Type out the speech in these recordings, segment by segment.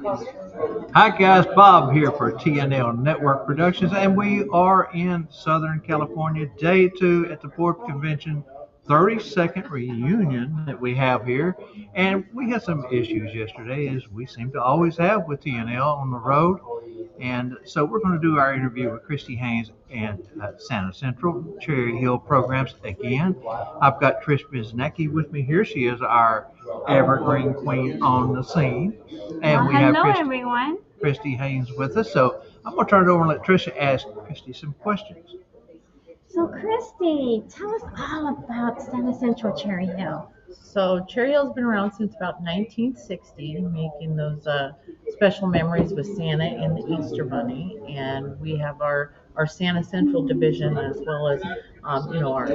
Hi guys, Bob here for TNL Network Productions, and we are in Southern California, day two at the FORBS Convention, 32nd reunion that we have here. And we had some issues yesterday, as we seem to always have with TNL on the road. And so we're going to do our interview with Christy Haynes and Santa Central Cherry Hill programs again. I've got Trish Biznecki with me here. She is our evergreen queen on the scene. And we have hello, everyone. Christy Haynes with us. So I'm going to turn it over and let Trisha ask Christy some questions. So, Christy, tell us all about Santa Central Cherry Hill. So Cherry Hill's been around since about 1960, making those special memories with Santa and the Easter Bunny. And we have our Santa Central division, as well as our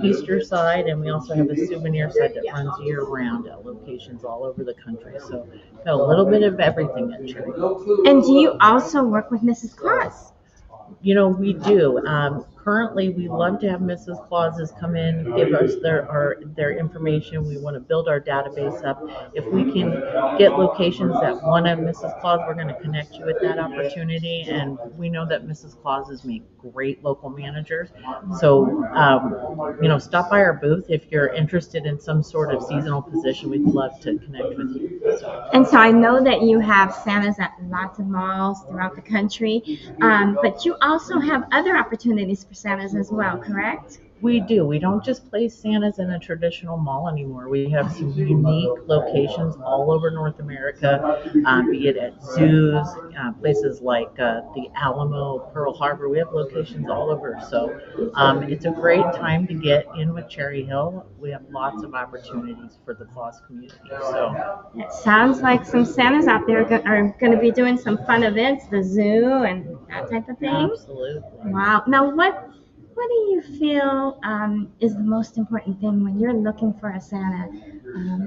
Easter side, and we also have a souvenir side that runs year round at locations all over the country. So got a little bit of everything at Cherry Hill. And do you also work with Mrs. Claus? We do. Currently, we love to have Mrs. Clauses come in, give us their information. We want to build our database up. If we can get locations that want a Mrs. Claus, we're going to connect you with that opportunity. And we know that Mrs. Clauses make great local managers. So, stop by our booth if you're interested in some sort of seasonal position. We'd love to connect with you. And so I know that you have Santas at lots of malls throughout the country, but you also have other opportunities for Santas as well, correct? We do. We don't just place Santas in a traditional mall anymore. We have some unique locations all over North America, be it at zoos, places like the Alamo, Pearl Harbor. We have locations all over. So it's a great time to get in with Cherry Hill. We have lots of opportunities for the Claus community. So it sounds like some Santas out there are going to be doing some fun events, the zoo and that type of thing. Absolutely. Wow. Now, what do you feel is the most important thing when you're looking for a Santa?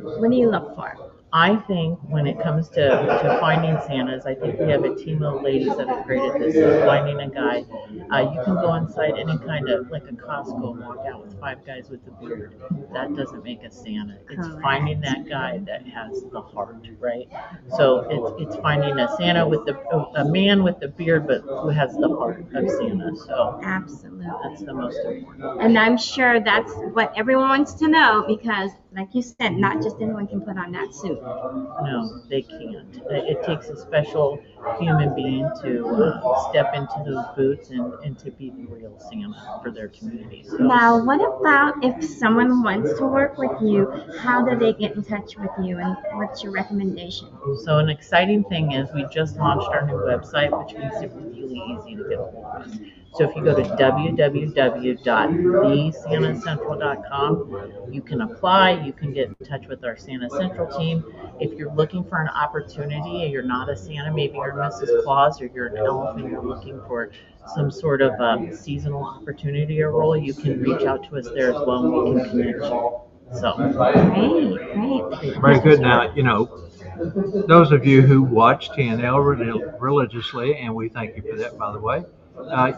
What do you look for? I think when it comes to finding Santas, I think we have a team of ladies that are great at this. So finding a guy, you can go inside any kind of, like a Costco, and walk out with 5 guys with a beard. That doesn't make a Santa. It's finding that guy that has the heart, right? So it's finding a Santa with a man with a beard, but who has the heart of Santa. So absolutely, that's the most important. And I'm sure that's what everyone wants to know, because, like you said, not just anyone can put on that suit. No, they can't. It takes a special human being to step into those boots and to be the real Santa for their community. So, now, what about if someone wants to work with you? How do they get in touch with you, and what's your recommendation? So an exciting thing is we just launched our new website, which makes it really easy to get a hold of us. So if you go to www.thesantacentral.com, you can apply, you can get in touch with our Santa Central team. If you're looking for an opportunity and you're not a Santa, maybe you're Mrs. Claus or you're an elf and you're looking for some sort of seasonal opportunity or role, you can reach out to us there as well and we can connect you. So great. Very good. Now, those of you who watch TNL religiously, and we thank you for that, by the way,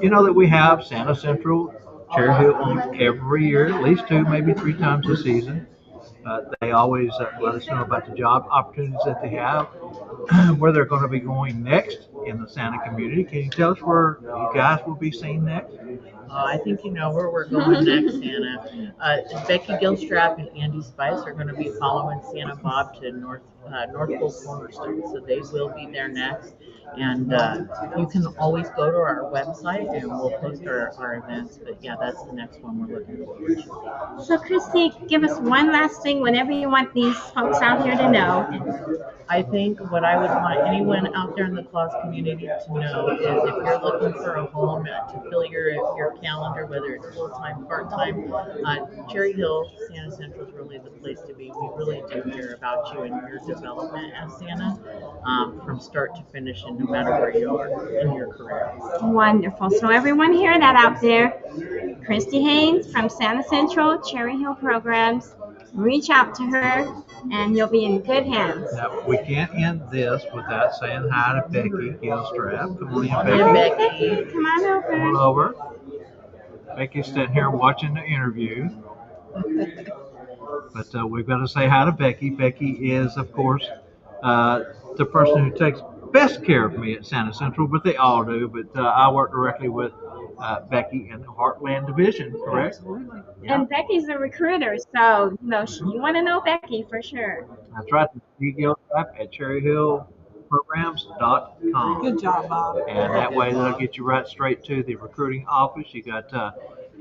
you know that we have Santa Central Cherry Hill on every year, at least 2, maybe 3 times a season. They always let us know about the job opportunities that they have, where they're going to be going next in the Santa community. Can you tell us where you guys will be seen next? I think you know where we're going next, Santa. Becky Gilstrap and Andy Spice are going to be following Santa Bob to North Pole Cornerstone, so they will be there next. And you can always go to our website and we'll post our events. But yeah, that's the next one we're looking forward to. So Christy, give us one last thing, whatever you want these folks out here to know. I think what I would want anyone out there in the Claus community to know is if you're looking for a home to fill your calendar, whether it's full-time, part-time, Cherry Hill Santa Central is really the place to be. We really do care about you and your development as Santa from start to finish, and no matter where you are in your career. Wonderful. So everyone hear that out there. Christy Haynes from Santa Central Cherry Hill Programs. Reach out to her, and you'll be in good hands. Now, we can't end this without saying hi to Becky Gilstrap. Come on in, Becky. Come on over. Come on over. Becky's sitting here watching the interview. But we've got to say hi to Becky. Becky is, of course, the person who takes best care of me at Santa Central, but they all do. But I work directly with Becky in the Heartland Division, correct? Absolutely. Yeah, And Becky's a recruiter, so you want to know Becky for sure. that's right. The CEO type at cherryhillprograms.com. Good job, Bob. And that way they'll get you right straight to the recruiting office. You got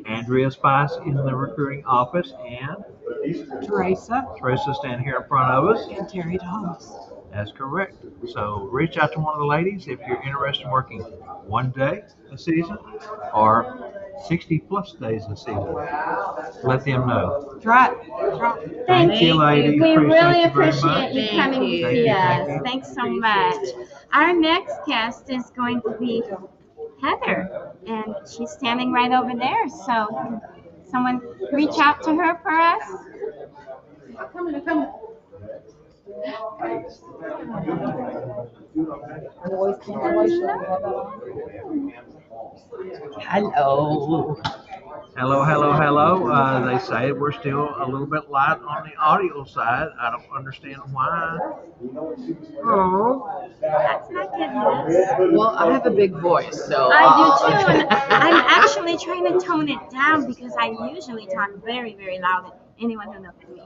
Andrea Spice in the recruiting office and Teresa Teresa standing here in front of us. and Terry Thomas. That's correct. So reach out to one of the ladies if you're interested in working one day a season or 60 plus days a season. Let them know. That's right. That's right. Thank you, ladies. We really you very appreciate much. you Thank coming to you. see Thank you, us. thank you. Thanks so much. Our next guest is going to be Heather, and she's standing right over there. So, someone reach out to her for us. Hello. Hello, hello, hello. They say we're still a little bit light on the audio side. I don't understand why. Oh, That's not good news. well, I have a big voice, so I do too, and I'm actually trying to tone it down because I usually talk very, very loud. Anyone who knows me.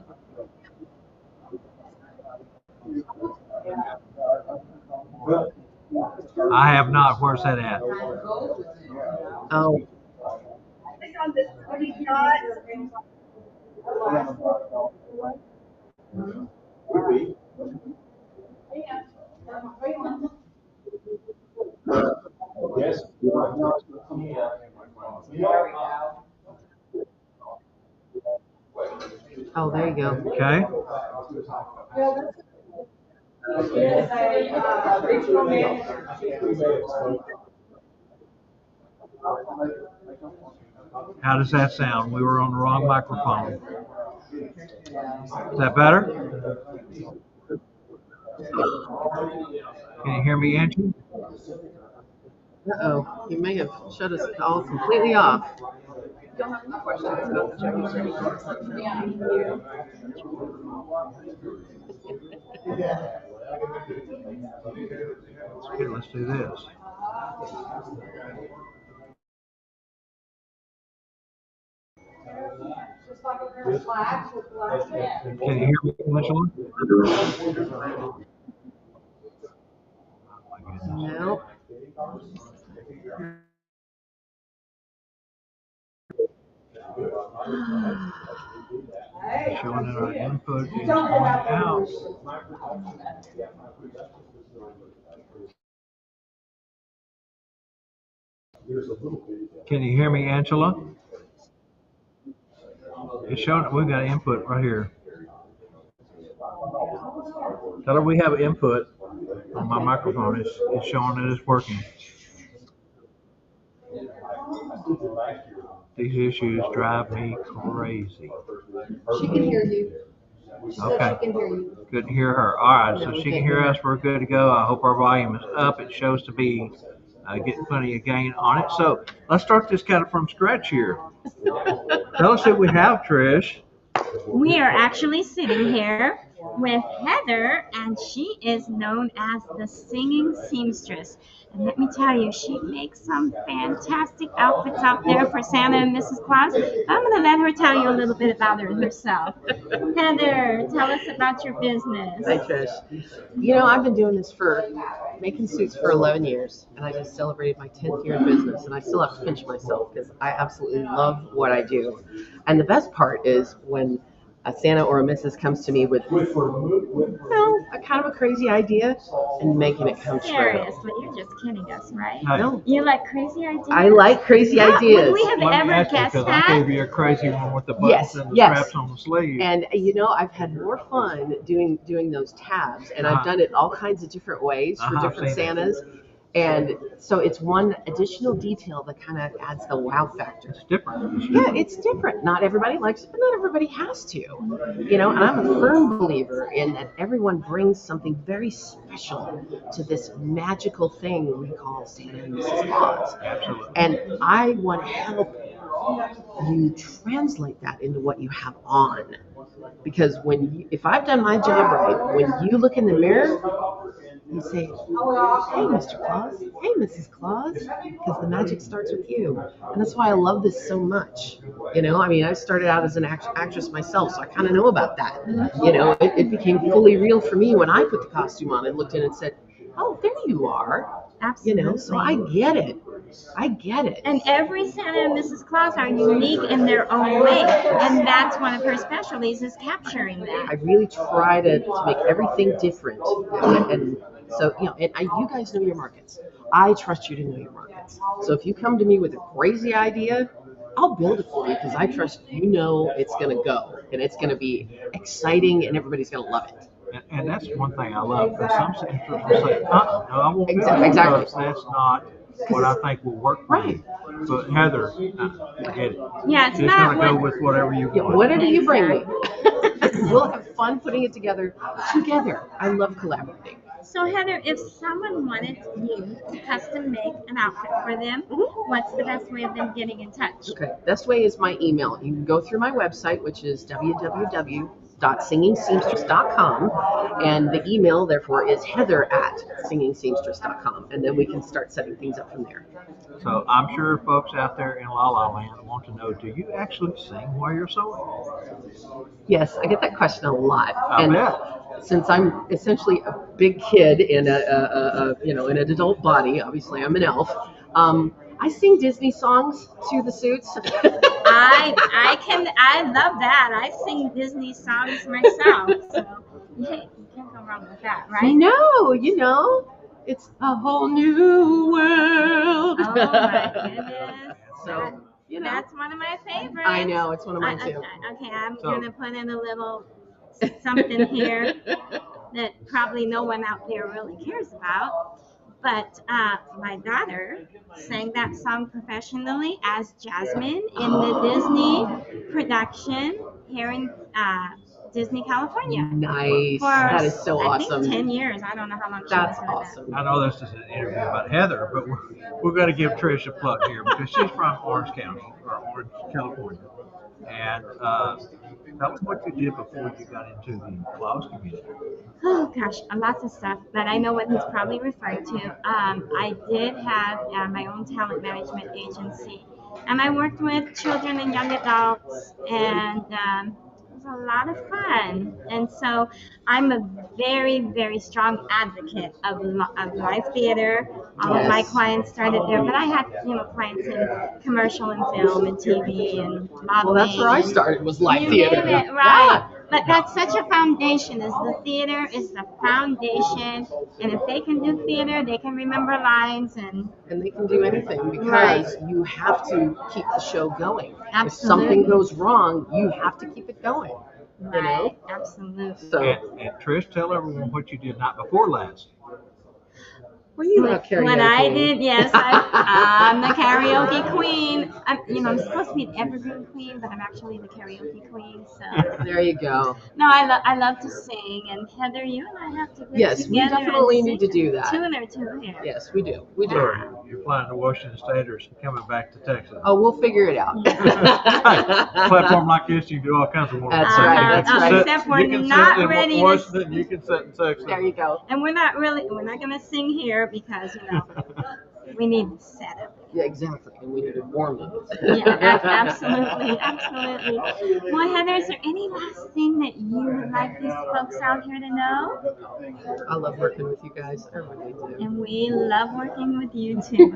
I have not. Where's that at? Oh, oh, there you go. Okay. How does that sound? We were on the wrong microphone. Is that better? Can you hear me, Angie? Uh-oh, you may have shut us all completely off. Okay, let's do this. Can you hear me, Angela? No. Showing that our input is going out. Can you hear me, Angela? It's showing that we've got input right here. Tell her we have input on my microphone. It's showing that it's working. These issues drive me crazy. She can hear you. She said Okay. she can hear you. Good to hear her. All right, so she can hear us. We're good to go. I hope our volume is up. It shows to be getting plenty of gain on it. So let's start this kind of from scratch here. Tell us who we have, Trish. We are actually sitting here with Heather, and she is known as the singing seamstress. And let me tell you, she makes some fantastic outfits out there for Santa and Mrs. Claus. I'm going to let her tell you a little bit about her herself. Heather, tell us about your business. Hi, Trish. You know, I've been doing this making suits for 11 years, and I just celebrated my 10th year in business, and I still have to pinch myself because I absolutely love what I do. And the best part is when a Santa or a Mrs. comes to me with, a kind of a crazy idea and making it come true. Seriously, you're just kidding us, right? Hi. No, You like crazy ideas? I like crazy Yeah, ideas. would we have Let me ever ask you, guessed because I that? gave you a crazy one with the buttons Yes, and the yes. straps on the sleeve. And you know, I've had more fun doing those tabs, and I've done it all kinds of different ways for I've different seen it. Santas. And so it's one additional detail that kind of adds the wow factor. It's different. Yeah, it's different. Not everybody likes it, but not everybody has to. You know, and I'm a firm believer in that everyone brings something very special to this magical thing we call Santa and Mrs. Claus. Absolutely. And I want to help you translate that into what you have on. Because if I've done my job right, when you look in the mirror, You say, hey, Mr. Claus. Hey, Mrs. Claus. Because the magic starts with you. And that's why I love this so much. You know, I mean, I started out as an actress myself, so I kind of know about that. You know, it became fully real for me when I put the costume on and looked in and said, oh, there you are. Absolutely. You know, so I get it. I get it. And every Santa and Mrs. Claus are unique in their own way, and that's one of her specialties is capturing I that. really try to make everything different. And so, you know, you guys know your markets. I trust you to know your markets. So if you come to me with a crazy idea, I'll build it for you because I trust you know it's going to go and it's going to be exciting and everybody's going to love it. And that's one thing I love because some centers will say, no, I won't do Exactly. it Exactly. because that's not what I think will work for you. But Heather, forget it. Yeah, it's Just not gonna go what. with whatever you Yeah, want. whatever you bring me. We'll have fun putting it together. I love collaborating. So Heather, if someone wanted you to custom make an outfit for them, what's the best way of them getting in touch? Okay, best way is my email. You can go through my website, which is www.singingseamstress.com, and the email, therefore, is heather@singingseamstress.com, and then we can start setting things up from there. So I'm sure folks out there in La La Land want to know, do you actually sing while you're sewing? Yes, I get that question a lot. I bet. Since I'm essentially a big kid in in an adult body, obviously I'm an elf. I sing Disney songs to the suits. I love that. I sing Disney songs myself, so hey, you can't go wrong with that, right? No, you know, it's a whole new world. Oh my goodness. So, you know, That's one of my favorites. I know it's one of mine too. Okay, I'm So- gonna put in a little something here that probably no one out there really cares about. But my daughter sang that song professionally as Jasmine in the Disney production here in Disney, California. Nice. For, That is so I awesome. think 10 years. I don't know how long she That's was doing awesome. I know this is an interview about Heather, but we're going to give Trish a plug here because she's from Orange County, or Orange, California. And tell us what you did before you got into the Claus community. Oh gosh, lots of stuff, but I know what he's probably referring to. I did have my own talent management agency, and I worked with children and young adults, and it was a lot of fun. And so I'm a very, very strong advocate of live theater. All of my Yes. clients started there, but I had clients in commercial and film and TV and modeling. Well, that's where I and- started, was live You theater. name it, right? Yeah. But that's such a foundation. Is the theater is the foundation, and if they can do theater, they can remember lines and And they can do anything because Right. you have to keep the show going. If Absolutely. something goes wrong, you have to keep it going. right, absolutely. So, And Trish, tell everyone what you did night before last. well, you know karaoke. What I did, yes, I'm the karaoke queen. I'm supposed to be the evergreen queen, but I'm actually the karaoke queen. So There you go. no, I love to sing, and Heather, you and I have to get Yes, we together definitely and need to do that. Tune or two here. Yes, we do. We do. So you're flying to Washington State or coming back to Texas? Oh, we'll figure it out. Platform like this, you can do all kinds of wonderful That's things. right, You that's can right. sit- Except we're you can not sit in ready to- Washington, you can sit in Texas. There you go. And we're not gonna sing here because we need the setup. Yeah, exactly. And we need to warm them. Yeah, absolutely, absolutely. Well, Heather, is there any last thing that you would like these folks out here to know? I love working with you guys. I really do. And we love working with you too.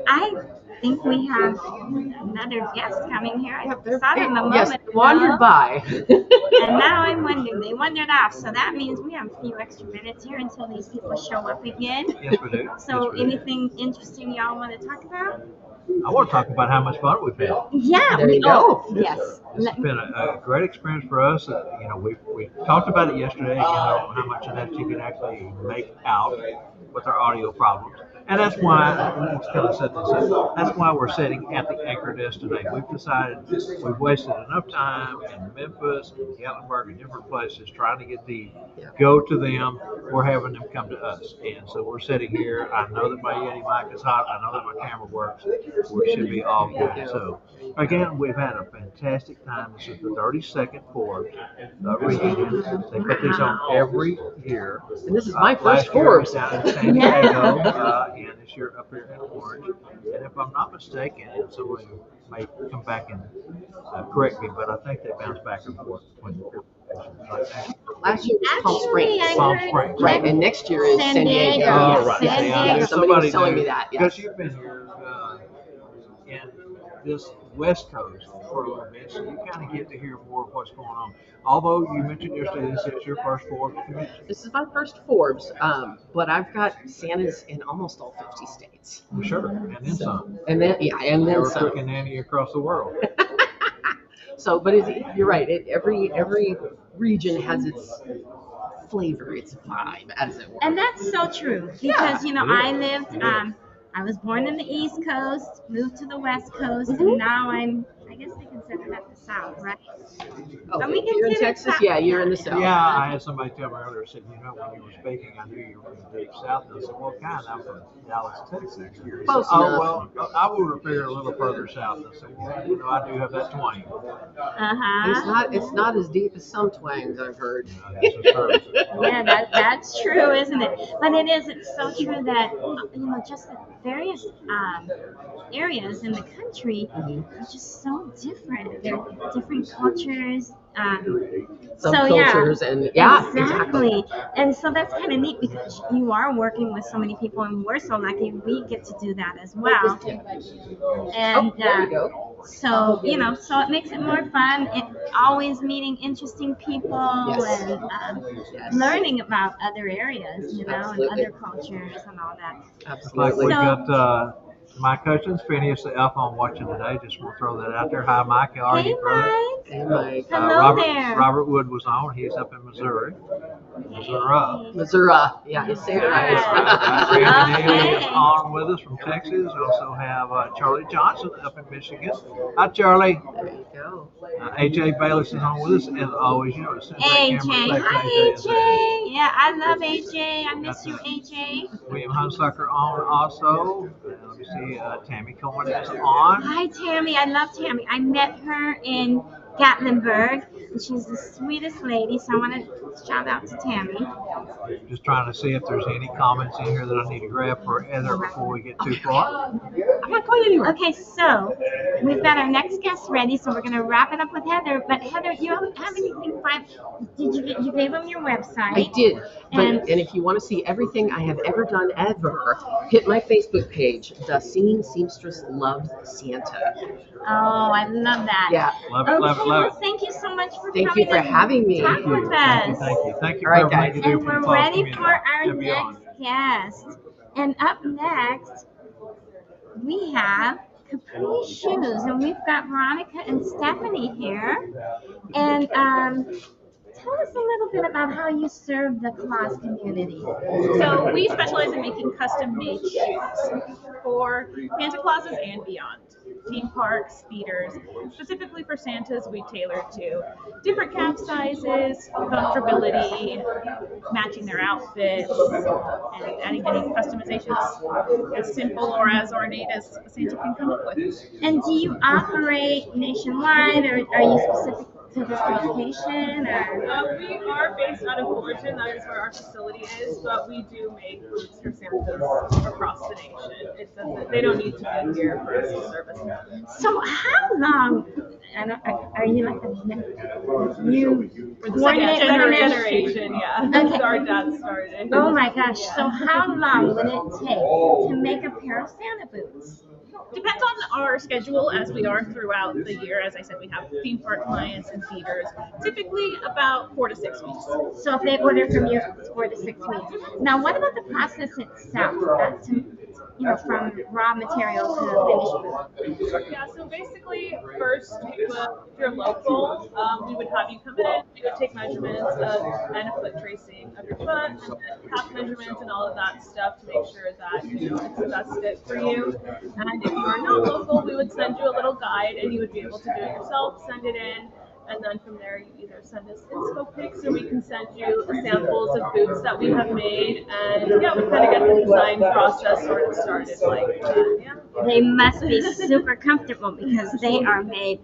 I think we have another guest coming here. I saw them a moment Yes, ago. wandered by. And now I'm wondering, they wandered off. So that means we have a few extra minutes here until these people show up again. Yes, we do. So Yes, we do. anything interesting y'all want to talk about? I want to talk about how much fun we've had. Yeah. There you go. Yes. This has been a great experience for us. We talked about it yesterday. How much of that you can actually make out with our audio problems, and that's why let's kind of set this up. That's why we're sitting at the anchor desk today. We've decided we've wasted enough time in Memphis, and Gatlinburg, and different places trying to get the go to them we're having them come to us. And so we're sitting here. I know that my Yeti mic is hot. I know that my camera works. We should be all good. So again, we've had a fantastic time. This is the 32nd Forbes reunion. They put these on every year. And this is my first Last year it was Forbes. down in San Diego, and this year up here in Orange. And if I'm not mistaken, and somebody may come back and correct me, but I think they bounce back and forth between the two locations. Last year was Palm Actually, Springs. I Palm heard Springs. Right, and next year is San San Diego. Diego. Oh, Yes, right. yes, San yes. Diego. Somebody was telling me that. Because Yes. you've been here in this West Coast for a little bit, so you kind of get to hear more of what's going on. Although you mentioned yesterday this is your first Forbes convention. This is my first Forbes, but I've got Santas in almost all 50 states. Well, sure, and then some. And then, yeah, and then You're some. cooking nanny across the world. So, but you're right. Every region has its flavor, its vibe, as it were. And that's so true because I was born in the East Coast, moved to the West Coast, and now I guess they consider that the South, right? Oh, But we if you're in consider Texas, South. yeah, you're in the South. Yeah, I had somebody tell me earlier, said, you know, when you were speaking, I knew you were from the deep South. And I said, well, kind of, I'm from Dallas, Texas. He said, Close oh, enough. well, I would have figured a little further south. I said, well, you know, I do have that twang. It's not as deep as some twangs I've heard. This is true. Yeah, that's true, isn't it? But it's so true that just the various areas in the country are just so different. They're different cultures. Subcultures and exactly. And so that's kind of neat because you are working with so many people, and we're so lucky we get to do that as well. And there we go. so so it makes it more fun. It always meeting interesting people Yes. and learning about other areas, and Absolutely. other cultures and all that. Like Absolutely. we So- got my cousins, Phineas the Elf, on watching today. Just want to throw that out there. Hi, Mike. How are Hey, you, brother? Mike. And my Hello there. Robert Wood was on. He's up in Missouri. Missouri. Missouri. Yeah, you say it right. Randy Neely is Okay. on with us from Texas. We also have Charlie Johnson up in Michigan. Hi, Charlie. There you go. AJ Bayless is on with us, as always. You know, as soon as that AJ. camera Hi, clicks, is there. AJ. Yeah, I love AJ. I miss you, AJ. William Hunsucker on also. Let me see. Tammy Cohen is on. Hi, Tammy. I love Tammy. I met her in Gatlinburg, and she's the sweetest lady. So I want to shout out to Tammy. Just trying to see if there's any comments in here that I need to grab for Heather before we get too far. I'm not going anywhere. Okay, so we've got our next guest ready, so we're gonna wrap it up with Heather. But Heather, you don't have anything you gave them your website? I did. And- And if you want to see everything I have ever done ever, hit my Facebook page, The Singing Seamstress Loves Santa. Oh, I love that. Yeah. Love it, Okay, love it, love well, it. thank you so much for Thank coming you for and having me. talk with Thank you, us. thank you. Thank you All right, for everything guys. you do And for we're the close ready community for our and beyond. next guest. And up next, we have Capri Shoes, and we've got Veronica and Stephanie here. And tell us a little bit about how you serve the Claus community. So we specialize in making custom-made shoes for Santa Clauses and beyond. Theme parks, theaters. Specifically for Santas, we tailor to different calf sizes, comfortability, matching their outfits, and adding any customizations as simple or as ornate as Santa can come up with. And do you operate nationwide, or are you specific to this location? Or? We are based out of Fullerton, that is where our facility is, but we do make boots for Santas across the nation. It doesn't, they don't need to be here for us to service them. So how long? Are you like you For the coordinate second with an generation, yeah. Okay. Our dad started. Oh my gosh! So how long would it take to make a pair of Santa boots? Depends on our schedule as we are throughout the year. As I said, we have theme park clients and theaters. Typically about 4 to 6 weeks. So if they order from you, it's 4 to 6 weeks. Now, what about the process itself? From raw material to finished boot. Yeah, so basically, first, if you're local, we would have you come in, we would take measurements and a foot tracing of your foot, and then half measurements and all of that stuff to make sure that it's the best fit for you. And if you are not local, we would send you a little guide, and you would be able to do it yourself, send it in, and then from there you either or send us inspo pics, and we can send you samples of boots that we have made. And yeah, we kind of get the design process sort of started like that. Yeah. They must be super comfortable because they are made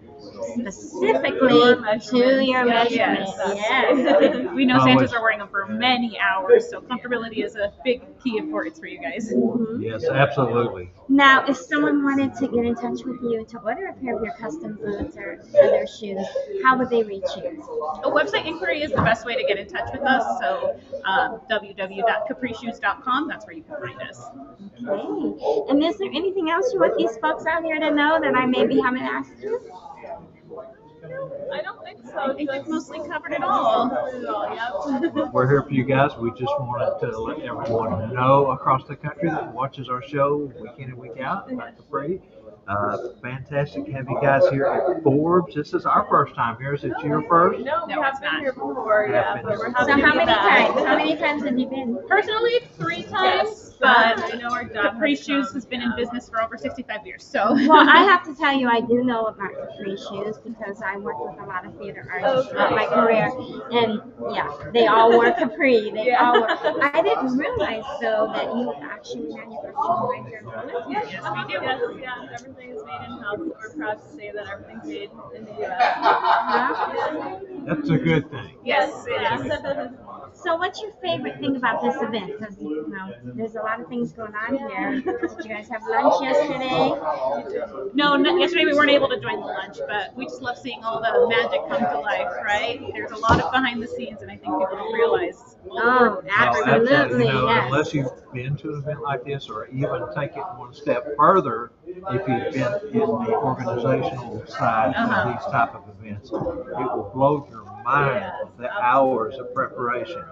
specifically to your measurement. Yes. We know Oh, Santas it's- are wearing them for many hours, so comfortability is a big key importance for you guys. Yes, absolutely. Now, if someone wanted to get in touch with you to order a pair of your custom boots or other shoes, how would they reach you? A website inquiry is the best way to get in touch with us. So www.capriceshoes.com, that's where you can find us. Okay. And is there anything else you want these folks out here to know that I maybe haven't asked you? I don't think so. I think we've mostly covered it all. Yeah. We're here for you guys. We just wanted to let everyone know across the country that watches our show week in and week out about Capri. Fantastic to have you guys here at Forbes. This is our first time here. Is it your first? No, we have been here before, yeah, but we're So happy to how be many back. times? How many times have you been? Personally, 3 times, but I know our Capri Shoes has been in business for over 65 years, so. Well, I have to tell you, I do know about Capri Shoes because I worked with a lot of theater artists throughout my career, and yeah, they all wore Capri. They all wore. I didn't realize though that you actually manufacture right here in Columbus. Yes, we do. Yes, yeah, everything is made in-house. We're proud to say that everything's made in the U.S. That's a good thing. Yes, it is. So, what's your favorite thing about this event? Because you know, there's a lot of things going on here. Did you guys have lunch yesterday? No, yesterday we weren't able to join the lunch, but we just love seeing all the magic come to life, right? There's a lot of behind the scenes, and I think people don't realize all the work. Oh, absolutely, You know, yes. unless you've been to an event like this, or even take it one step further, if you've been in the organizational side of these type of events, it will blow your mind. The hours of preparation,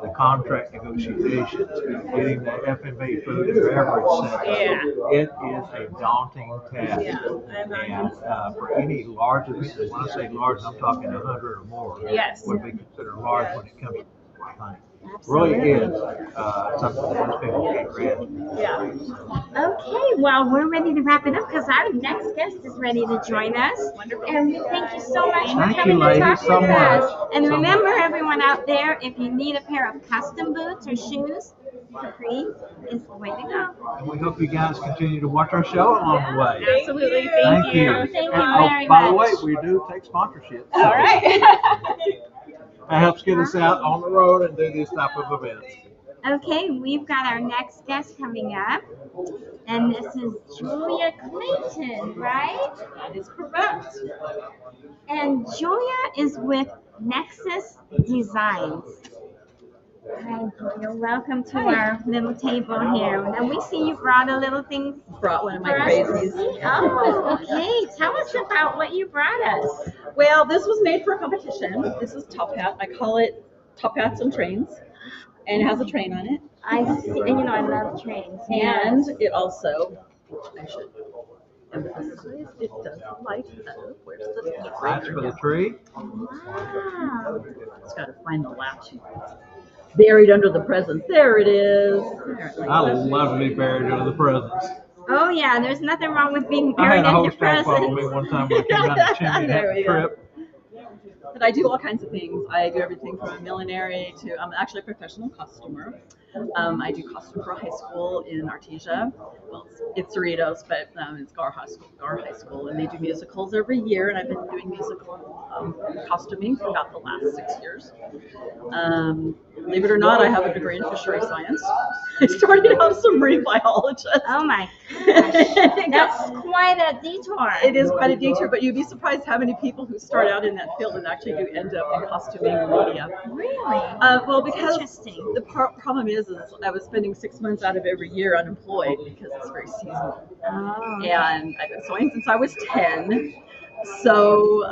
the contract negotiations, getting the F&B food and beverage set. Yeah. It is a daunting task. Yeah, I imagine. And for any large event, and when I say large, I'm talking 100 or more, Yes. would be considered large when it comes to this thing. Really is something that most people can't grasp. Yeah. Okay, well, we're ready to wrap it up because our next guest is ready to join us. Wonderful. And we thank you so much for Thank coming you, to ladies, talk so with much. us. And So remember, much. everyone out there, if you need a pair of custom boots or shoes, Capri is the way to go. And we hope you guys continue to watch our show along the way. Absolutely. Thank you. Thank you And, very by the much. way, we do take sponsorships. All right. That helps get us out on the road and do these type of events. Okay, we've got our next guest coming up. And this is Julia Clayton, right? That is correct. And Julia is with Nexus Designs. Hi, Julia. Welcome to our little table here. And we see you brought a little thing. Brought one of my for us to crazies. see. Oh, okay. Tell us about what you brought us. Well, this was made for a competition. This is Top Hat. I call it Top Hats and Trains. And it has a train on it. I see. And you know, I love trains. And it also, I should emphasize, it does light up. Where's the Lights for the tree. Wow. Just got to find the latch. Buried under the presents. There it is. There it I is. love to be buried under the presents. Oh, yeah. There's nothing wrong with being I buried had a in whole your stack follow me presents. one time when I came down the chimney and had There a we go. trip. But I do all kinds of things. I do everything from a millinery to, I'm actually a professional costumer. I do costume for a high school in Artesia. Well, it's Cerritos, but it's Gar High School, and they do musicals every year, and I've been doing musical costuming for about the last 6 years. Believe it or not, I have a degree in fishery science. I started out as a marine biologist. Oh, my gosh. That's quite a detour. It is quite a detour, but you'd be surprised how many people who start out in that field and actually do end up in costuming and media. Really? Well, because Interesting. the problem is I was spending 6 months out of every year unemployed because it's very seasonal. Oh. And I've been sewing since I was 10. So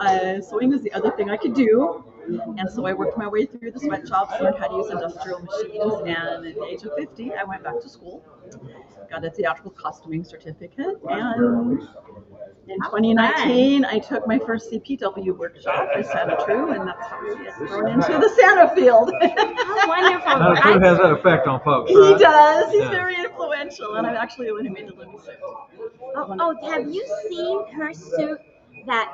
sewing was the other thing I could do. And so I worked my way through the sweatshops, learned how to use industrial machines, and at the age of 50, I went back to school, got a theatrical costuming certificate, and in 2019, I took my first CPW workshop with Santa True, and that's how I get thrown into the Santa field. Oh, wonderful. Now, who has that effect on folks, He right? does. He's Yeah. very influential, and I'm actually the one who made the Looney suit. Oh, have you seen her suit that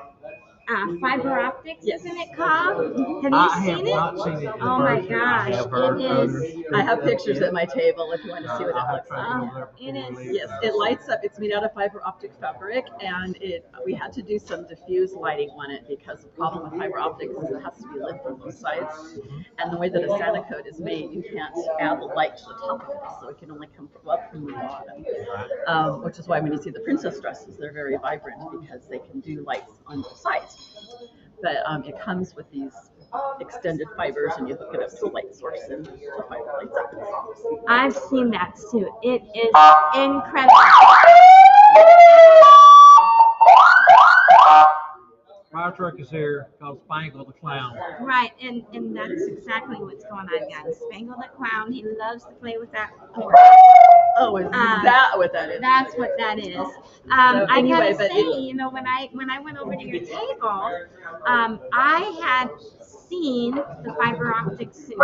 fiber optics, Yes. isn't it called? Have you I have seen it? not seen it in Oh my person. I gosh, have heard it others is. speak I have of it. pictures at my table if you want to see what I'll it have looks to like. go over there It before we is. leave. Yes, it lights up. It's made out of fiber optic fabric, and we had to do some diffuse lighting on it because the problem with fiber optics is it has to be lit from both sides. And the way that a Santa coat is made, you can't add the light to the top of it, so it can only come up from the bottom. Which is why when you see the princess dresses, they're very vibrant because they can do lights on both sides. But it comes with these extended fibers, and you hook it up to the light source, and the fiber lights up. I've seen that too. It is incredible. Fire truck is here called Spangle the Clown. Right, and that's exactly what's going on, guys. Spangle the Clown, he loves to play with that horn. Oh, is that what that is? That's what that is. I anyway, gotta but say, you know, when I went over to your table, I had seen the fiber optic suit,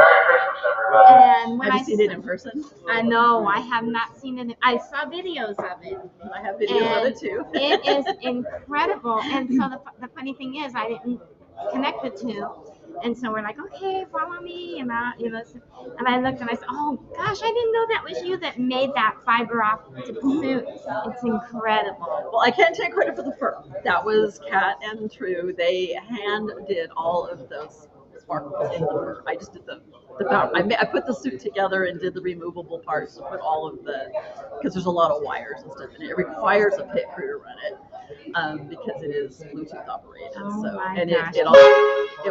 and when Have you seen it in person? I know I have not seen it. I saw videos of it. I have videos of it too. It is incredible. And so the funny thing is, I didn't connect the two. And so we're like, okay, follow me, and and I looked and I said, oh gosh, I didn't know that was you that made that fiber optic suit. It's incredible. Well, I can't take credit for the fur. That was Kat and True. They hand did all of those sparkles in the fur. I just did the I put the suit together and did the removable parts to put all of because there's a lot of wires and stuff in it. It requires a pit crew to run it because it is Bluetooth operated. Oh so my and gosh. it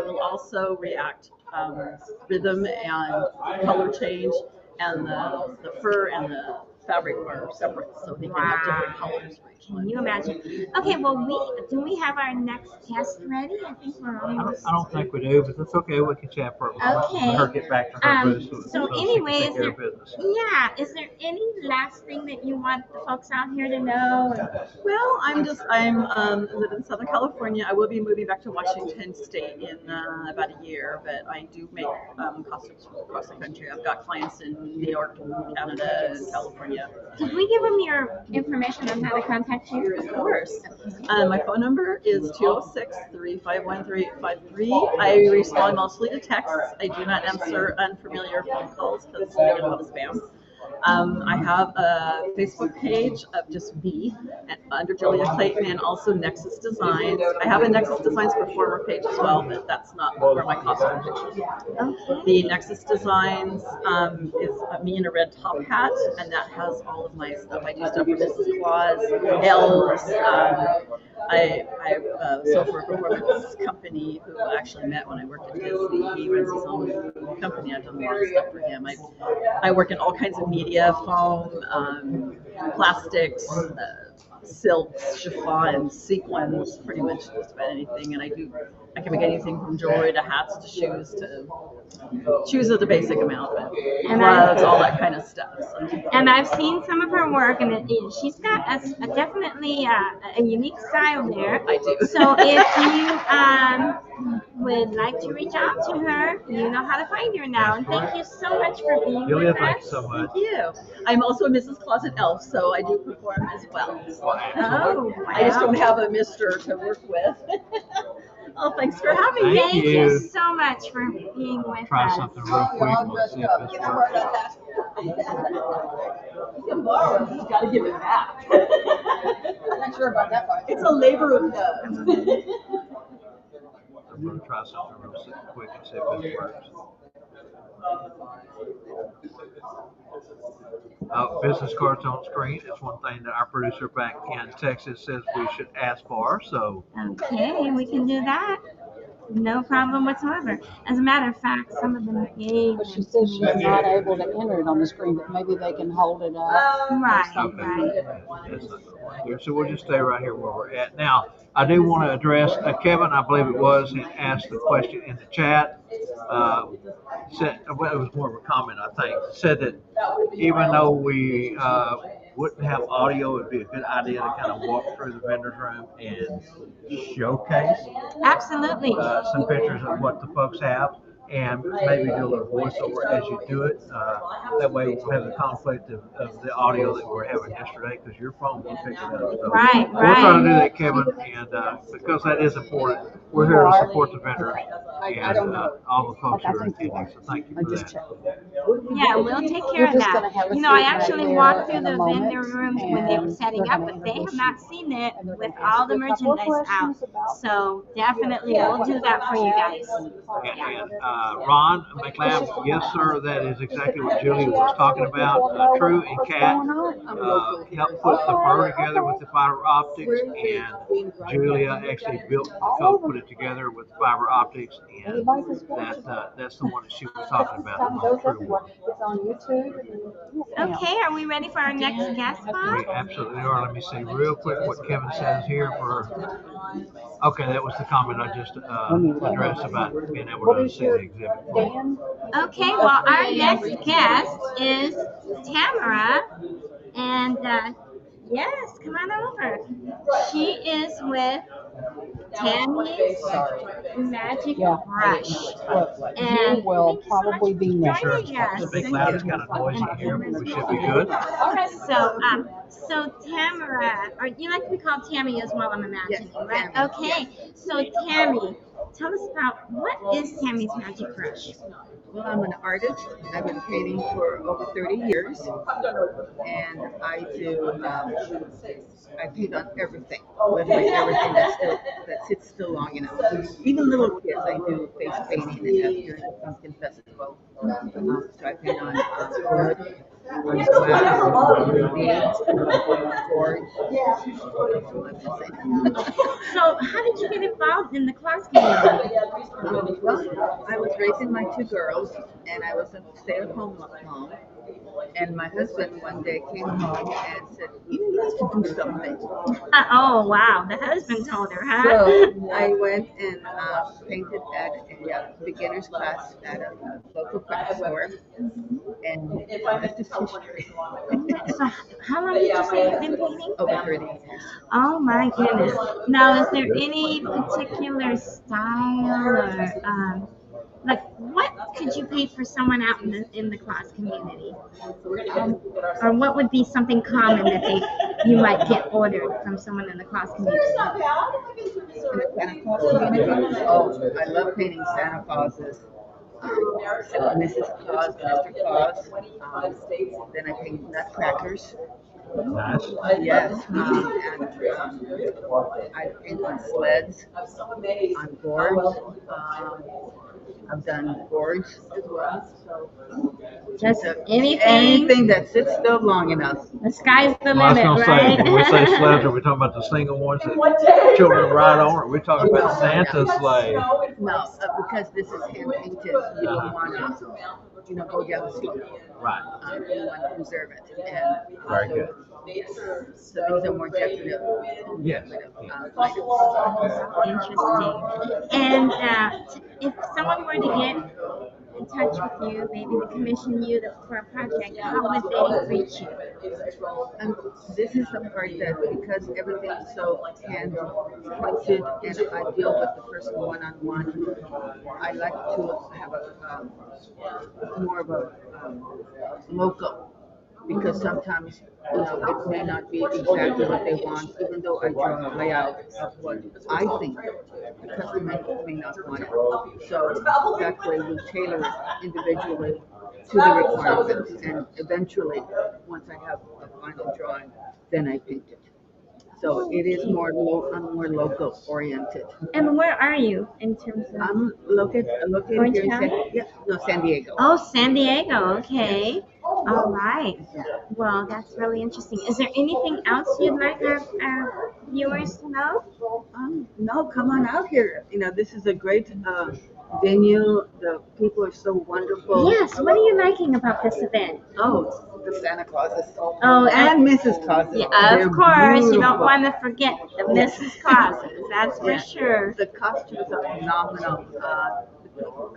will also react rhythm and color change, and the fur and the fabric are separate, so they can have different colors for each Can one. you imagine? Okay, well, do we have our next test ready? I think we're almost. I don't think we do, but that's okay. We can chat for a while. Okay. Let her get back to her booth So she anyway, can take is care there, of business. is there any last thing that you want the folks out here to know? Well, I live in Southern California. I will be moving back to Washington State in about a year, but I do make costumes from across the country. I've got clients in New York, and Canada, and California. Did we give them your information on how to contact you? Of course. My phone number is 206-351-3853. I respond mostly to texts. I do not answer unfamiliar phone calls because they get a lot of spam. I have a Facebook page of just B under Julia Clayton, and also Nexus Designs. I have a Nexus Designs Performer page as well, but that's not where my costume pictures are. Okay. The Nexus Designs is me in a red top hat, and that has all of my stuff. I do stuff for Mrs. Claus, elves. I have a software performance company who I actually met when I worked at Disney. He runs his own company. I've done a lot of stuff for him. I work in all kinds of media, foam, plastics, silks, chiffons, sequins, pretty much just about anything. And I can make anything from jewelry to hats to shoes are the basic amount, but gloves, all that kind of stuff. So. And I've seen some of her work, and she's got definitely a unique style there. I do. So if you would like to reach out to her, you know how to find her now. And thank you so much for being Julia, with thank us. you so much. Thank you. I'm also a Mrs. Closet Elf, so I do perform as well. Oh, wow. I just don't have a Mr. to work with. Oh, thanks for having me. Thank you so much for being with Try us. something real quick and let's see if this works. You can borrow it, you gotta give it back. I'm not sure about that part. It's a labor of love. I'm going to try something real quick and see if this works. Business cards on screen. It's one thing that our producer back in Texas says we should ask for. So Okay, we can do that. No problem whatsoever. As a matter of fact, some of them gave But she them said to she's me. not able to enter it on the screen, but maybe they can hold it up. Right, okay, right. that's not going to work here. So we'll just stay right here where we're at. Now, I do want to address Kevin. I believe it was, and asked the question in the chat. Said, well, it was more of a comment, I think. Said that even though we wouldn't have audio, it'd be a good idea to kind of walk through the vendor's room and showcase Absolutely. some pictures of what the folks have. and maybe do a little voiceover as you do it. That way we won't have the conflict of the audio that we're having yesterday because your phone will pick it up. So Right, we'll try to right. do that, Kevin, and because that is important. We're here to support the vendors and all the folks who are attending. So thank you for that. Yeah, we'll take care We're of just that. gonna have a You know, I seat right actually there walked through in a the moment, vendor rooms when they were and setting they're up, gonna but they have introduce not you. seen it And they're with gonna all ask the you a couple of merchandise out. questions about So definitely we'll do that for you guys. And Ron McLeod, yes, sir, that is exactly what Julia was talking about. True and Kat helped put the fur together with the fiber optics, and Julia actually built the coat, put it together with fiber optics, and that's the one that she was talking about, the one True one. It's on YouTube. Okay, are we ready for our next guest, We Bob? absolutely are. Let me see real quick what Kevin says here for. Okay, that was the comment I just addressed about being able to see the exhibit. Okay, well, our next guest is Tamara, and yes, come on over. She is with Tammy's Magic Yeah. Brush. Well, And you will thank you so much probably for be next. Sure, joining us. speak loud. It's kind of noisy here, but we should be good. So Tamara, or you like to be called Tammy as well, I'm imagining, right? Okay. So Tammy, tell us about what is Tammy's Magic Brush? Well, I'm an artist. I've been painting for over 30 years, and I paint on everything, literally everything that sits still long enough. Even little kids, I do face painting and have during the pumpkin festival. So I paint on wood, on glass, on beads, boards. So how did you get involved in the class community? Well, I was raising my two girls, and I was a stay-at-home mom. And my husband one day came home and said, "You need to do something." Oh wow, the husband told her, huh? So I went and painted at a beginner's class at a local craft store, and the rest is history. So how long did you say you've been painting? Over 30 years. Oh my goodness. Now, is there any particular style or like what could you paint for someone out in the class community? Or what would be something common that you might get ordered from someone in the class community? In the Santa Claus community, oh, I love painting Santa Clauses. Mrs. Claus, Mr. Claus. Then I paint nutcrackers. Nice. Yes, I paint on sleds, on boards. I've done boards as well. Just So anything. anything that sits still long enough. The sky's the Well, I was limit, gonna say, right? when we say sleds, are we talking about the single ones that children ride on, or are we talking about Santa's sleigh? No, because this is hand painted, you don't want to, go down the slope. Right. You want to preserve it. And Very good. yes, so these are more decorative. Yes. Interesting. And if someone were to get in touch with you, maybe to commission you for a project, how would they reach you? And this is the part that because everything's so hand pointed and I deal with the person one-on-one, I like to have a more of a local. Because sometimes, it may not be exactly what they want, even though I draw a layout of what I think the customer may not want it. So that way we tailor it individually to the requirements, and eventually, once I have a final drawing, then I paint it. So it is more local oriented. And where are you in terms of? I'm located here in San Diego. Oh, San Diego. Okay. All right. Well, that's really interesting. Is there anything else you'd like our viewers to know? No, come on out here. This is a great venue. The people are so wonderful. Yes. What are you liking about this event? Oh, the Santa Clauses. Oh, and Mrs. Clauses. Yeah, They're of course. You don't beautiful. want to forget the Mrs. Clauses. That's for sure. The costumes are phenomenal. All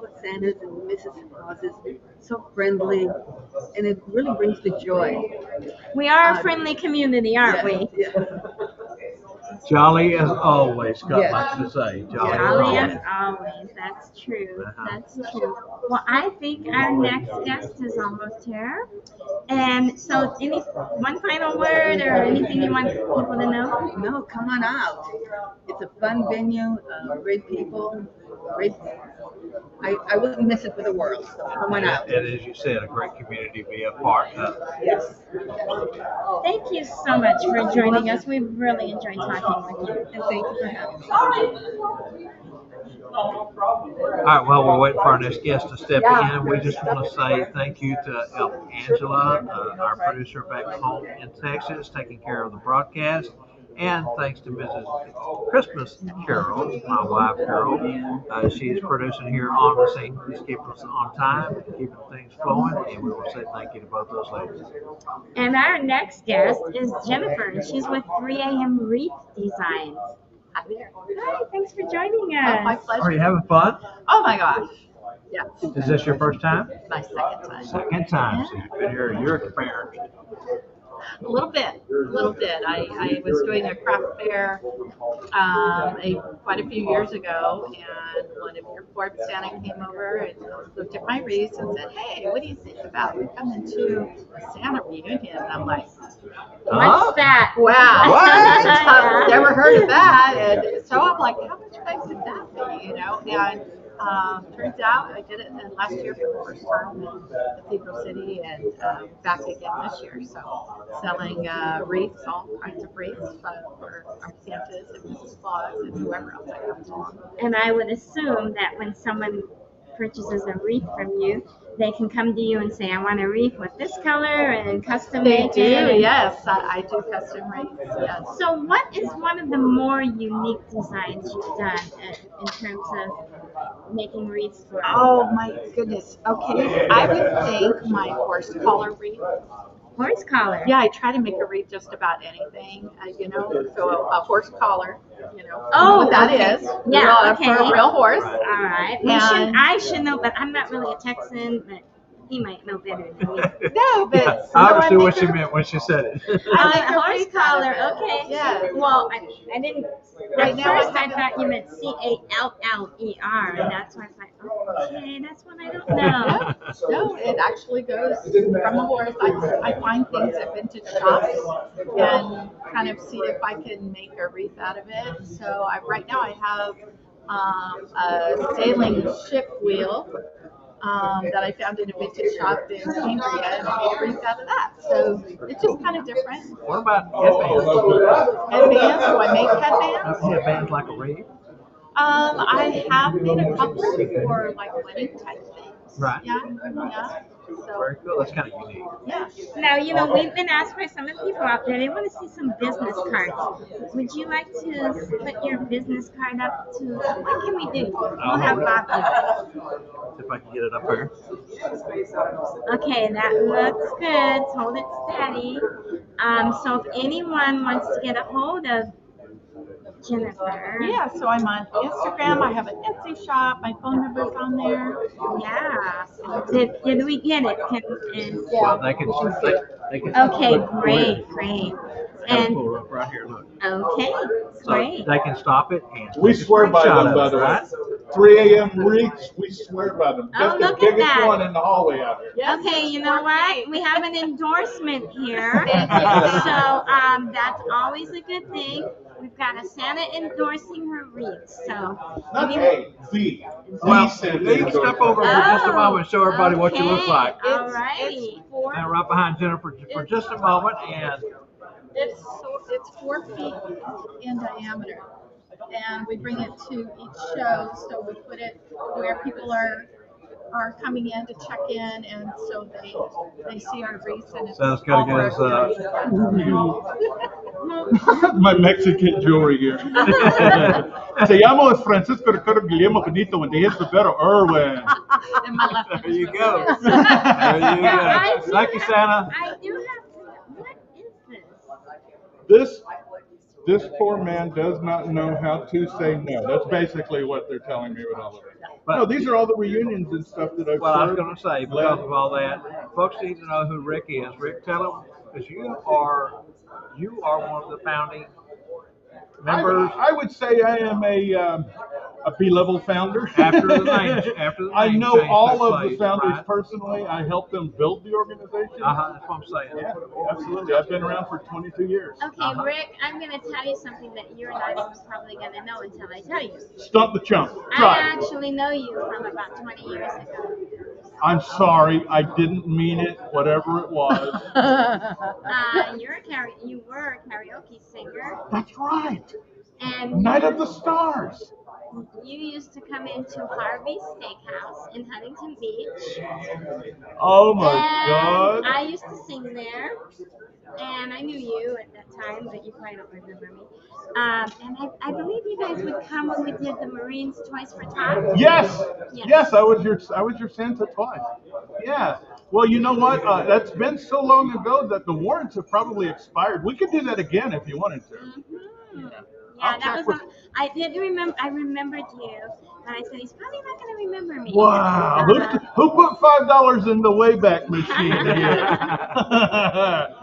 the Santas and Mrs. Clauses, so friendly, and it really brings the joy. We are a friendly community, aren't we? Yeah. Jolly as always. Got Yes. much to say. Jolly as Jolly always. as always. That's true. Uh-huh. That's true. Well, I think our next guest is almost here. And so, any one final word or anything you want people to know? No, come on out. It's a fun venue, great people, great. I wouldn't miss it for the world. So come on out. And as you said, a great community to be a part of. Yes. Thank you so much for joining us. We've really enjoyed talking with you. And thank you for having me. All right, well, we're waiting for our next guest to step in. We just want to say thank you to Angela, our producer back home in Texas, taking care of the broadcast. And thanks to Mrs. Christmas Carol, my wife Carol. She's producing here on the scene. She's keeping us on time, keeping things flowing. And we will say thank you to both those ladies. And our next guest is Jennifer, and she's with 3 a.m. Wreath Designs. Hi there. Hi, thanks for joining us. My pleasure. Are you having fun? Oh my gosh. Yeah. Is this your first time? My second time. Second time. So you've been here. You're experienced. A little bit. I was doing a craft fair quite a few years ago, and one of your FORBS Santa came over and looked at my wreaths and said, "Hey, what do you think about coming to a Santa reunion?" And I'm like, What's that? "Wow, What? I've never heard of that." And so I'm like, "How much fun could that be?" You know? And turns out I did it last year for the first time in Cathedral City, and back again this year. So selling wreaths, all kinds of wreaths for our Santas and Mrs. Claus and whoever else that comes along. And I would assume that when someone purchases a wreath from you, they can come to you and say, "I want a wreath with this color," and custom They make do, it. yes. I do custom wreaths, yes. So, what is one of the more unique designs you've done in terms of making wreaths for? Oh my goodness. Okay, I would think my horse collar wreath. Horse collar. Yeah, I try to make a wreath just about anything, so a horse collar, Oh, what that okay. is. Yeah, For a okay. real horse. All right. And- I should know, but I'm not really a Texan, but he might know better than me. No, but Yeah, so I understood make what she a- meant when she said it. Horse collar. Okay. Yeah. Well, I didn't. Right At now I first, I haven't- thought you meant CALLER, and that's why I thought, okay, that's one I don't know. No, it actually goes from a horse. I find things at vintage shops and kind of see if I can make a wreath out of it. So right now I have a sailing ship wheel that I found in a vintage shop in Cambria, and I made a wreath out of that. So it's just kind of different. What about headbands? Headbands? Do I make headbands? Headbands like a wreath? I have made a couple for like wedding type things. Right. Yeah. So Very cool. That's kind of unique. yeah. Now, we've been asked by some of the people out there, they want to see some business cards. Would you like to put your business card up to, what can we do? We'll have Bob do it. If I can get it up there. Okay, that looks good. Hold it steady. So if anyone wants to get a hold of Jennifer. Yeah, so I'm on Instagram. I have an Etsy shop. My phone number's on there. Yeah. Did we get it? Well, they can. Okay, great. Have a And pull up right here. Look. okay, So great. they can stop it and We take a swear by screenshot them, of by it, the way. right? 3 a.m. wreaths, we swear by them. Oh, That's the look at biggest that. one in the hallway out here. Okay, you know what? We have an endorsement here. Thank you. So that's always a good thing. We've got a Santa endorsing her wreaths. So Not any- A, the. Well, The Santa you can step over for just a moment and show everybody what you look like. All righty. And right behind Jennifer for just a moment. And It's 4 feet in diameter, and we bring it to each show. So we put it where people are coming in to check in, and so they see our wreaths, and it's so it's got all to for get everyone. us. My Mexican jewelry here. Se llamo es Francisco Ricardo Guillermo Benito, and here's Roberto Irwin. And my left hand There is you for go. kids. There you Now, go. Thank you, Santa. I do have to. What is this? This poor man does not know how to say no. That's basically what they're telling me with all of it. No, these are all the reunions and stuff that I've Well, I was served. going to say, because of all that, folks need to know who Rick is. Rick, tell them, because you are one of the founding members. I would say I am a B-level founder. After the name, after the I name know change all took of the place, founders right? personally. I helped them build the organization. That's what I'm saying. Yeah, absolutely. I've been around for 22 years. Okay, Rick, I'm going to tell you something that you're not even probably going to know until I tell you. Stump the chump. I Try. actually know you from about 20 years ago. I'm sorry. I didn't mean it, whatever it was. You were a karaoke singer, That's right. and Night of the Stars. you used to come into Harvey's Steakhouse in Huntington Beach. Oh my And God. I used to sing there, and I knew you at that time, but you probably don't remember me. And I believe you guys would come when we did the Marines Toys for Tots. Yes. Yes. Yes, I was your Santa twice. Yeah. Well, you know what? That's been so long ago that the warrants have probably expired. We could do that again if you wanted to. Mm-hmm. I'll Yeah, that check was. with- I didn't remember. I remembered you, and I said he's probably not going to remember me. Wow. Who put $5 in the Wayback Machine here?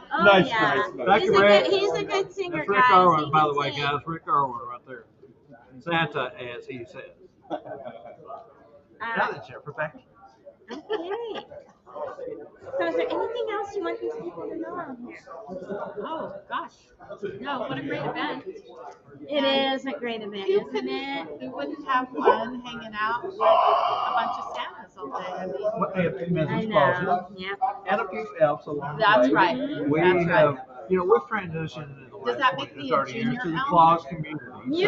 Oh Nice, yeah, nice, nice. Thank you, Rick. he's a good singer, That's Rick guys. Irwin, He by can the way, sing. guys. Rick Irwin right there. Santa, as he said. Now then, Jennifer, back. Okay. So is there anything else you want these people to know out here? Oh gosh, no! What a great event. It is a great event, isn't it? Who wouldn't have fun hanging out with a bunch of Santas all day? I mean, What they have I Mrs. know. Clauses Yep. and a few elves along That's the way. right. We That's have, right. we've transitioned in the Does last that 20 make to me a 30 years junior to the elf? Claus community. We can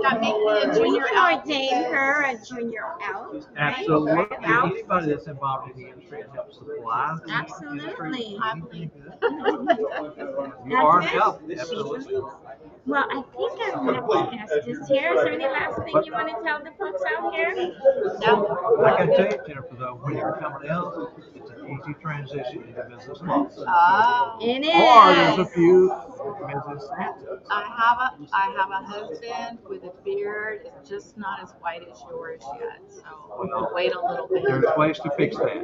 That make me a we junior can elf? ordain her a junior elf. Right? Absolutely. Elf. Anybody that's involved in the industry and helps supply the Absolutely. industry, you are an That's it. elf. Absolutely. Well, I think our next guest is here. Is there any last thing you want to tell the folks out here? Like I tell you, Jennifer, though, when you're coming out, it's an easy transition into Mrs. Claus. It Or there's a is. few Mrs. Santa. I have a husband with a beard. It's just not as white as yours yet. So we'll wait a little bit. There's ways to fix that.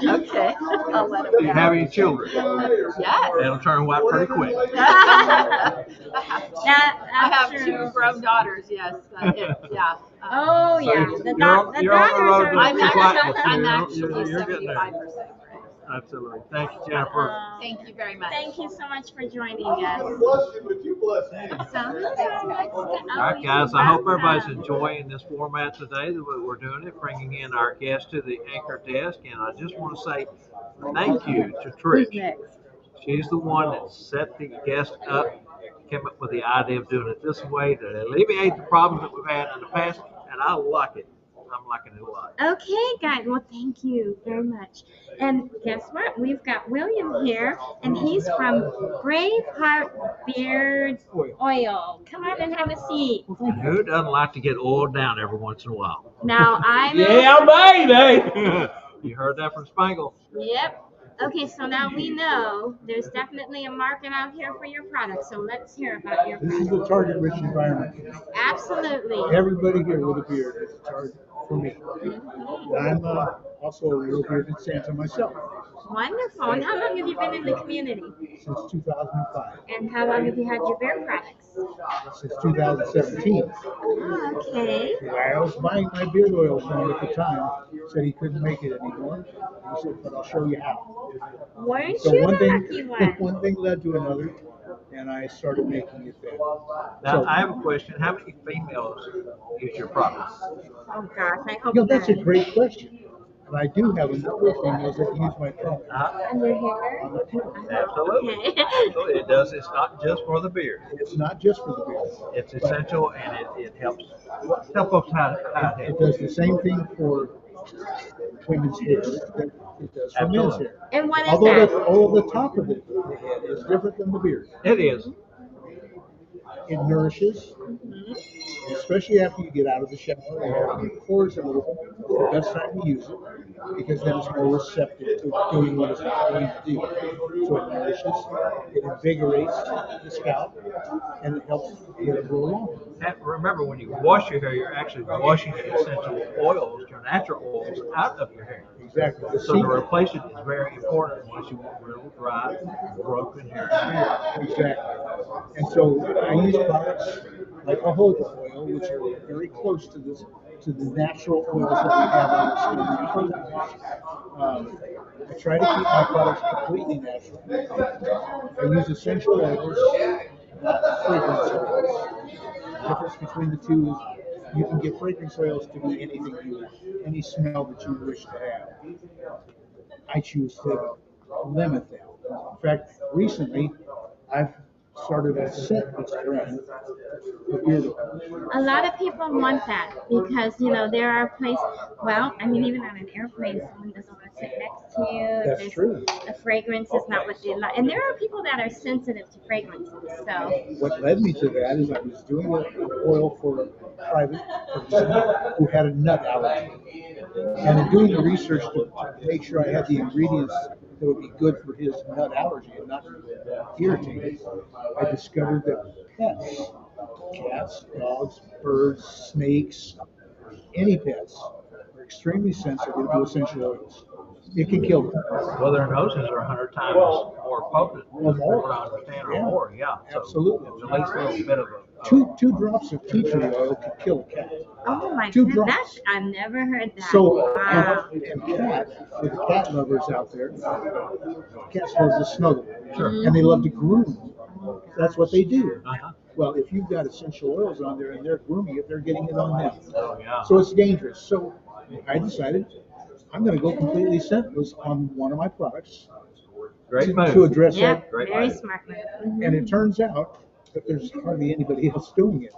Okay. I'll let him Do you have any children? Yes. That'll turn white pretty quick. I have two grown daughters. Yes. Yeah. Oh yeah, the You're on the road to I'm whiteness. actually You're getting there. 75%. Absolutely. Thank you, Jennifer. Thank you very much. Thank you so much for joining us. So, All right, guys, I hope everybody's enjoying this format today, the way we're doing it, bringing in our guests to the anchor desk. And I just want to say thank you to Trish. She's the one that set the guest up, came up with the idea of doing it this way to alleviate the problems that we've had in the past, and I like it. I'm liking it a lot. Okay, guys. Well, thank you very much. And guess what? We've got William here, and he's from Braveheart Beard Oil. Come on and have a seat. And who doesn't like to get oiled down every once in a while? Now, I know. Yeah, baby! You heard that from Spangle. Yep. Okay, so now we know there's definitely a market out here for your product. So let's hear about your This is product. a target-rich environment. Absolutely. Everybody here with a beard is a target for me. And I'm also a real bearded Santa myself Wonderful. And how long have you been in the community? since 2005. And how long have you had your beer products? Since 2017. Oh, okay. The guy I was buying my beard oil from at the time said he couldn't make it anymore. He said, but I'll show you how. Weren't So you one the lucky thing, one? one thing led to another, and I started making it then. Now, So, I have a question. How many females use your product? Oh gosh, I hope you know, that's a not. great question. And I do have a number of females that use my product. And your hair? On the tip. Absolutely. Okay. Absolutely. It does. It's not just for the beard. It's not just for the beard. It's essential, and it helps. Tell folks how it It helps. does the same thing for women's hair that it does for men's Absolutely. hair. And what is Although that? the top of it, the head, is different than the beard. It is. It nourishes, especially after you get out of the shower and your pores a little bit. It's the best time to use it because then it's more receptive to doing what it's going to do. So it nourishes, it invigorates the scalp, and it helps let it grow longer. And remember, when you wash your hair, you're actually washing the essential oils, your natural oils, out of your hair. Exactly. The So the secret, replacement is very important unless you want real dry, broken hair. exactly. And so I use products like jojoba oil, which are very close to this, to the natural oils that we have on our skin nowadays. I try to keep my products completely natural. I use essential oils, not fragrance oils. The difference between the two is you can get fragrance oils to be anything you want, any smell that you wish to have. I choose to limit them. In fact, recently I've started a scent that's brand the beard oil. A lot of people want that because there are places. Well, I mean, even on an airplane, someone doesn't want to sit next to you. If That's there's true. a fragrance is not what they like, and there are people that are sensitive to fragrances. So What led me to that is I was doing an oil for a private person who had a nut allergy. And in doing the research to make sure I had the ingredients that would be good for his nut allergy and not irritate it, I discovered that pets, cats, dogs, birds, snakes, any pets, are extremely sensitive to essential oils. It can kill them. Well, their noses are 100 times more potent, Or from more. what I understand, or Yeah, more. Yeah. So absolutely. it's at least a little bit of a. Two drops of tea tree oil could kill a cat. oh my Two goodness, drops. I've never heard that. So, Wow. and cat, for the cat lovers out there, cats love to snuggle. Sure. And they love to groom. That's what they do. Uh-huh. Well, if you've got essential oils on there and they're grooming it, they're getting it on them. Oh, yeah. So it's dangerous. So I decided I'm going to go completely scentless on one of my products Great to move. address Yeah, that. Great very move. smart move. And it turns out that there's hardly anybody else doing it.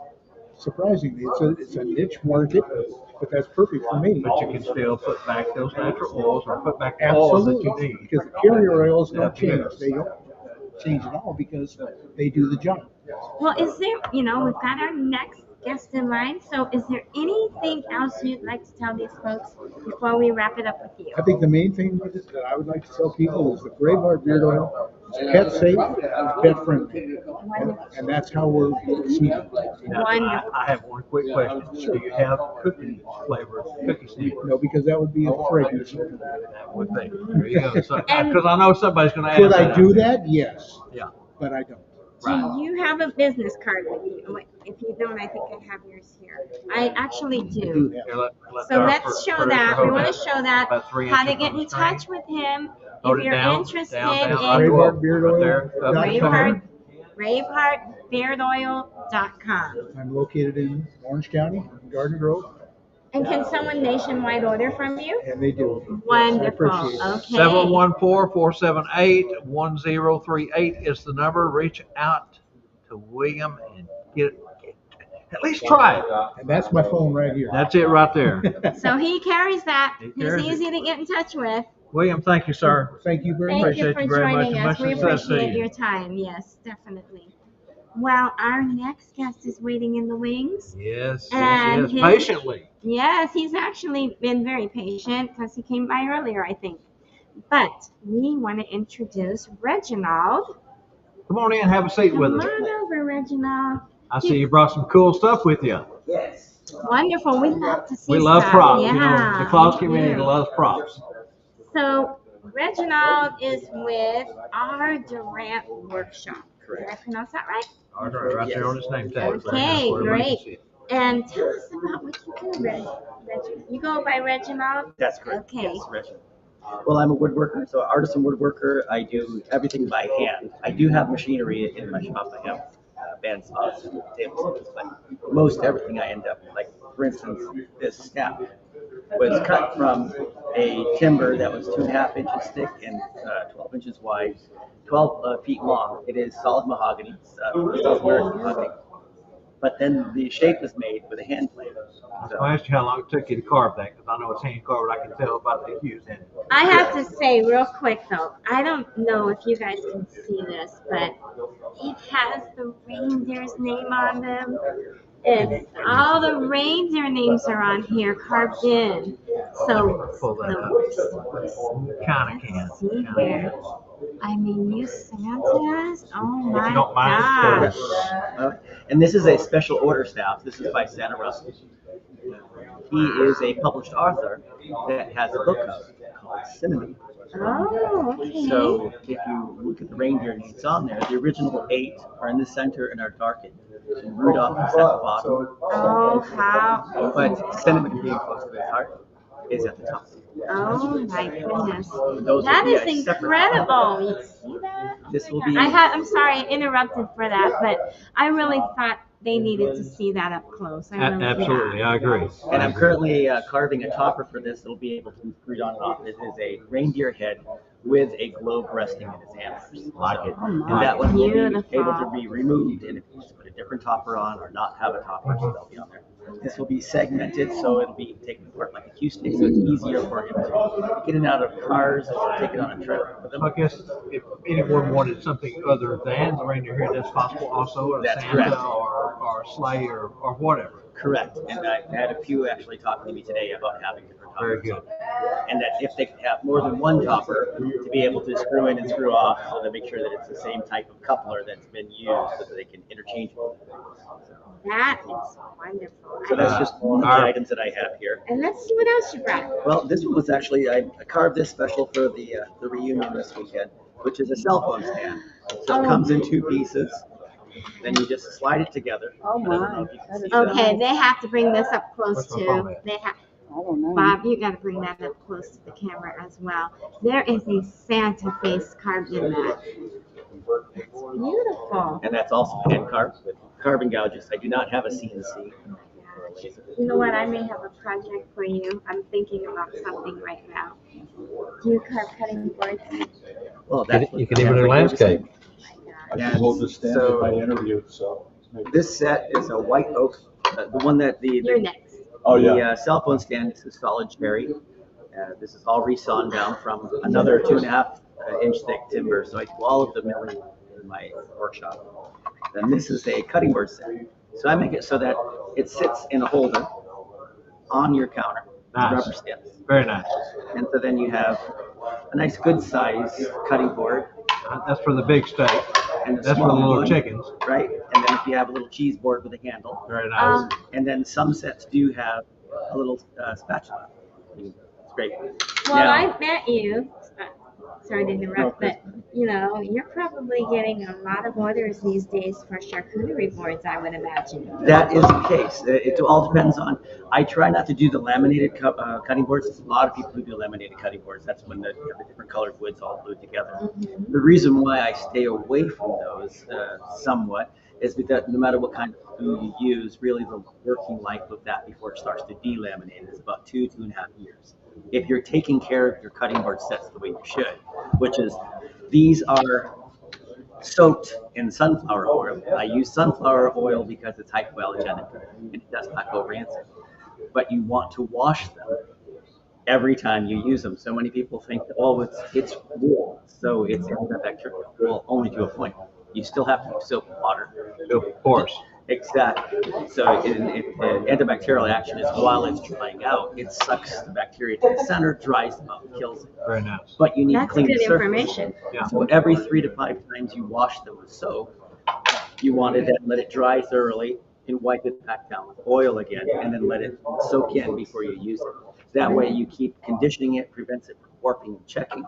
Surprisingly, it's a niche market, but that's perfect for me. But you can still put back those natural oils or put back the oils that you Absolutely, need. because the carrier oils don't Yeah, change. yes. They don't change at all because they do the job. Well, is there, we've got our next guest in line. So, is there anything else you'd like to tell these folks before we wrap it up with you? I think the main thing that I would like to tell people is the Braveheart beard oil is pet safe, pet friendly, and that's how we're proceeding. Now, I have one quick question. Do you have cookie flavored cookie stick? No, because that would be a fragrance. That would be. There you go. Because And- I know somebody's going to ask Could I that. do that? Yes, Yeah. but I don't. Do you have a business card with you? Wait, if you don't, I think I have yours here. I actually I do. do have. Here, let So our let's show producer that. We hold want to that show that. about 3 How to inches get from in the screen. touch with him Hold if it you're down, interested down, in Braveheart Beard right Oil. there. Braveheart, braveheartbeardoil.com. I'm located in Orange County, Garden Grove, And can someone nationwide order from you? and they do. Wonderful. Yes, I appreciate it. Okay. 714-478-1038 is the number. Reach out to William and get at least try it. And that's my phone right here. That's it right there. So he carries that. He He's carries it. easy to get in touch with. William, thank you, sir. Thank you very Thank much. you for Appreciate you very much, joining and us. much We success to appreciate you. your time. Yes, definitely. Well, our next guest is waiting in the wings. Yes, And yes, his- patiently. Yes, he's actually been very patient because he came by earlier, I think. But we want to introduce Reginald. Come on in, have a seat with Come us. on over, Reginald. I see you brought some cool stuff with you. Wonderful. We love to see We love stuff. props. Yeah, You know, the Claus we community do. loves props. So Reginald is with our Durant Workshop. Did I pronounce that right? All right, right there on his name tag. Okay, That's where everybody can great. see it. And tell us about what you do, Reginald. You go by Reginald? That's correct. Okay. Yes, Reginald. Well, I'm a woodworker, so artisan woodworker. I do everything by hand. I do have machinery in my shop. I have bandsaws and tables, but most everything I end up, like for instance, this staff was cut from a timber that was 2.5 inches thick and 12 inches wide, 12 feet long. It is solid mahogany, South American mahogany. But then the shape is made with a hand plane. I'll ask you how long it took you to carve that, because I know it's hand carved. I can tell by the hues in it. I have to say real quick though, I don't know if you guys can see this, but it has the reindeer's name on them. It's all the reindeer names are on here carved in. So Pull that up. Kind of can. let's see here. I mean, you Santas. Oh my If you don't mind, gosh. And this is a special order staff. This is by Santa Russell. He is a published author that has a book out cinnamon. Oh, okay. So if you look at the reindeer names on there, the original 8 are in the center and are darkened. And Rudolph is at the bottom. Oh, how But cinnamon being close to his heart is at the top. Oh my goodness. Those That will be is a separate incredible. You see that? This will be I'm sorry I interrupted for that, but I really thought they needed to see that up close. I really, Absolutely, yeah. I agree. And I'm currently carving a topper for this that'll be able to be screwed on and off. It is a reindeer head with a globe resting in its antlers. Like it. And that one will be Beautiful. able to be removed, and if you want to put a different topper on or not have a topper, so they'll be on there. This will be segmented, so it'll be taken apart like a cue stick, so it's easier for him to get in and out of cars and take it on a trip with him. I guess if anyone wanted something other than the reindeer here, that's possible also, or That's Santa correct. or sleigh or whatever. Correct. And I had a few actually talking to me today about having different toppers. Very good. And that if they could have more than one topper, to be able to screw in and screw off, so to make sure that it's the same type of coupler that's been used, so that they can interchange it. That is wonderful. So that's just one of the items that I have here. And let's see what else you brought. Well, this one was actually, I carved this special for the reunion this weekend, which is a cell phone stand. So it comes in 2 pieces. Then you just slide it together. Oh I don't know my. if you can see Okay, that. they have to bring this up close What's my phone to. at? They have. I don't know. Bob, you got to bring that up close to the camera as well. There is a Santa face carved in that. It's beautiful. And that's also hand carved with carving gouges. I do not have a CNC. You know what? I may have a project for you. I'm thinking about something right now. Do you carve cutting boards? Well, that's You can even do landscape. Yeah, I will just stand so- if I interview, so. This set is a white oak, the one that You're next. Oh, the yeah. cell phone stand is a solid cherry. This is all resawn down from another 2.5 inch thick timber, so I do all of the milling in my workshop. Then this is a cutting board set. So I make it so that it sits in a holder on your counter. It's Nice. rubber stamps. Very nice. And so then you have a nice good size cutting board. That's for the big steak. And the That's for the small little one, chickens. right? And then if you have a little cheese board with a handle. Very nice. And then some sets do have a little spatula. It's great. Well, Now- I met you. Sorry to interrupt, but you know, you're probably getting a lot of orders these days for charcuterie boards, I would imagine. That is the case. It all depends on. I try not to do the laminated cutting boards. There's a lot of people who do laminated cutting boards. That's when the different colored woods all glued together. Mm-hmm. The reason why I stay away from those somewhat is because no matter what kind of glue you use, really the working life of that before it starts to delaminate is about 2.5 years. If you're taking care of your cutting board sets the way you should, which is these are soaked in sunflower oil. I use sunflower oil because it's hypoallergenic and it does not go rancid. But you want to wash them every time you use them. So many people think, oh, it's wool, so it's antibacterial. Well, only to a point. You still have to use soap and water. Of course. Exactly. So antibacterial action is while it's drying out, it sucks the bacteria to the center, dries them up, kills it. Very nice. But you need That's to clean good the surface. information. Yeah. So every 3 to 5 times you wash them with soap, you want to then let it dry thoroughly and wipe it back down with oil again, and then let it soak in before you use it. That way you keep conditioning it, prevents it from warping and checking,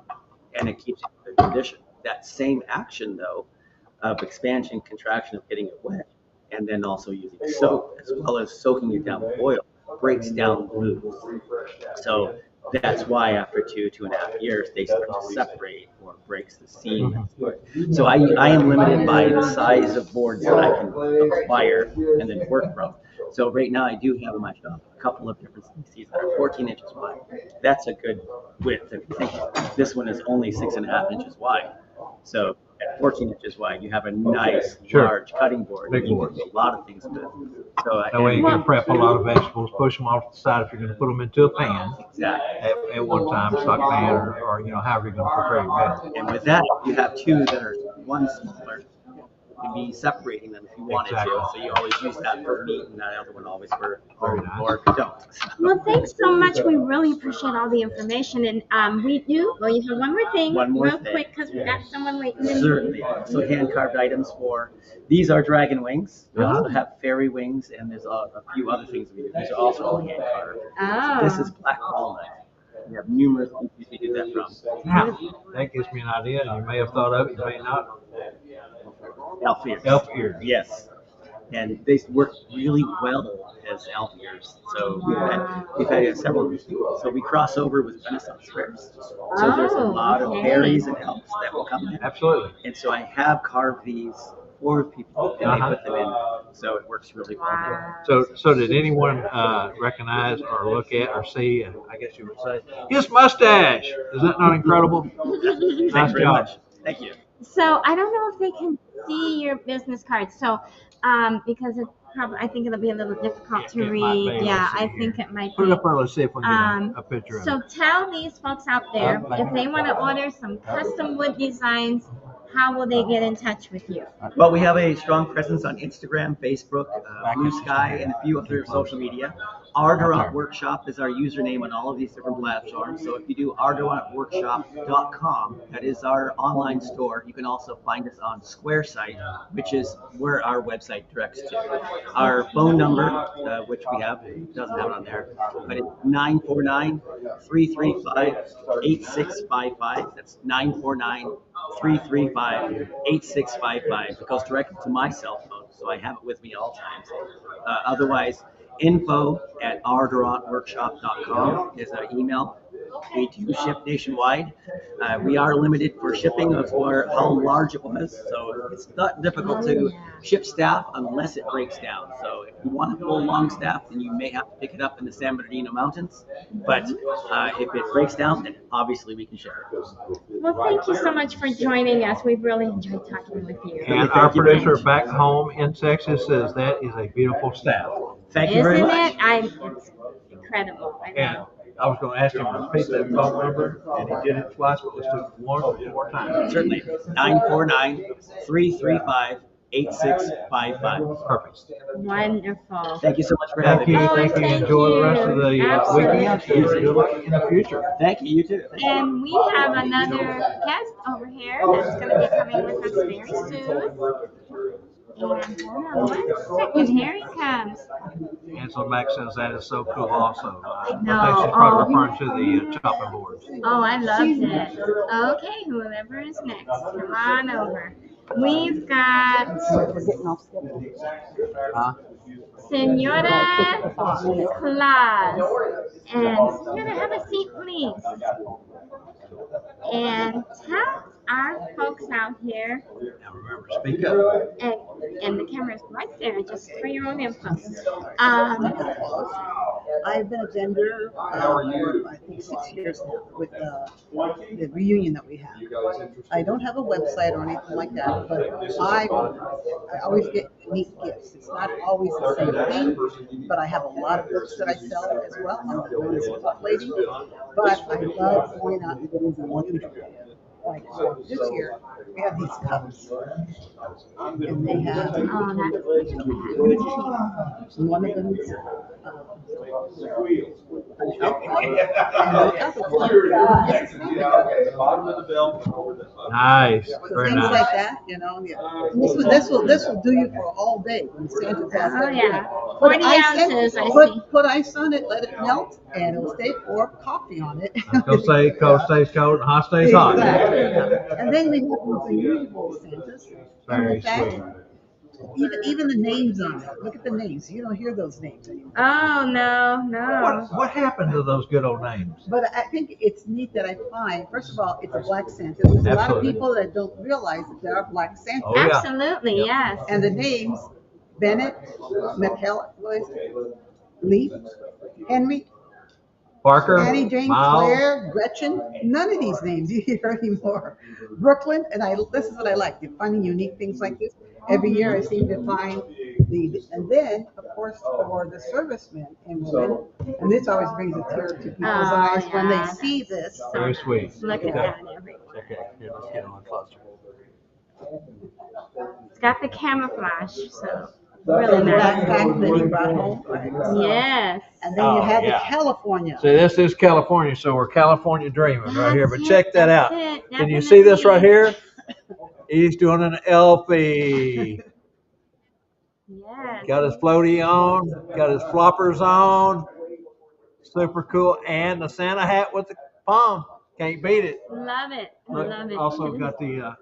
and it keeps it in good condition. That same action, though, of expansion, contraction, of getting it wet, and then also using soap as well as soaking it down with oil, breaks down glues. So that's why after 2.5 years, they start to separate or breaks the seam. So I am limited by the size of boards that I can acquire and then work from. So right now I do have in my shop a couple of different species that are 14 inches wide. That's a good width. If you think this one is only 6.5 inches wide. So at 14 inches wide, you have a nice, Sure. large cutting board. Big You can boards. do a lot of things with. So That way you can prep a lot of vegetables, push them off the side if you're going to put them into a pan exactly. at one time, stock pan, or you know, however you're going to prepare your meal. And with that, you have 2 that are one smaller. You'd be separating them if you wanted Exactly. to. So you always use that for meat and that other one always for Very nice. or if you don't. Well, thanks so much. We really appreciate all the information. And you have one more thing, One more real thing. quick, because we've got someone waiting. in. Certainly. So hand carved items for these are dragon wings. We also have fairy wings, and there's a few other things we do. These are also all hand carved. Oh. This is black walnut. We have numerous countries we do that from. Now, that gives me an idea, and you may have thought of it, you may not. Elf ears. Elf ears. Yes. And they work really well as elf ears. So we've had several. So we cross over with Renaissance fairs. So there's a lot of fairies and elves that will come in. Absolutely. And so I have carved these for people, and they put them in. So it works really well. So did anyone recognize or look at or see, I guess you would say, his mustache? Is that not incredible? Thanks very much. Thank you. So I don't know if they can see your business card. So because it's probably, I think it'll be a little difficult to read. Yeah, I think it might Put be. it up there. Let's see if we can get a picture of it. So tell these folks out there, if they want to order some custom wood designs, how will they get in touch with you? Well, we have a strong presence on Instagram, Facebook, Blue Sky, and a few other social media. Ardorant Workshop is our username on all of these different platforms. So if you do ardorantworkshop.com, that is our online store. You can also find us on Square Site, which is where our website directs to. Our phone number, which we have, doesn't have it on there, but it's 949-335-8655. That's 949-335-8655. It goes directly to my cell phone, so I have it with me all times. Otherwise, info@ardorantworkshop.com is our email. We do ship nationwide. We are limited for shipping of how large it was, so it's not difficult to ship staff unless it breaks down. So if you want a full long staff, then you may have to pick it up in the San Bernardino Mountains. But if it breaks down, then obviously we can ship it. Well, thank you so much for joining us. We've really enjoyed talking with you. And our producer back home in Texas says that is a beautiful staff. Thank you very much. It's incredible. And I was going to ask him to repeat that phone number, and he did it twice, but let's do it one more time. Certainly. 949-335-8655. Perfect. Wonderful. Thank you so much for having me. Thank you. Enjoy the rest of the weekend. Good luck in the future. Thank you. You too. And we have another guest over here that's going to be coming with us very soon. And hold on 1 second, here he comes. Angela Mack says that is so cool also. I think No, she's probably referring to the chopping boards. Oh, I loved it. Okay, whoever is next, come on over. We've got Senora Claus. And Senora, have a seat, please. And tell our folks out here. Now remember, speak up. And the camera's right there, just for your own info. I've been a vendor for I think 6 years now with the reunion that we have. I don't have a website or anything like that, but I always get neat gifts. It's not always the same thing, but I have a lot of books that I sell as well. I'm known as a book lady, but I love going out and getting the wonderful. Like this year, we have these cups, and they have one of them is Nice, very things nice. like that, you know. Yeah. This will do you for all day when Santa passes. Oh yeah, Put 40 ice in- ounces. I see. Put ice on it, let it melt, and it'll stay, or coffee on it. Cold stays cold, and hot stays hot. Exactly. And then we have these unusual Santas. And Very in fact, sweet. even the names on it. Look at the names. You don't hear those names anymore. Oh no. What happened to those good old names? But I think it's neat that I find, first of all, it's a black Santa. There's a lot of Absolutely. people that don't realize that there are black Santas. Oh, yeah. Absolutely, yes. And the names, Bennett, Leaf, Henry, Parker, Annie, Jane, Miles. Claire, Gretchen, none of these names you hear anymore. Brooklyn, and this is what I like. You're finding unique things like this. Every year I seem to find and then, of course, for the servicemen and women, and this always brings a tear to people's eyes when they see this. Very sweet. Look at that, everyone. Okay, here, let's get on closer. It's got the camouflage, so The really nice. backpack that he brought home. Yes. And then you have yeah. the California. See, this is California, so we're California dreaming right here. But That's check it, that out. that's it, Can you see this right definitely. here? He's doing an Elfie. Yes. Got his floaty on, got his floppers on. Super cool. And the Santa hat with the palm. Can't beat it. Love it. Look, Love it. also got the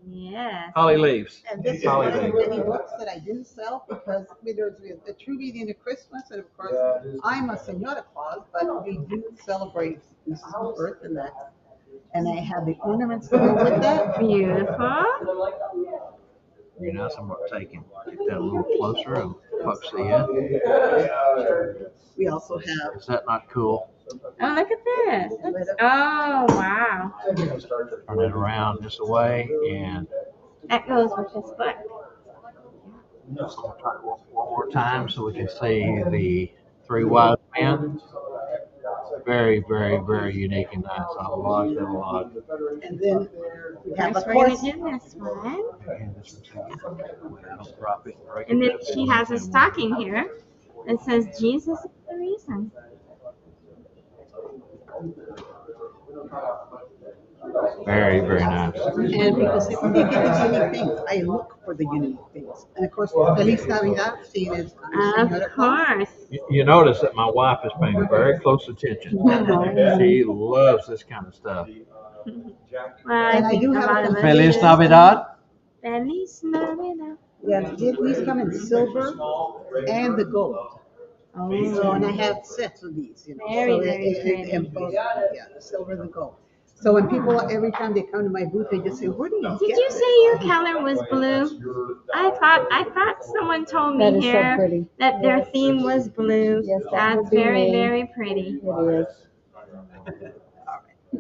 Yes. holly leaves. And this is Holly one of the leaves. many books that I didn't sell because there's the true meaning of Christmas, and of course I'm a Senora Claus, but we do celebrate Jesus' birth and that. And I have the ornaments to go with that. Beautiful. Very nice. I'm going to take him. Get that a little closer and folks see it. We also have. Is that not cool? Oh, look at this. Oh, wow. Turn it around this way and That goes with this book. I'll try it one more time so we can see the three wise men. Very, very, very unique and nice. I like that a lot. And then we have, First, of we're going course, to do this one. And this one's don't drop it. Break And then it. she has a stocking here that says, Jesus is the reason. Very, very nice. and people say, where do you get these unique things? I look for the unique things. And of course, Feliz Navidad, seeing as Senora Of Claus. course. You notice that my wife is paying very close attention. She loves this kind of stuff. Well, And I think do a have lot of us Feliz do. Navidad. Feliz Navidad. Yeah, these come in silver and the gold. Oh, So, and I have sets of these, you know. Very, so very in both, yeah, the silver and the gold. So when people, every time they come to my booth, they just say, where do you Did get you this? say your color was blue? I thought someone told me That is so here pretty. that their theme was blue. Yes, that That's would be very, me. very pretty. It is.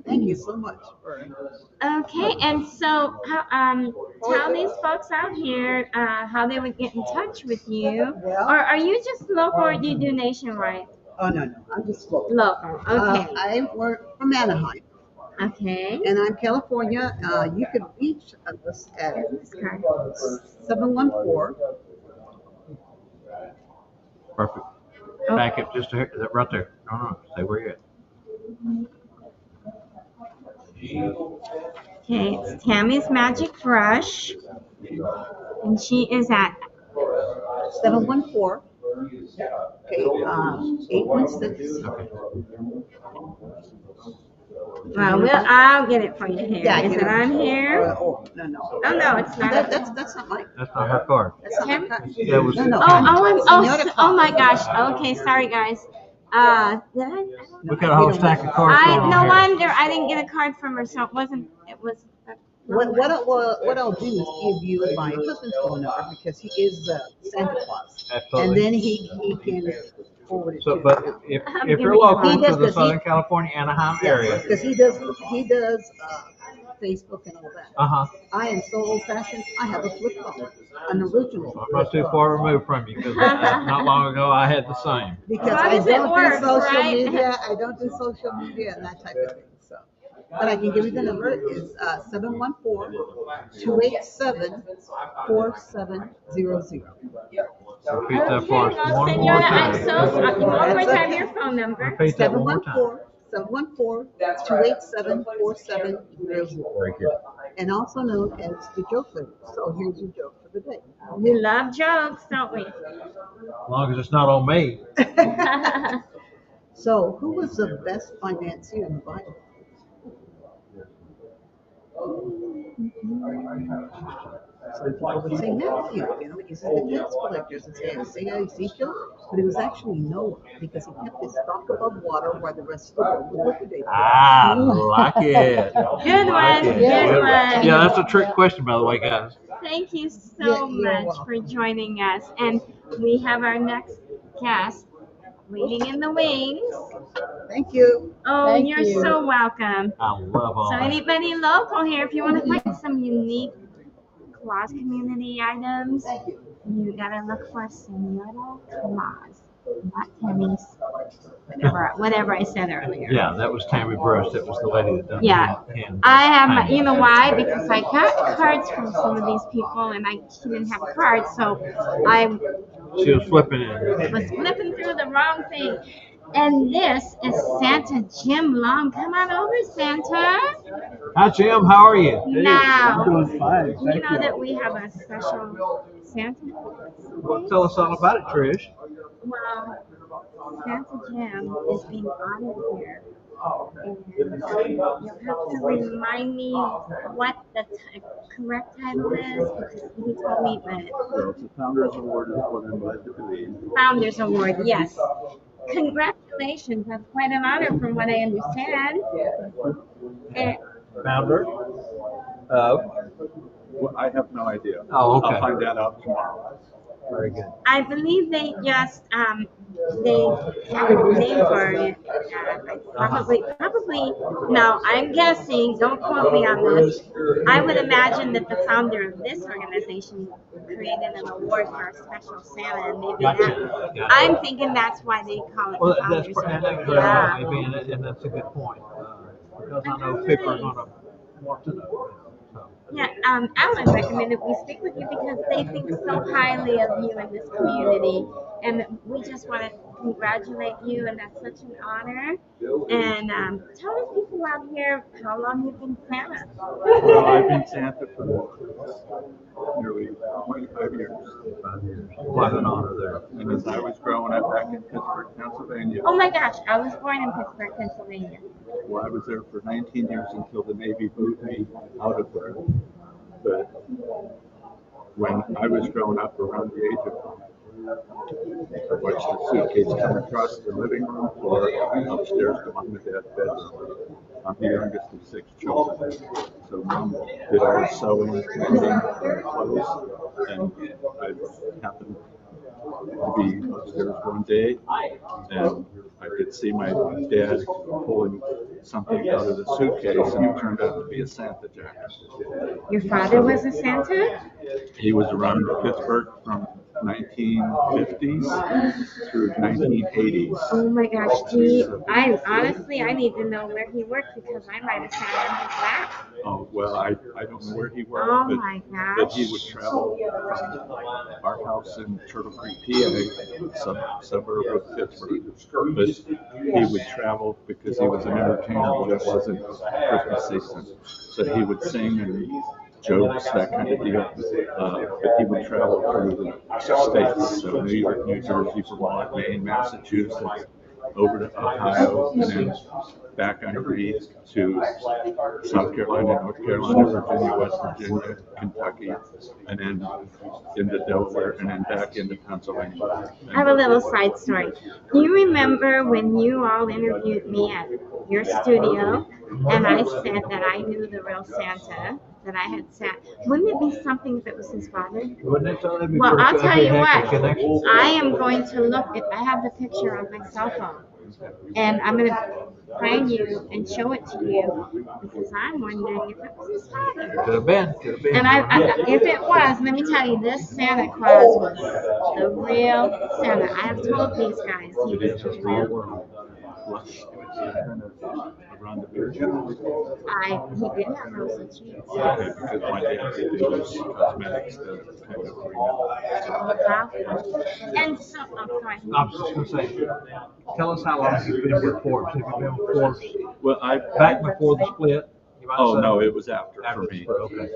Thank you so much. Okay, and so tell these folks out here how they would get in touch with you. Well- Or are you just local or do you do nationwide? Oh, no, I'm just local. Local, okay. I work from Anaheim, Okay. and I'm California. You can reach us at This card. 714. Perfect. Oh. Back up just a hair. That right there. No. Stay where you're at. Okay, it's Tammy's Magic Brush. And she is at 714. Okay, 816. Okay. well, I'll get it for you here. Yeah, Is you it know. on here? Oh, no. Oh no, it's not. That's not mine. That's not her card. That's not my card. That was- No. Oh my gosh. Okay, sorry guys. Did I? We got a whole stack of cards going on No here. wonder I didn't get a card from her, so it wasn't. It was. What I'll do is give you my husband's phone number because he is Santa Claus, Absolutely. and then he can forward it So, to but you. if you're local He to does, the 'cause Southern California, Anaheim area, Because he does Facebook and all that. I am so old fashioned. I have a flip phone, an original. I'm not too far removed from you because not long ago I had the same. Because How I does it don't work, do social right? media. I don't do social media and that type of thing. So, but I can give you the number. It's 714-287-4700. Repeat that for us one more Senora, I'm time. so sorry. One more time your phone number. Repeat that one more time. 714-287-4700. Very good. And also known as the joke lady. So here's your joke for the day. We love jokes, don't we? As long as it's not on me. So who was the best financier in the Bible? So people would say Matthew, he's the tax collectors and say Isaiah, Ezekiel, but it was actually Noah because he kept his stock above water while the rest of the world was liquidated. I like it. Good one. Good one. Yeah, that's a trick question, by the way, guys. Thank you so you're much for joining us. And we have our next guest waiting in the wings. Thank you. Oh, Thank you're you. so welcome. I love all So that. anybody local here, if you want to find some unique Claus community items, you gotta look for Senora Claus, not Tammy's, whatever I said earlier. Yeah, that was Tammy Bruce. That was the lady that done Yeah. the hand. I have my, you know why? Because I got cards from some of these people and she didn't have a card, so I She was flipping it. was flipping through the wrong thing. And this is Santa Jim Long. Come on over, Santa. Hi, Jim. How are you? Now, Doing fine, you know that we have a special Santa. Well, tell us all about it, Trish. Well, Santa Jim is being honored here. And you'll have to remind me what the correct title is because he told me that So it's a Founders Award is what I'm led to believe. Founders Award, yes. Congratulations, that's quite an honor from what I understand. And Founder? Well, I have no idea. Oh, okay. I'll find that out tomorrow. Very good. I believe they just they have a name for it. Probably. Now I'm guessing. Don't quote me on this. I would imagine that the founder of this organization created an award for a special Santa, and maybe Gotcha. I'm thinking that's why they call it Well, the that's Founders and that Award. very Yeah. well may be, and that's a good point. Because I know people are going to want to know. So. Yeah, Alan recommended we speak with you because they think so highly of you in this community, and we just want to congratulate you, and that's such an honor. And tell the people out here how long you've been Santa. Well, I've been Santa for nearly 25 years. 5 years. Quite an honor there. And as I was growing up back in Pittsburgh, Pennsylvania, Oh my gosh, I was born in Pittsburgh, Pennsylvania. well, I was there for 19 years until the Navy moved me out of there. But when I was growing up around the age of, I watched the suitcase come across the living room floor upstairs to mom and dad's bedroom. I'm the youngest of 6 children. So mom did all the sewing, knitting, clothes, and I happened to be upstairs one day, and I could see my dad pulling something out of the suitcase, and it turned out to be a Santa jacket. Your father was a Santa? He was around Pittsburgh from 1950s through 1980s. Oh my gosh, gee, I need to know where he worked because I might have sat on his lap. Oh, well, I don't know where he worked, Oh my gosh. but he would travel from our house in Turtle Creek, PA, suburb of Pittsburgh. But he would travel because he was an entertainer when it wasn't Christmas season. So he would sing and jokes, that kind of deal. But he would travel through the states, so New York, New Jersey, Vermont, Maine, Massachusetts, over to Ohio, and then back underneath to South Carolina, North Carolina, Virginia, West Virginia, Kentucky, and then into Delaware, and then back into Pennsylvania. I have a little side story. Do you remember when you all interviewed me at your studio and I said that I knew the real Santa, that I had sat? Wouldn't it be something if it was his father? Wouldn't it? So that'd be Well, pretty I'll good. tell That'd you be a heck of a what, connection. I am going to look at, I have the picture on my cell phone, and I'm going to find you and show it to you because I'm wondering if it was his father. Could have been. Could have been. And if it was, let me tell you, this Santa Claus was the real Santa. I have told these guys he was the real. Around the beer. He did have rosy cheeks. Because my dad did use cosmetics to kind of And so, oh, sorry. I was just going to say, tell us how long you've been with Forbes. Have you been with Forbes Well, back before the split? You might Oh say? no, it was after After for the me. split, okay.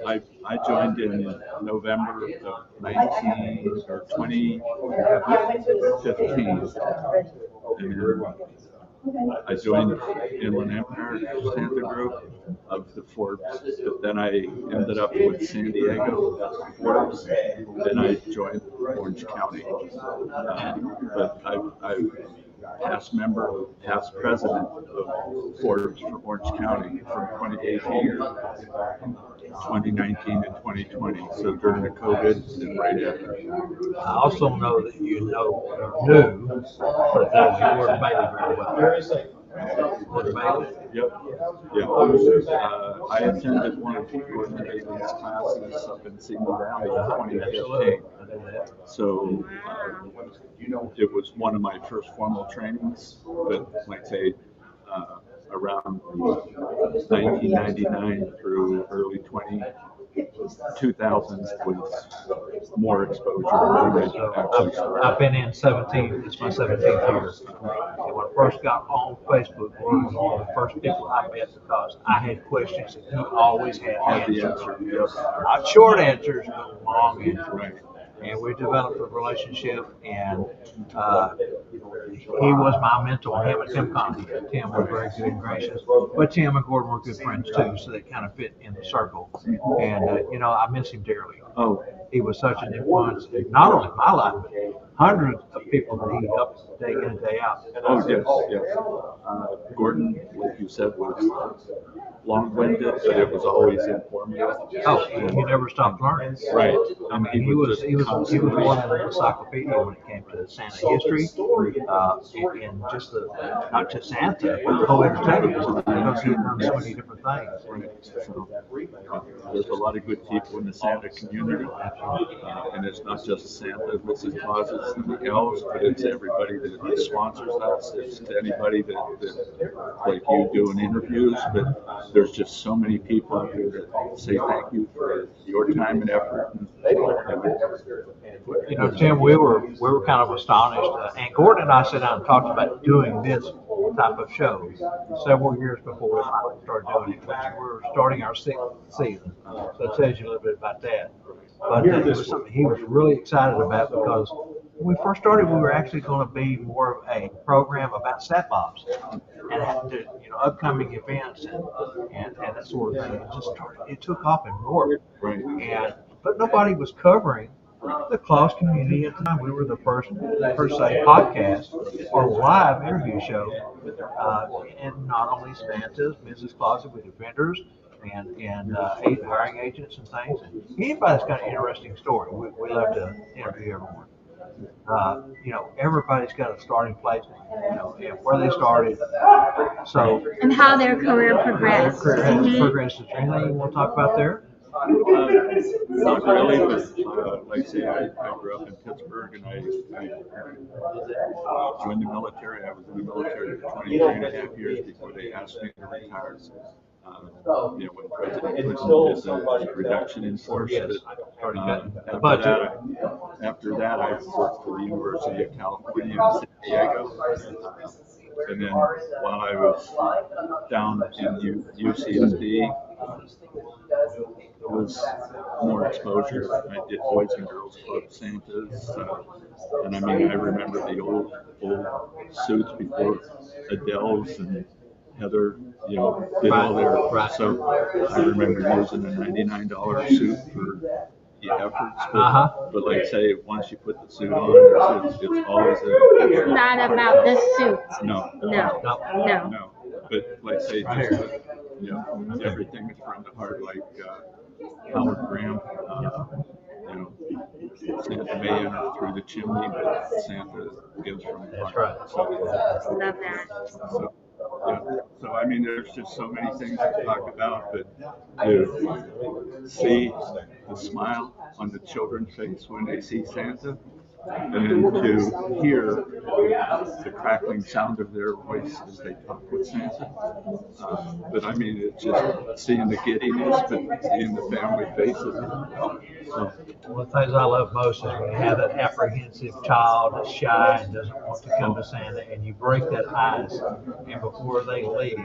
I joined in November of 2015, and I joined Inland Empire Santa Group of the Forbes, but then I ended up with San Diego Forbes, then I joined Orange County. But I'm past member, past president of Forbes for Orange County from 2018, 2019, and 2020. So during the COVID and right after. I also know that you know, or knew, but that you were Bailey very well. Ward Bailey? Yep. Yep. I attended one of Gordon Bailey's classes up in Signal Valley in 2015. So it was one of my first formal trainings, but like say around 1999 through early 2000s was more exposure. I've been in 17, it's my 17th year. And when I first got on Facebook, you were one of the first people I met because I had questions and you always had The answers. answer, yes. Not short answers, but long answers. Right. and we developed a relationship. And he was my mentor. Him and Tim Conti. Tim was very good and gracious, but Tim and Gordon were good friends too, so they kind of fit in the circle. And I miss him dearly. Oh, He was such an influence, not only in my life, but hundreds of people that he helped day in and day out. oh yes, yes. Gordon, like you said, was long-winded, but it was always informative. Oh, he never stopped learning. Right. I mean, he was one of the encyclopedia when it came to Santa history, and just not just Santa, but the whole entertainment, because he learned so many different things. Right. So, there's a lot of good people in the Santa community, and it's not just Santa, Mrs. Clauses, and the elves, but it's everybody that sponsors us. It's anybody that like you doing interviews, but there's just so many people out there that say thank you for your time and effort. Tim, we were kind of astonished, and Gordon and I sat down and talked about doing this type of show several years before we finally started doing it, which we're starting our 6th season. So it tells you a little bit about that. But it was something he was really excited about, because when we first started, we were actually going to be more of a program about sat bobs and upcoming events and that sort of thing. It took off and more. Right. But nobody was covering the Claus community at the time. We were the first, per se, podcast or live interview show, and not only Santas, Mrs. Claus, with the vendors and hiring agents and things. And anybody that's got an interesting story, we love to interview everyone. Everybody's got a starting place, and where they started. So, And how their career progressed. Their career has progressed. Is there anything you want to talk about there? Not really, but like I say, I grew up in Pittsburgh, and I joined the military. I was in the military for 23 and a half years before they asked me to retire. When President Clinton did the reduction in force, after that, I worked for the University of California in San Diego. And then while I was down in UCSD, it was more exposure. I did Boys and Girls Club Santas, and I remember the old suits before Adele's and Heather, did all their. So I remember using a $99 suit for the efforts, but like I say, once you put the suit on, it's always It's not about the suit. No. But like I say, just everything is from the heart, like Howard Graham. Santa may enter through the chimney, but Santa gives from the heart. That's right. Love that. So there's just so many things to talk about, but to see the smile on the children's face when they see Santa, and then to hear the crackling sound of their voice as they talk with Santa. But it's just seeing the giddiness, but seeing the family faces. So, one of the things I love most is when you have that apprehensive child that's shy and doesn't want to come to Santa, and you break that ice, and before they leave,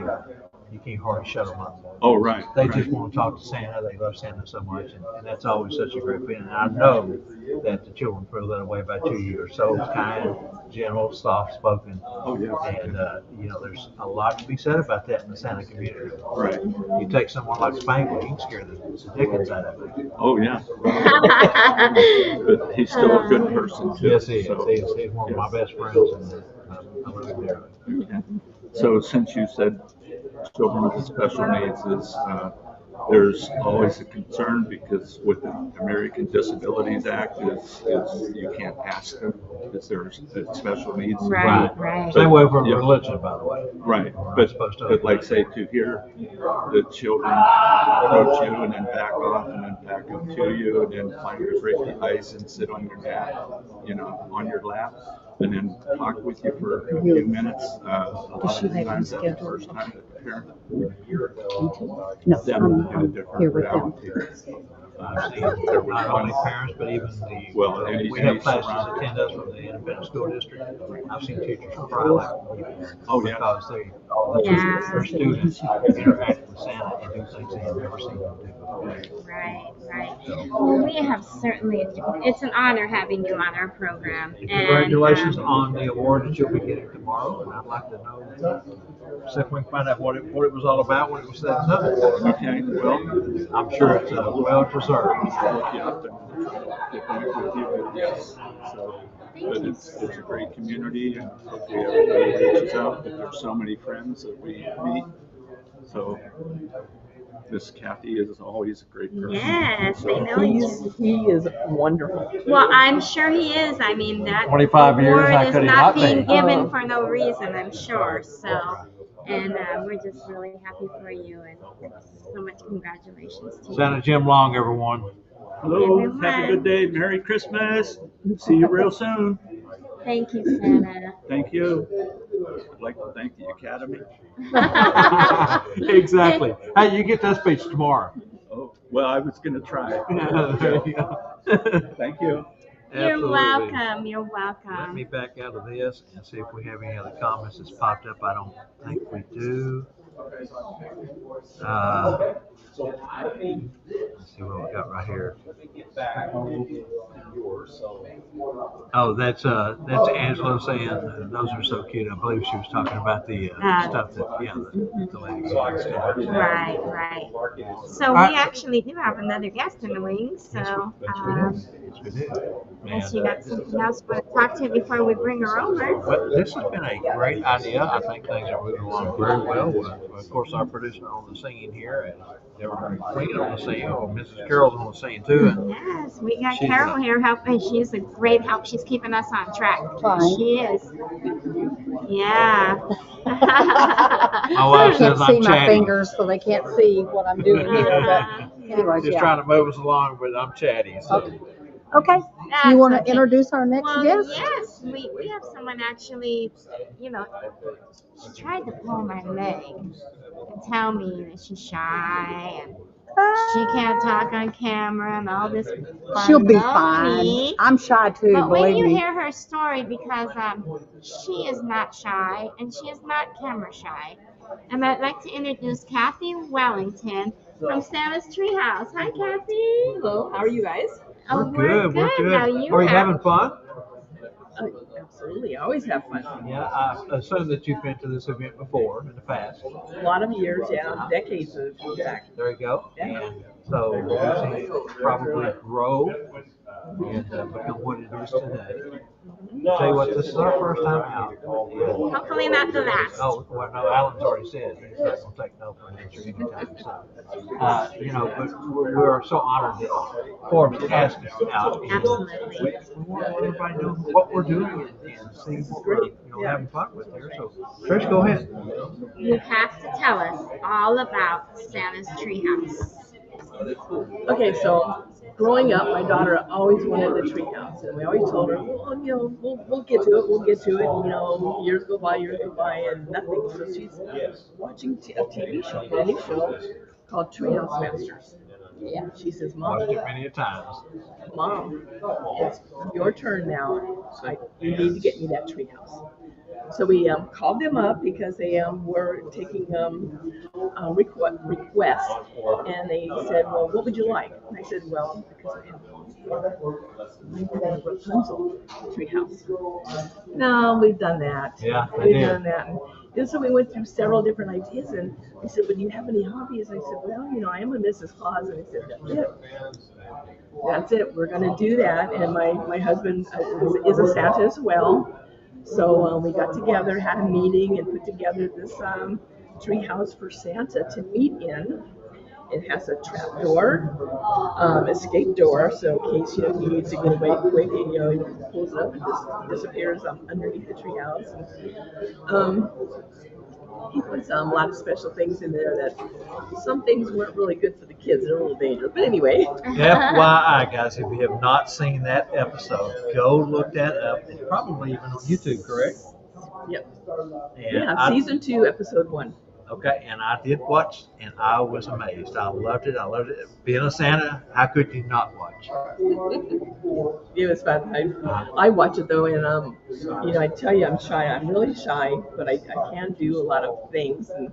you can't hardly shut them up. Oh, right. They just want to talk to Santa. They love Santa so much, and that's always such a great feeling. And I know that the children feel that way about you. You're so kind, gentle, soft-spoken. Oh, yeah. And, there's a lot to be said about that in the Santa community. Right. You take someone like Spangle, you can scare the dickens out of it. Oh, yeah. But he's still a good person, too. Yes, he is. He's one of my best friends, and I love him dearly. Okay. So since you said children with special needs, there's always a concern, because with the American Disabilities Act is you can't ask them if there's special needs. Right. Same way for religion, by the way. Right, but like say, to hear the children approach you and then back off and then back up to you and then finally break the ice and sit on your lap, and then talk with you for a few minutes. A lot of times that's the first time that the parent No, them in a I'm different here with them. reality. I've seen not only parents, but even we have classes that attend us from the independent school district. I've seen teachers cry like Oh, yeah. because their students interact with Santa and do things they had never seen him do before. Right, right. Well, we have certainly, it's an honor having you on our program. And congratulations And, on the award that you'll be getting tomorrow. And I'd like to know, see if we can find out what it was all about when it was set up. Okay, well, I'm sure it's well deserved. yeah, I've been trying to get back with you, but yes. So, but it's a great community, and hopefully everybody reaches out. But there's so many friends that we meet. So Miss Kathy is always a great person. Yes, they know He you. is wonderful. Well, I'm sure he is. I mean, that 25 years, award how is could he not not being be? given for no reason, I'm sure. So, and we're just really happy for you, and so much congratulations to you. Santa Jim Long, everyone. Hello, Everyone. have a good day. Merry Christmas. See you real soon. Thank you, Santa. Thank you. I'd like to thank the Academy. Exactly. Hey, you get that speech tomorrow. Oh, well, I was going to try. There you go. Thank you. You're Absolutely. welcome. You're Let welcome. me back out of this and see if we have any other comments that's popped up. I don't think we do. Let's see what we got right here. Oh, that's Angela saying those are so cute. I believe she was talking about the stuff that the lady got. Right, right. So we actually do have another guest in the wings. So Yes, we do. unless you got something else you want to talk to before we bring her over. Well, this has been a great idea. I think things are moving along very well. Of course, our producer on the singing here, and they were very clean on the singing. Or Mrs. Carroll's on the singing too. And Yes, we got she's Carol here helping. She's a great help. She's keeping us on track. Fine. She is. Yeah. my I wife can't says see I'm my chatty. fingers, so they can't see what I'm doing here. But anyways, Just yeah. trying to move us along, but I'm chatty. So. Okay. That's You want to okay. introduce our next Well, guest? yes, we have someone actually, she tried to pull my leg and tell me that she's shy and she can't talk on camera and all this. She'll be baloney. fine. I'm shy too, But when believe you me. hear her story, because she is not shy and she is not camera shy, and I'd like to introduce Kathy Wellington from Santa's Treehouse. Hi, Kathy. Hello, how are you guys? Oh, We're good. We're good. Now you Are you have- having fun? Absolutely, I always have fun. Yeah, I assume that you've been to this event before in the past. A lot of years, yeah, decades of fact. There you go. Yeah. And so you've seen it probably grow and become what it is today. Tell you what, this is our first time out. Hopefully not the last. Oh, well, no, Alan's already said he's not going to take no for an answer anytime. So, but we are so honored that Forbes asked us out. Absolutely. We want everybody to know what we're doing and see what we're having fun with here. So, Trish, go ahead. You have to tell us all about Santa's Treehouse. Okay, so growing up, my daughter always wanted the treehouse, and we always told her, well, we'll get to it, And, years go by, and nothing. So she's watching a TV show, a new show called Treehouse Masters. Yeah, she says, Watched it many a times. Mom, it's your turn now. You need to get me that treehouse. So we called them up because they were taking requests, and they said, well, what would you like? And I said, well, because I have Rapunzel treehouse. No, we've done that. Yeah, we've done that. And so we went through several different ideas, and I said, well, do you have any hobbies? And I said, well, I am a Mrs. Claus. And I said, that's it. That's it. We're going to do that. And my husband is a Santa as well. So we got together, had a meeting, and put together this treehouse for Santa to meet in. It has a trap door, escape door, so in case he needs to get away quick, he pulls it up and just disappears underneath the treehouse. He puts a lot of special things in there that some things weren't really good for the kids. They're a little dangerous. But anyway. FYI, guys, if you have not seen that episode, go look that up. It's probably even on YouTube, correct? Yep. And Season 2, episode 1. Okay, and I did watch, and I was amazed. I loved it. I loved it. Being a Santa, how could you not watch? It was fun. I watch it though, and I tell you, I'm shy. I'm really shy, but I can do a lot of things and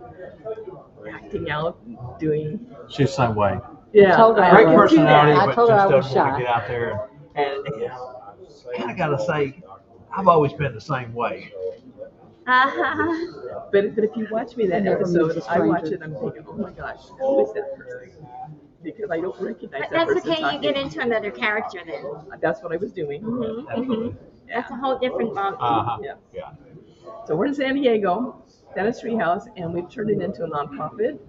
acting out, doing. She's the same way. Yeah, told her I Great was. personality, I but told her just I was doesn't want to shy. get out there. And kind of got to say, I've always been the same way. Uh-huh. But if you watch me in that Never meets episode, a I watch stranger. it. I'm thinking, oh my gosh, who is that person? Because I don't recognize But that that's person okay. You talking. get into another character then. That's what I was doing. Absolutely. That's a whole different ballgame. Uh-huh. Yeah. Yeah. So we're in San Diego, Dentistry House, and we've turned it into a nonprofit.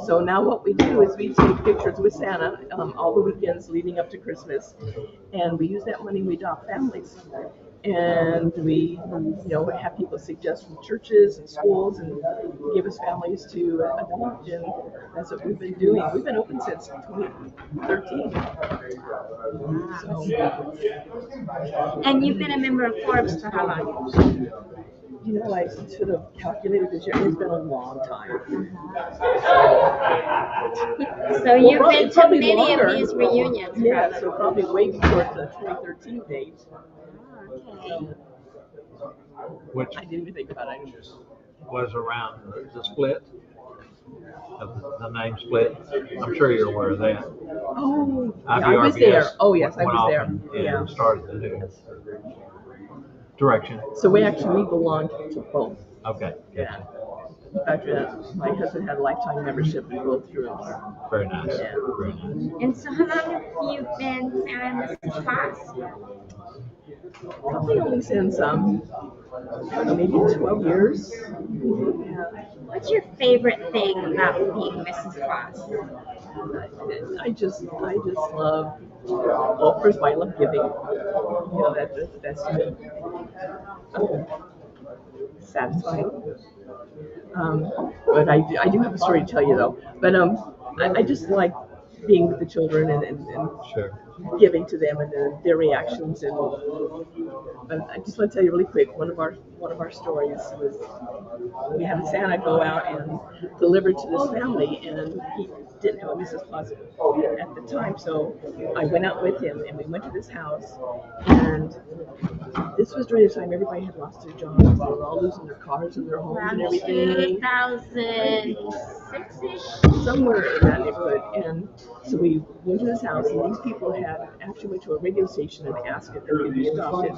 So now what we do is we take pictures with Santa all the weekends leading up to Christmas, and we use that money. We adopt families, and we have people suggest from churches and schools and give us families to adopt, and that's what we've been doing. We've been open since 2013. So, And you've been a member of Forbes for how long? I should have calculated this year. It's been a long time. So you've been to probably many longer. of these reunions. Yeah, probably. so probably way before the 2013 date. Okay. Which I didn't even think about it. was around the split, of the name split. I'm sure you're aware of that. Oh, yeah, I IBRBS was there. Oh, yes, I went was off there. and Yeah. started the new direction. So we belonged to both. Okay. Yeah. In fact, my husband had a lifetime membership in both groups. Very nice. Yeah. Very nice. And so how long have you been Sarah and Mrs. Claus? Probably only since maybe 12 years. What's your favorite thing about being Mrs. Claus? I just love. Well, first of all, I love giving. That's satisfying. But I do have a story to tell you though. But I just like being with the children and Sure. giving to them and their reactions. And but I just want to tell you really quick. One of our stories was we had Santa go out and deliver to this family, and he didn't know Mrs. Claus at the time, so I went out with him and we went to this house, and this was during the time everybody had lost their jobs. They were all losing their cars and their homes and Around everything. 2006-ish? Somewhere in that neighborhood. And so we went to this house, and these people had actually went to a radio station and asked if they could be adopted.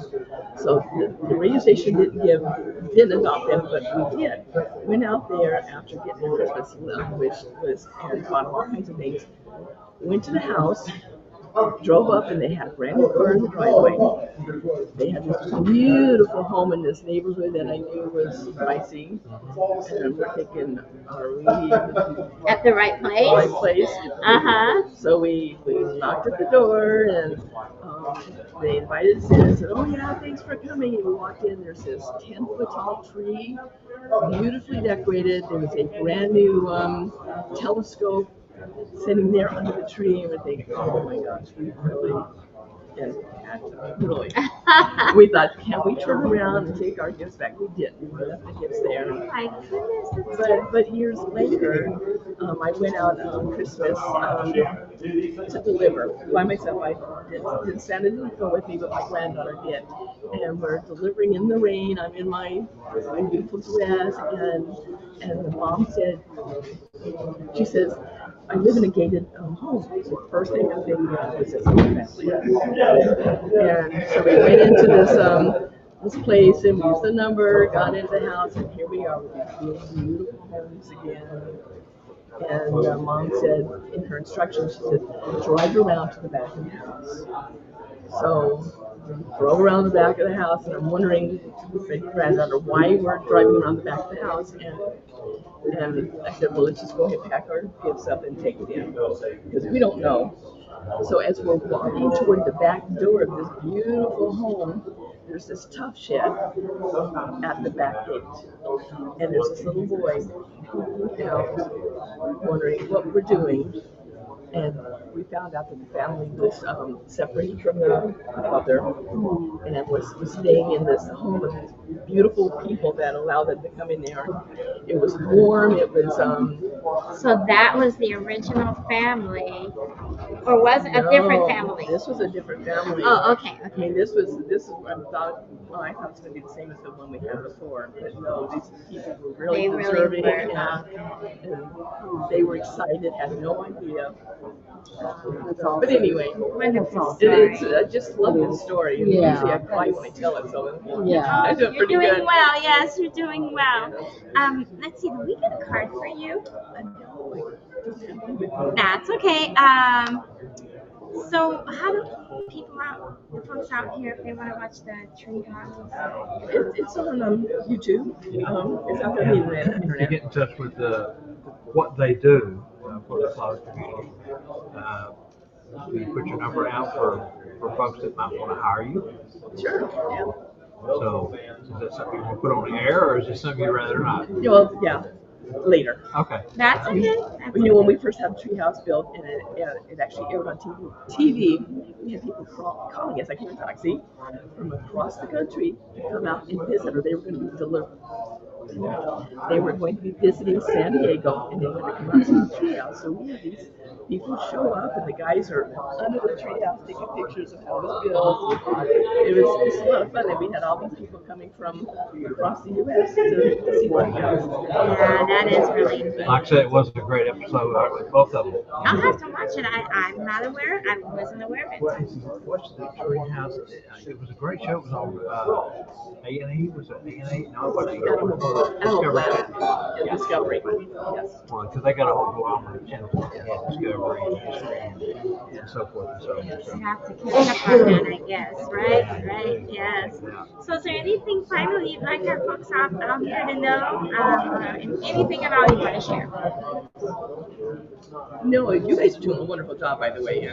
So the radio station didn't adopt them, but we did. Went out there after getting a Christmas wish list and bought all kinds of things. Went to the house, drove up, and they had a brand new car in the driveway. They had this beautiful home in this neighborhood that I knew was pricey. And we're thinking, are we At the right place? right place? Uh-huh. So we knocked at the door, and they invited us in and said, oh yeah, thanks for coming. And we walked in, there's this 10-foot tall tree, beautifully decorated. There was a brand new telescope sitting there under the tree, and we're thinking, oh my gosh, we really, and really, we thought, can we turn around and take our gifts back? We didn't. We left the gifts there. Oh my goodness. But years later, I went out on Christmas to deliver by myself. Santa didn't go with me, but my granddaughter did. And we're delivering in the rain. I'm in my beautiful dress, and the mom said, she says, I live in a gated home. So the first thing I'm thinking of was this family. And so we went into this place and used the number, got into the house, and here we are with these beautiful homes again. And Mom said in her instructions, she said, drive around to the back of the house. So drove around the back of the house, and I'm wondering, my granddaughter, why we're driving around the back of the house. And I said, well, let's just go ahead and pack our gifts up and take it in, because we don't know. So as we're walking toward the back door of this beautiful home, there's this tough shed at the back gate. And there's this little boy out wondering what we're doing. And we found out that the family was separated from the mother and was staying in this home of this beautiful people that allow them to come in there. It was warm. It was So that was the original family, or was it a different family? This was a different family. Oh, okay, I mean, this is what I thought. Well, I thought it was going to be the same as the one we had before, but no, these people were really They deserving, really were. and they were excited. Had no idea. That's awesome. But anyway, Wonderful it's story. I just love this story. And Yeah. usually I cry when I tell it, so Yeah. I do You're pretty doing good. well. Yes, you're doing well. Let's see. Did we get a card for you? That's okay. So how do people out, the folks out here, if they want to watch the tree house? It's on YouTube. It's out there on the To internet. get in touch with what they do for the closet community, do you put your number out for folks that might want to hire you? Sure. Yeah. So is that something you want to put on the air, or is it something you'd rather not? Well, yeah. Later. Okay. That's okay. You know, when we first had the treehouse built, and it actually aired on TV, we had people calling us, like in a taxi, from across the country to come out and visit, or they were going to be delivered. They were going to be visiting San Diego, and they were going to come out to the treehouse. So we had these people show up, and the guys are under the treehouse taking pictures of how it was built. It was a lot of fun, and we had all these people coming from across the U.S. to see what house. Yeah, that is really neat. Like I said, it was a great episode with both of them. I'll have to watch it. I'm not aware. I wasn't aware of it. What's the Treehouse? It was a great show. It was on A&E. Was it A&E? No, it wasn't. Discovery Channel. Discovery. Yes. Well, because they got a whole lot of channels. They had Discovery and History and so forth and so on. You have to catch up on that, I guess. Right, yes. So is there anything finally you'd like our folks out here to know? Anything at all you want to share? No, you guys are doing a wonderful job, by the way.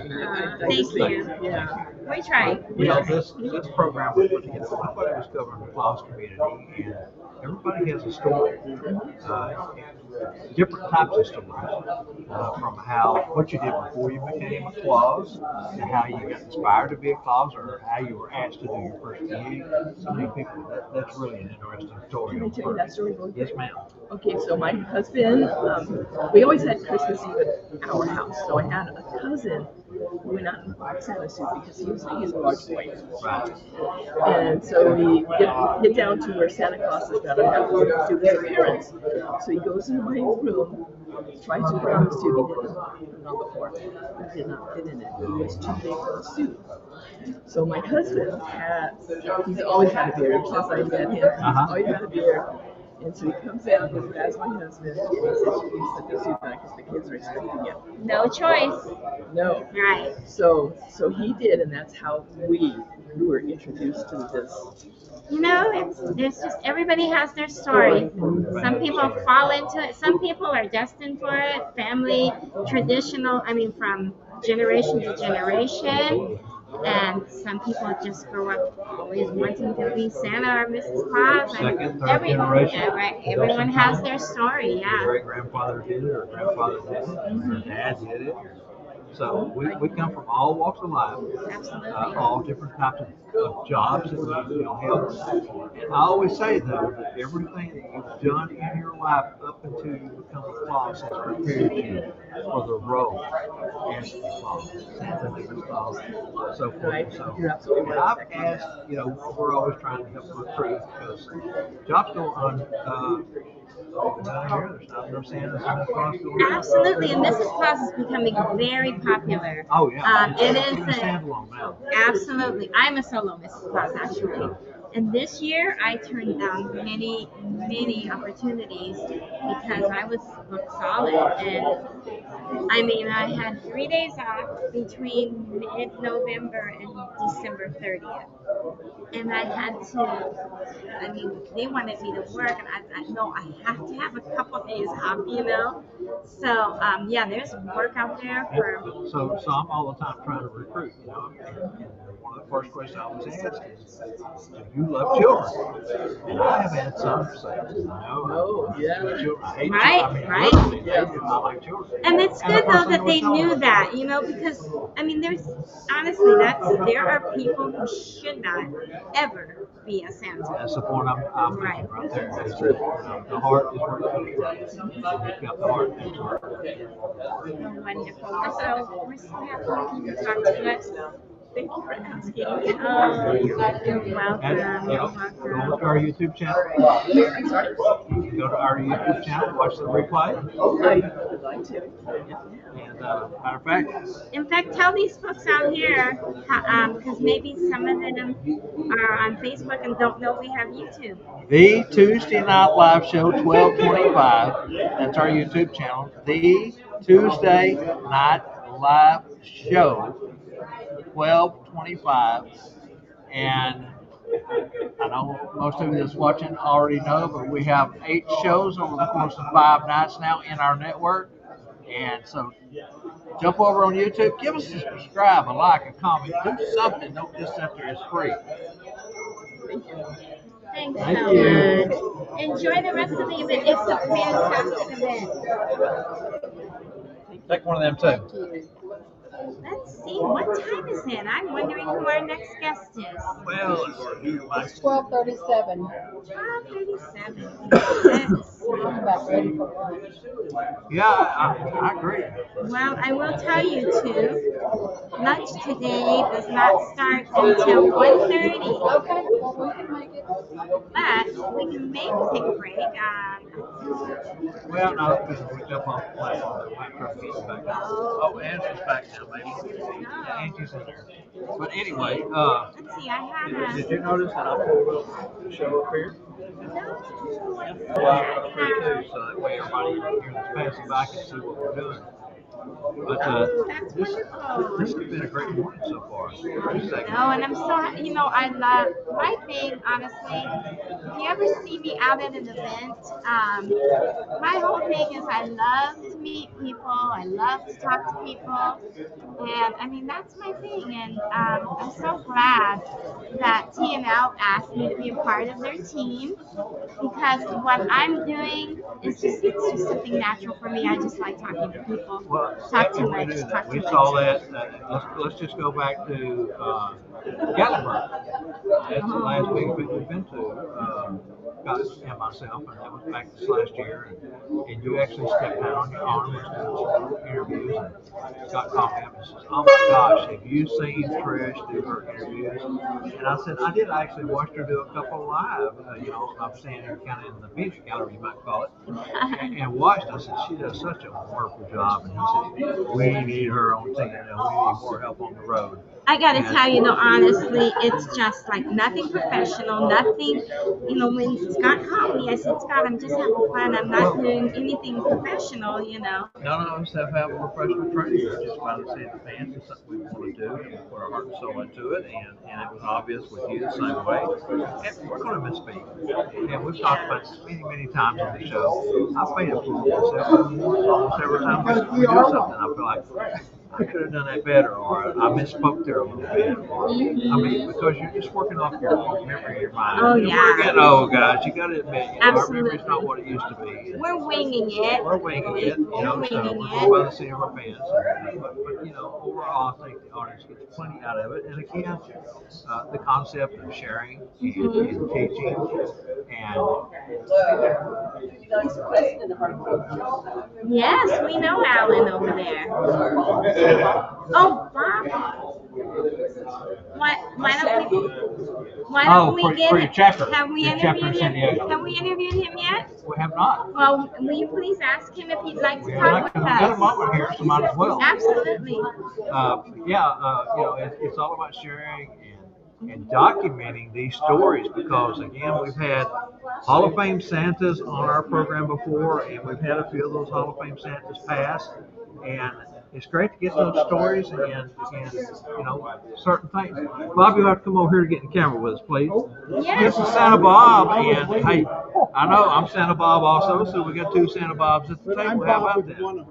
Thank you. Yeah. We try. You know, this program was put together. Everybody was covering the closet community, and everybody has a story. Different types of stories, from what you did before you became a clause, to how you got inspired to be a clause, or how you were asked to do your first meeting. So many people. That's really an interesting story. Can I tell you that story? Yes, ma'am. Okay, so my husband, we always had Christmas Eve at our house. So I had a cousin who went out and bought Santa suit because he's a large boy. Right. And so we get down to where Santa Claus is going to have to do his appearance. So he goes into my room, tries to put on the suit. He didn't put it on the floor. He did not fit in it. It was too big for the suit. So my husband he's always had a beard since I met him. He's always had a beard. And so he comes out and grabs my husband and he says, "You put the suit on because the kids are expecting you." No choice. No. Right. So he did, and that's how we were introduced to this. You know, it's just everybody has their story. Some people fall into it. Some people are destined for it. Family, traditional. I mean, from generation to generation. And some people just grow up always wanting to be Santa or Mrs. Claus. Second, third generation. Yeah, right. Everyone has their story. Yeah. Great grandfather did it, or grandfather did it, or dad did it. So we come from all walks of life, all different types of jobs that we help. And I always say though that everything that you've done in your life up until you become a clause has prepared you for the role as a clause, Santa Claus, so forth and so on. And I've asked, we're always trying to help recruit because jobs go on. Absolutely, and Mrs. Claus is becoming very popular. Oh yeah, it is standalone now. Absolutely, I'm a solo Mrs. Claus actually, and this year I turned down many opportunities because I was booked solid, and I mean I had 3 days off between mid-November and December 30th. And I had to, they wanted me to work, and I know I have to have a couple days off, So, there's work out there for. So I'm all the time trying to recruit, and one of the first questions I was asked is, do you love children? And I have had some say, no, I hate children. I hate children. right? Literally, they did not like children. And it's And the good though person that was they telling knew us that, you know, because I mean, there are people who should not ever be a Santa. that's the point I'm Right. making right there. Is that, the heart is where it comes from. We've got the heart. That's where Wonderful. We're so happy you came to talk to us. Thank you for asking. Oh, you're welcome. And, You're go to welcome. our YouTube channel. Go to our YouTube channel, watch the replay. I would like to. And matter of fact, In fact, tell these folks out here, because maybe some of them are on Facebook and don't know we have YouTube. the Tuesday Night Live Show 1225. That's our YouTube channel. The Tuesday Night Live Show 1225. And I know most of you that's watching already know, but we have 8 shows over the course of 5 nights now in our network. And so jump over on YouTube, give us a subscribe, a like, a comment, do something. Don't just sit there, it's free. Thanks Thank so you. much. Enjoy the rest of the event. It's a fantastic event. Take one of them too. Let's see, what time is it? I'm wondering who our next guest is. Well, It's 12:37. 12:37. Yes. I'm about ready for lunch. yeah, I agree. Well, I will tell you too, lunch today does not start until 1:30. Okay, well, we can make it. But we can maybe take a break. Well, no, because we jump off the platform, we might try to get back. Oh, Angie's back now, maybe. Yeah, Angie's in there. But anyway, Let's see, I have did you notice that I pulled up the show up here? So that way everybody here that's passing by can see what we're doing. But that's this wonderful. has been a great morning so far. No, and I'm so, I love, my thing, honestly, if you ever see me out at an event, my whole thing is I love to meet people, I love to talk to people, and I mean, that's my thing, and I'm so glad that TNL asked me to be a part of their team, because what I'm doing is it's just something natural for me. I just like talking to people. Talk too much. Talk too We much. saw that. Let's just go back to Gatlinburg. That's the last big event we've been to. Got and myself, and that was back this last year. And you actually stepped out on your arm and did some interviews. And Scott called me up and says, "Oh my gosh, have you seen Trish do her interviews?" And I said, "I did. I actually watched her do a couple live. I'm standing here kind of in the feature gallery, you might call it, and watched. I said, she does such a wonderful job." And he said, "We need her on TNL. We need more help on the road." I gotta tell you, honestly, it's just like nothing professional, nothing, when Scott called me, I said, Scott, I'm just having fun. I'm not doing anything professional. None of us have professional training. We're just trying to see the fans is something we want to do, and we put our heart and soul into it, and it was obvious with you the same way. And we're going to misspeak. And we've talked about this many, many times on the show. I've made a fool of myself almost every time we do something. I feel like I could have done that better, or I misspoke there a little bit. Or, I mean, because you're just working off your memory in your mind. Oh, And yeah. We're getting old, guys. You got to admit, our Absolutely. memory's not what it used to be. We're winging it. We're winging it, We're so winging we're it. going by the seat of our pants. But overall, I think the audience gets plenty out of it. And again, the concept of sharing and teaching and Yes, we know Alan over there. Oh, Bob. Why don't we get for your chapter. Have we Your chapter interviewed in San him? Diego. Have we interviewed him yet? We have not. Well, will you please ask him if he'd like to We've talk with got a us? moment here, so might as well. Absolutely. It's all about sharing and documenting these stories because, again, we've had Hall of Fame Santas on our program before, and we've had a few of those Hall of Fame Santas pass, and it's great to get those stories and certain things. Bob, you have to come over here to get in the camera with us, please. Yes. This is Santa Bob, and hey, I know I'm Santa Bob also, so we got 2 Santa Bobs at the table. How about that?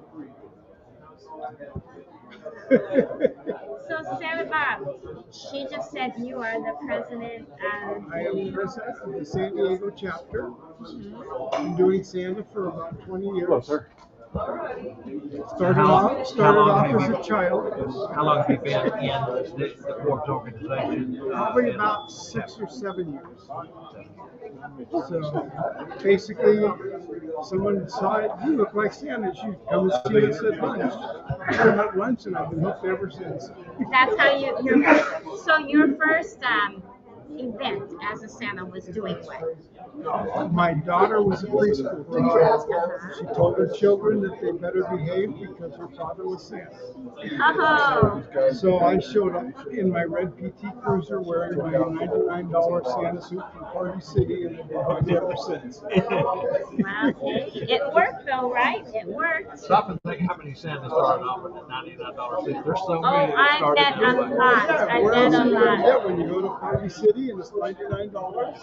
So, Sarah Bob, she just said you are the president of I am the. president of the San Diego chapter. Been doing Santa for about 20 years. Hello, sir. Started off as a child. How long have you been in the Forbes organization? Probably about 6 or 7 years. So basically, someone saw it, you look like Santa, you should come and see us at lunch. We're at lunch, and I've been hooked ever since. That's how your first event as a Santa was doing what? My daughter was a preschool teacher. She told her children that they better behave because her father was Santa. Oh. So I showed up in my red PT Cruiser wearing my $99 Santa suit from Party City, and I've been hooked ever since. Wow. It worked though, right? It worked. Stop and think how many Santas started off with a $99 suit. There's so Oh, many that I started bet that a way. lot. Yeah, I where bet else a are you going to get lot. when you go to Party City and it's $99?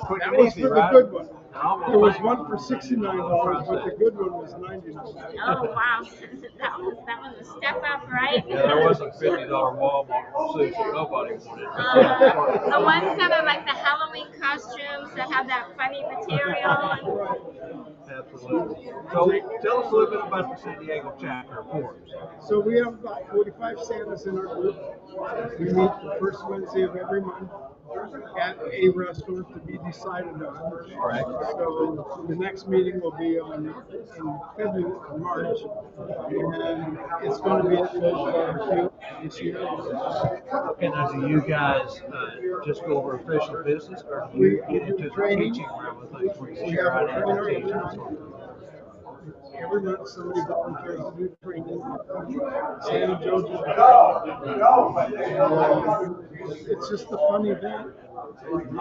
Quick That and was easy, for the right? good one. No, There was one for $69, but the good one was $99. Oh wow, that was a step up, right? Yeah, there wasn't $50 Walmart suits that nobody wanted. The ones that are like the Halloween costumes that have that funny material. Absolutely. So tell us a little bit about the San Diego chapter of Forbes. So we have about 45 Santas in our group. We meet the first Wednesday of every month at a restaurant to be decided on. Right. So the next meeting will be in February, March, and it's going to be at Phil's Barbecue this year. And now, do you guys just go over official business, or do you get into the teaching realm of things where you We share have a ideas trainer and every teach? month. Every month somebody volunteers to do training. Santa Joe's it's just a fun event.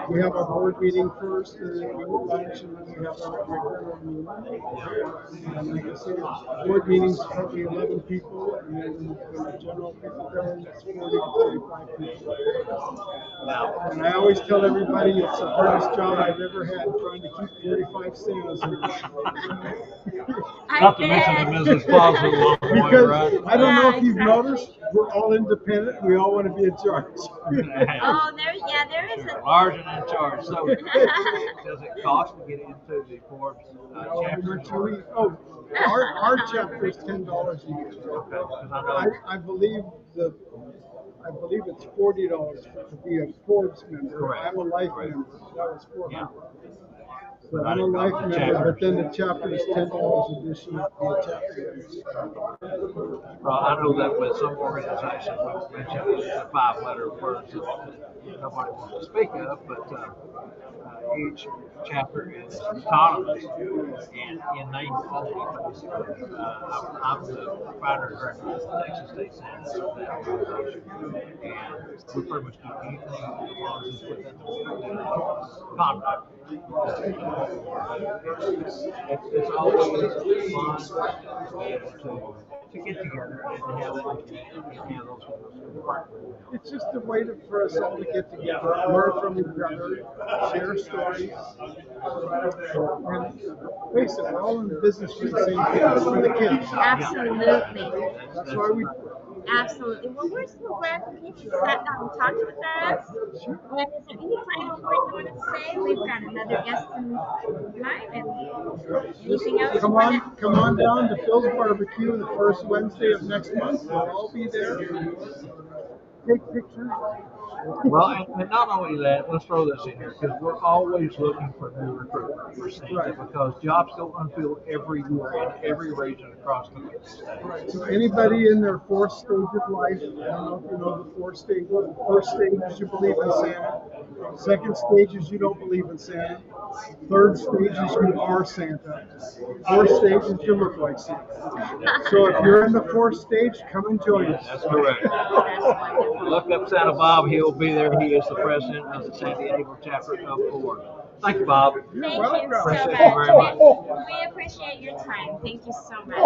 We have our board meeting first, and then we eat lunch, and then we have our regular meeting. And like I said, board meetings probably 11 people, and then when the general people come in, it's 40 to 45 people. And I always tell everybody it's the hardest job I've ever had, trying to keep 45 Santas in. Not to mention the Mrs. Claus along the way, Because right? I don't know if you've noticed, we're all independent. We all want to be in charge. Oh, there is a. Large and in charge. So, does it cost to get into the Forbes chapter? Our chapter is $10 a year. I believe it's $40 to be a Forbes member. Correct. I'm a life member. That was $400. Yeah. So I'm a life member, but then the chapter is $10 additional to be a chapter member. Well, I know that with some organizations, we mentioned the 5-letter words that nobody wants to speak of, but each chapter is autonomous and in name only, basically. I'm the founder and director of the Texas State Senate of that organization, and we pretty much do anything as long as it's within the conduct. It's always fun to be able to get together and to have that and have those partners. It's just a way for us all to get together, learn from each other, share stories. And face it, we're all in the business for the same thing, for the kids. Absolutely. That's why we. Absolutely. Well, we're so glad that you sat down and talked with us. And is there any final words you want to say? We've got another guest in line. And anything else? Come on down to Phil's Barbecue the first Wednesday of next month. We'll all be there. Take pictures. Well, and not only that, let's throw this in here, because we're always looking for new recruitment for Santa, because jobs go unfilled every year in every region across the state. Right. So anybody in their fourth stage of life, I don't know if you know the fourth stage. First stage is you believe in Santa. Second stage is you don't believe in Santa. Third stage is you are Santa. Fourth stage is you look like Santa. So if you're in the fourth stage, come and join us. That's correct. Look up Santa Bob. He'll be there. He is the president of the San Diego chapter of Forbes. Thank you, Bob. Thank you so much. Appreciate you very much. We appreciate your time. Thank you so much.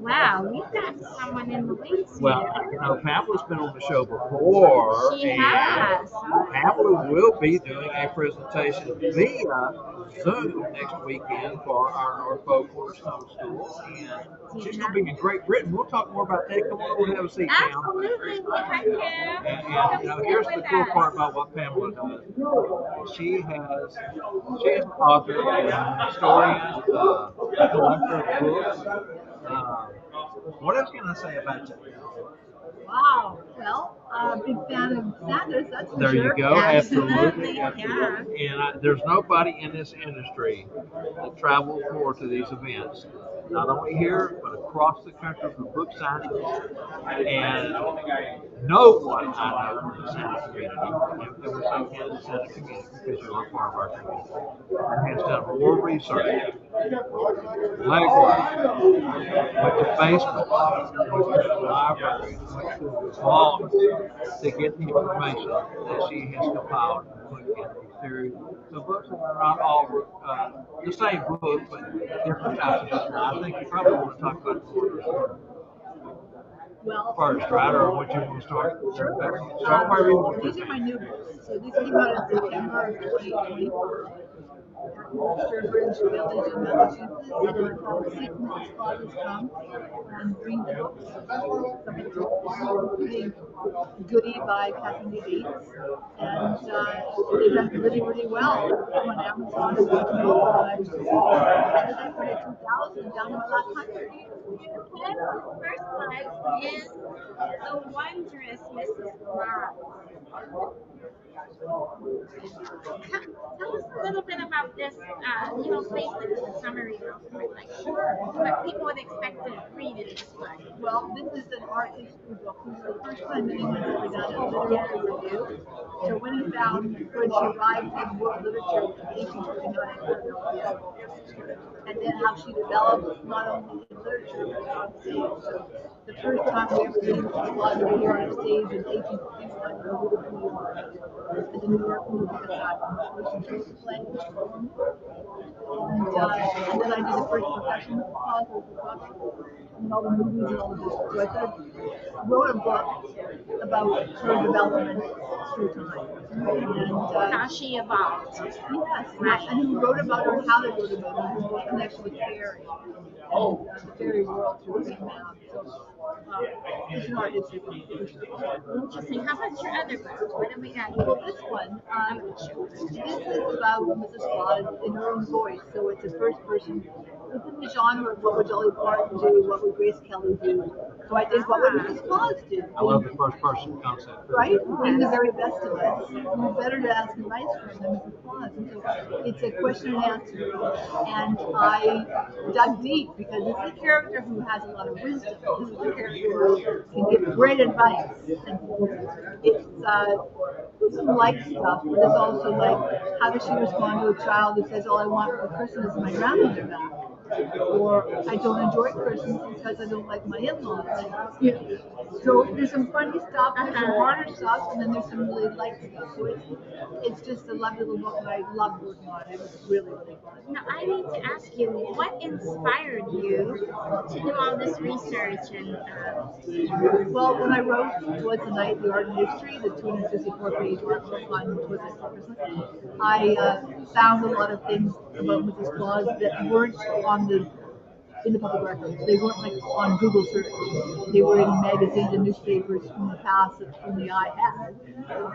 Wow, we've got someone in the wings Well, here. you know, Pamela's been on the show before, She and has. Pamela will be doing a presentation via Zoom next weekend for our Norfolk Cornerstone School, and she's going to be in Great Britain. We'll talk more about that. Come on over and have a seat, Pam. Absolutely. Hi, Pam. And you know, here's the cool part about what Pamela does. She is an author, a historian, a collector of books. Uh, what else can I say about you? Wow. Well, big fan of Sanders, that's for There sure. you go. Absolutely, Absolutely, absolutely. And there's nobody in this industry that travels more to these events, not only here but across the country for book signings. And no one I know in the Santa community, and we're saying Kansas Santa community because you're a part of our community, that has done more research, legwork, went to basements, went to libraries, went to vaults to get the information that she has compiled and put in a series of books that are not all the same book, but different types of books. I think you probably want to talk about the Well, first, right? Or what you want to start? these are my new books. So these came out in September of 2024. Third British Village in Massachusetts. They're called Seek Mrs. Claus's Come and Bring the Books. Pretty goodie by Kathleen Bates. And they've done really, really well on Amazon. And I put it 2,000 down to my last 100. Pamela's first life is the wondrous Mrs. Claus. Tell us a little bit about this, basically just a summary real quick, like what people would expect to read in this book. Well, this is an art history book. This is the first time anyone's ever done a literary review. So when she arrived in world literature in 1849 in Philadelphia, and then how she developed not only in literature but on stage. So the first time we ever seen Mrs. Claus appear on a stage in 1851 in New York, at the New York Movie Asylum. She wrote the play. And then I did the first professional Claus with the book, and all the movies and all the books. So I sort of wrote a book about her development through time. And How she evolved. yes, right. And who wrote about her and how they wrote about her, her connection with fairy and the fairy world through Queen Mab. So it's an art history book. Interesting. How about your other book? What have we got here? Well, this one, this is about Mrs. Claus in her own voice. So it's a first person. Within the genre of what would Dolly Parton do, what would Grace Kelly do. So I did what would Mrs. Claus do. I love the first person concept. Right? Being the very best of us. Who's better to ask advice from than Mrs. Claus? And so it's a question and answer. And I dug deep because this is a character who has a lot of wisdom. This is a character who can give great advice. And it's some light stuff, but it's also like, how does she respond to a child who says, all I want for Christmas is my grandmother back? Or I don't enjoy Christmas because I don't like my in-laws. So there's some funny stuff, there's some harder stuff, and then there's some really light stuff. So it's just a lovely little book that I love working on. It was really, really fun. Now, I need to ask you, what inspired you to do all this research? And well, when I wrote Twas the Night, the Art and History, the 254-page art book on Twas the Night for Christmas, I found a lot of things about Mrs. Claus that weren't in the public records. They weren't like on Google search. They were in magazines and newspapers from the past that only I had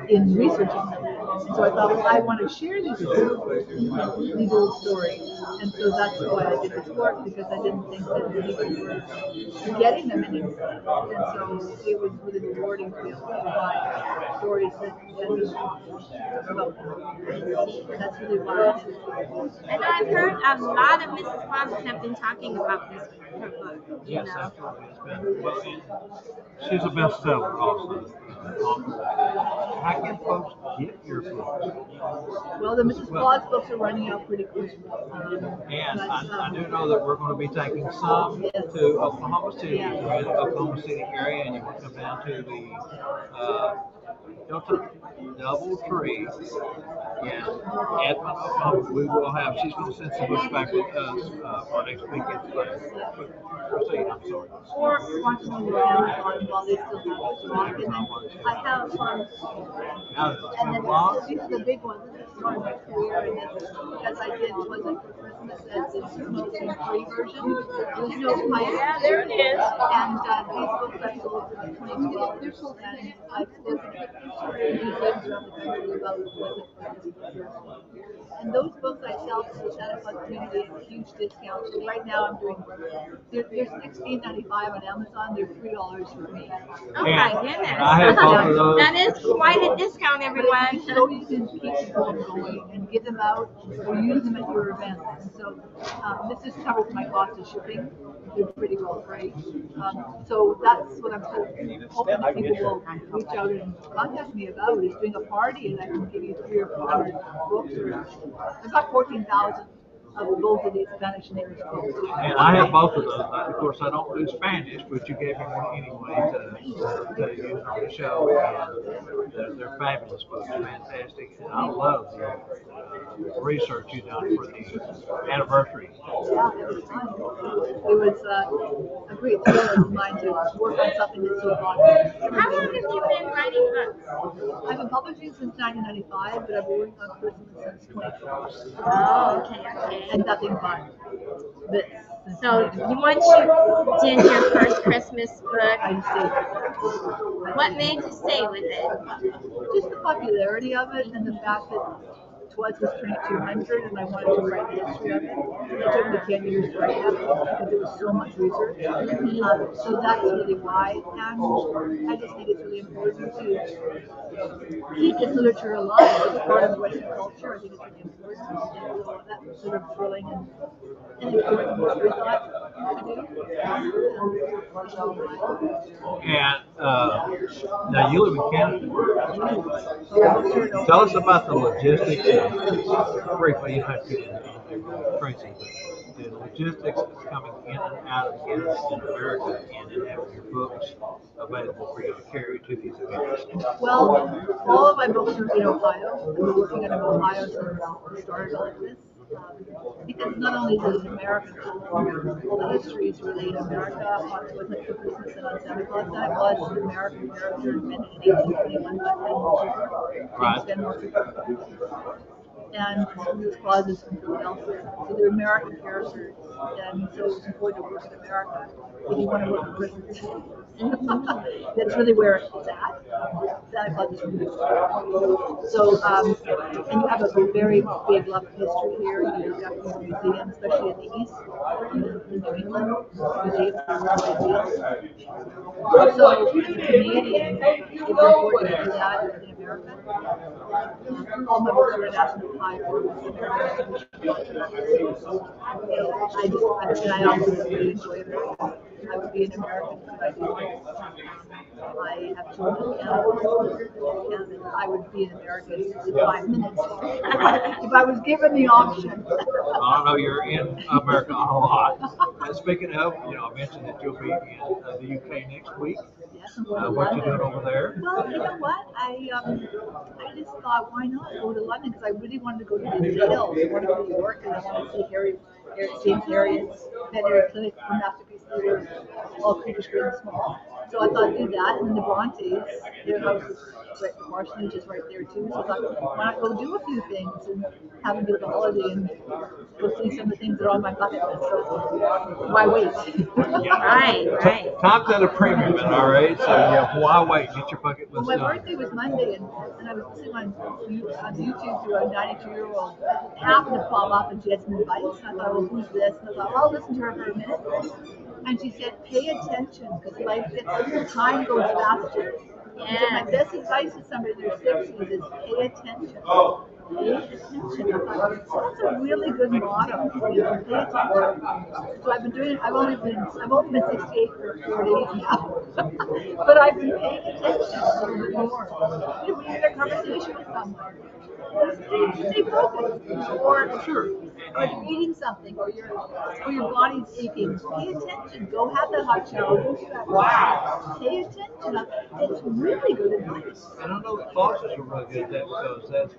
in researching them. And so I thought, well, I want to share these old stories. And so that's why I did this work, because I didn't think that people were getting them anymore. And so it was really rewarding to be able to find stories that about them. That's really why I did it. And I've heard a lot of Mrs. Clauses have been talking about this her book. Yes, absolutely. It's been, well, she's a bestseller also. How can folks get your book? Well, the Mrs. Claus books are running out pretty quick. And I do know that we're going to be taking some to Oklahoma City. If you're in the Oklahoma City area and you want to come down to the Go to Doubletree in Edmond, Oklahoma. We will have. She's going to send some books back with us for next weekend's class. Proceed. I'm sorry. Or watching them on Amazon while they still have stock. And then I have and then these are the big ones. This is sort of my career in this because I did was it for Christmas as the smoking-free version. There's no pipe. Yeah, there it is. And these books I sold for like $22. And I've spoken to museums around the country about was it for Christmas. And those books I sell to the Santa Claus community at huge discounts. So right now I'm doing they're $16.95 on Amazon. They're $3 for me. Oh my goodness. I have both of those. That is quite a discount, everyone. So you can keep them going and get them out or use them at your events. And so this just covers my cost of shipping. They're pretty well priced. So that's what I'm hoping that people will reach out and contact me about is doing a party and I can give you 300 or 400 books. I've got 14,000 of both of these Spanish and English books. And I have both of those. Of course, I don't do Spanish, but you gave me one anyway to use on the show. And they're fabulous books, fantastic. And I love the research you done for the anniversary. Yeah, it was fun. It was a great thrill of mine to work on something that's so popular. How long have you been writing books? I've been publishing since 1995, but I've been working on Christmas since 2012. Oh, okay. And nothing but this. So once you did your first Christmas book, I stayed. what made you stay with it? Just the popularity of it and the fact that Twas was turning 200 and I wanted to write the history of it. It took me 10 years to write that because there was so much research. So that's really why. And I just think it's really important to keep this literature alive. It's part of Western culture. I think it's really important. And so that was sort of thrilling and important work we thought to do. And now you live in Canada. Tell us about the logistics. Briefly, you have to Tracy, the logistics of coming in and out of Canada and America and then having your books available for you to carry to these events. Well, all of my books are in Ohio. I've been working in Ohio since the start of this. Because not only is it an American film, all the history is really America, on with it for Christmas and on Santa Claus. Santa Claus is an American character invented in 1821 by James Cooper. And Santa Claus is from Philadelphia. So they're American characters. And so it's important to work in America if you want to work for Christmas. That's really where it's at. Santa Claus is from Philadelphia. So, and you have a very big love of history here. You've got your museum, especially in the East, in New England. Museums are really deal. So, as a Canadian, it's important to do that in America. All my books are national high for I also really enjoy it. I would be an American if I did. I have children in Canada, and I would be an American in 5 minutes if I was given the option. I know you're in America a lot. And speaking of, I mentioned that you'll be in the UK next week. Yes, what you doing over there? Well, you know what? I just thought, why not go to London? Because I really wanted to go to the Hills. I wanted to go to New York, and I wanted to see St. Harriet's veterinary clinic for Masterpiece Theater, all creatures great and small. So I thought I'd do that. And then the Brontes, their house is right, the parsonage is right there too. So I thought, why not go do a few things and have a bit of a holiday and go see some of the things that are on my bucket list. So why wait? Right. Time's at a premium, all right? So why wait? Get your bucket list Well, my done. birthday was Monday, and I was listening on YouTube to a 92-year-old happened to pop up and she had some advice. And I thought, well, who's this? And I thought, well, I'll listen to her for a minute. And she said, pay attention because time goes faster. Yeah. So my best advice to somebody in their 60s is pay attention. Pay attention. I thought, that's a really good motto. Pay attention. So I've been doing it. I've only been 68 for 4 days now, but I've been paying attention a little bit more. When you're in a conversation with someone, stay focused. Or sure. or eating something, or your body's aching, pay attention. Go have that hot shower. Go stretch. Pay attention. It's really good advice. And I know that bosses are really good at that because that's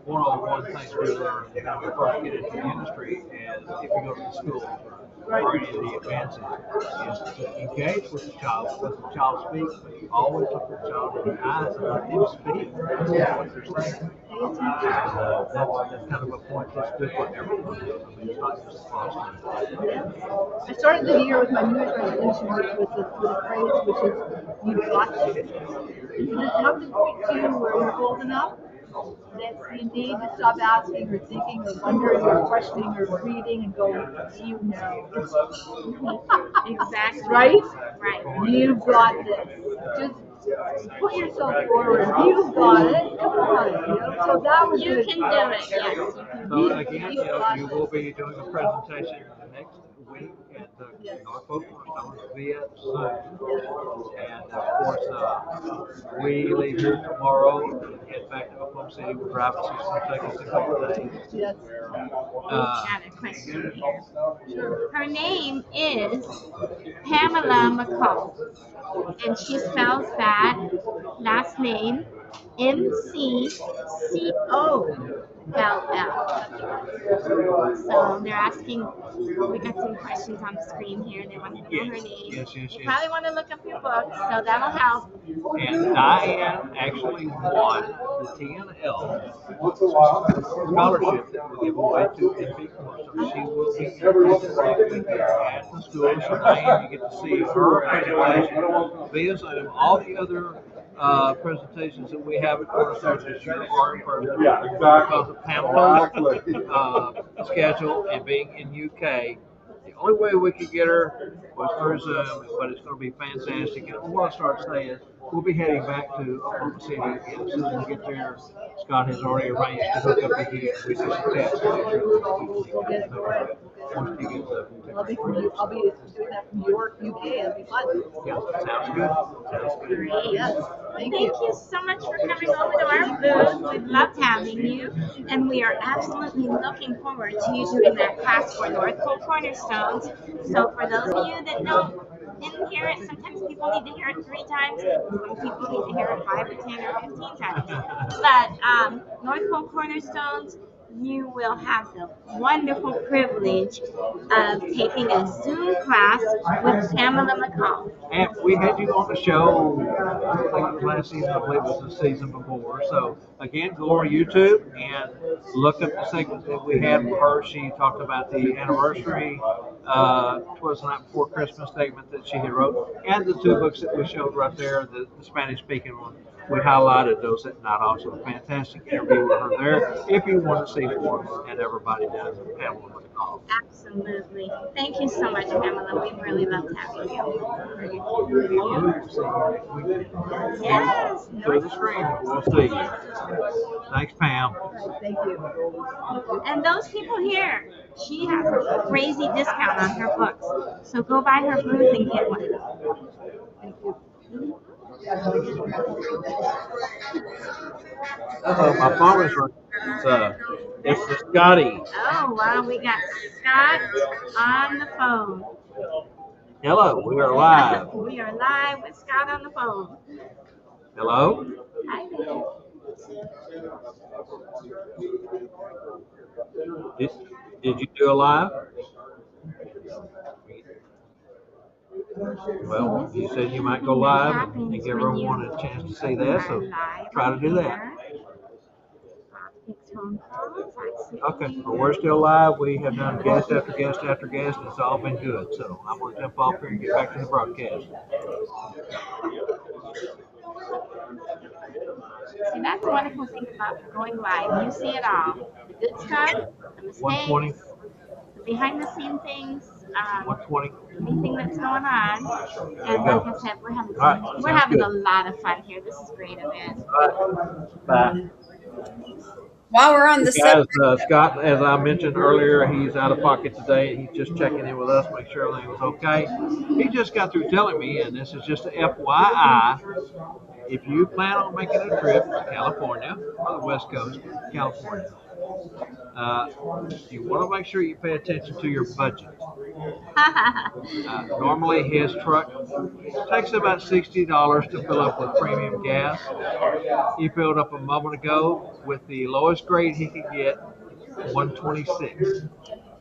one of the one things we learn when we first get into the industry, and if you go to the schools or in the advances, is to engage with the child because the child speaks, but you always look at the child in the eyes and let them speak what they're saying. And that's kind of a point that's good for everyone. I mean, it's not just the boss. I started the year with my New Year's resolution, which was with a phrase, which is, "You've got this." Does it come to point to you where you're old enough that you need to stop asking or thinking or wondering or questioning or reading and go, "You know." Exactly. Right? Right. You've got this. Just put yourself forward. You've got it. Come on. You know? So that was You good. can do it. Yes, you can. So again, you will be doing a presentation the next week at the Norfolk Cornerstone via Zoom. And of course, we leave here tomorrow and head back to Oklahoma City. We're driving, so it's going to take us a couple of days. Yes. I have a question here. Her name is Pamela McCall, and she spells that last name McColl. So they're asking, we got some questions on the screen here. They want to know her name. Yes. You probably want to look up your book, so that'll help. And Diane actually won the TNL scholarship that we give away to NP Course. So she will be here at the school. So Diane, you get to see her presentation via Zoom. All the other presentations that we have at Cornerstone this year are in person because of Pamela's schedule and being in UK. The only way we could get her was through Zoom, but it's going to be fantastic. And what I start to say is we'll be heading back to Oklahoma City, and as soon as we get there, Scott has already arranged to hook up with you. We just attach to make sure that once you get the I'll be doing that from York, UK. It'll be fun. yeah, sounds good. Sounds good. Yes. Thank you so much for coming over to our booth. We've loved having you, and we are absolutely looking forward to you doing that class for North Pole Cornerstones. So for those of you that didn't hear it, sometimes people need to hear it 3 times. Some people need to hear it 5 or 10 or 15 times. But North Pole Cornerstones, you will have the wonderful privilege of taking a Zoom class with Pamela McCall. And we had you on the show, I think it was last season, I believe it was the season before. So again, go on YouTube and look up the segment that we had with her. She talked about the anniversary, Twas the Night Before Christmas statement that she had wrote, and the 2 books that we showed right there, the Spanish-speaking one. We highlighted those that night. Also, a fantastic interview with her there. If you want to see more, and everybody does, Pamela McCall. Absolutely. Thank you so much, Pamela. We really loved having you. Yes. Through the screen, we'll see you. Thanks, Pam. Thank you. And those people here, she has a crazy discount on her books. So go by her booth and get one. Thank you. My phone is ringing. It's the Scotty. Oh, wow. We got Scott on the phone. Hello, we are live. We are live with Scott on the phone. Hello? Hi there. Did you do a live? Well, you said you might go live and give everyone a chance to see that, so try to do that. Okay, well, we're still live. We have done guest after guest after guest. It's all been good, so I'm going to jump off here and get back to the broadcast. See, that's the wonderful thing about going live. You see it all. The good stuff, the mistakes, 120. the behind the scene things, 120. anything that's going on. And like I said, we're having, a lot of fun here. This is a great event. Bye. While we're on the subject, Scott, as I mentioned earlier, he's out of pocket today. He's just checking in with us, make sure everything was okay. He just got through telling me, and this is just a FYI, if you plan on making a trip to California, or the West Coast, California, Uh, you want to make sure you pay attention to your budget. Normally, his truck takes about $60 to fill up with premium gas. He filled up a moment ago with the lowest grade he could get, 126.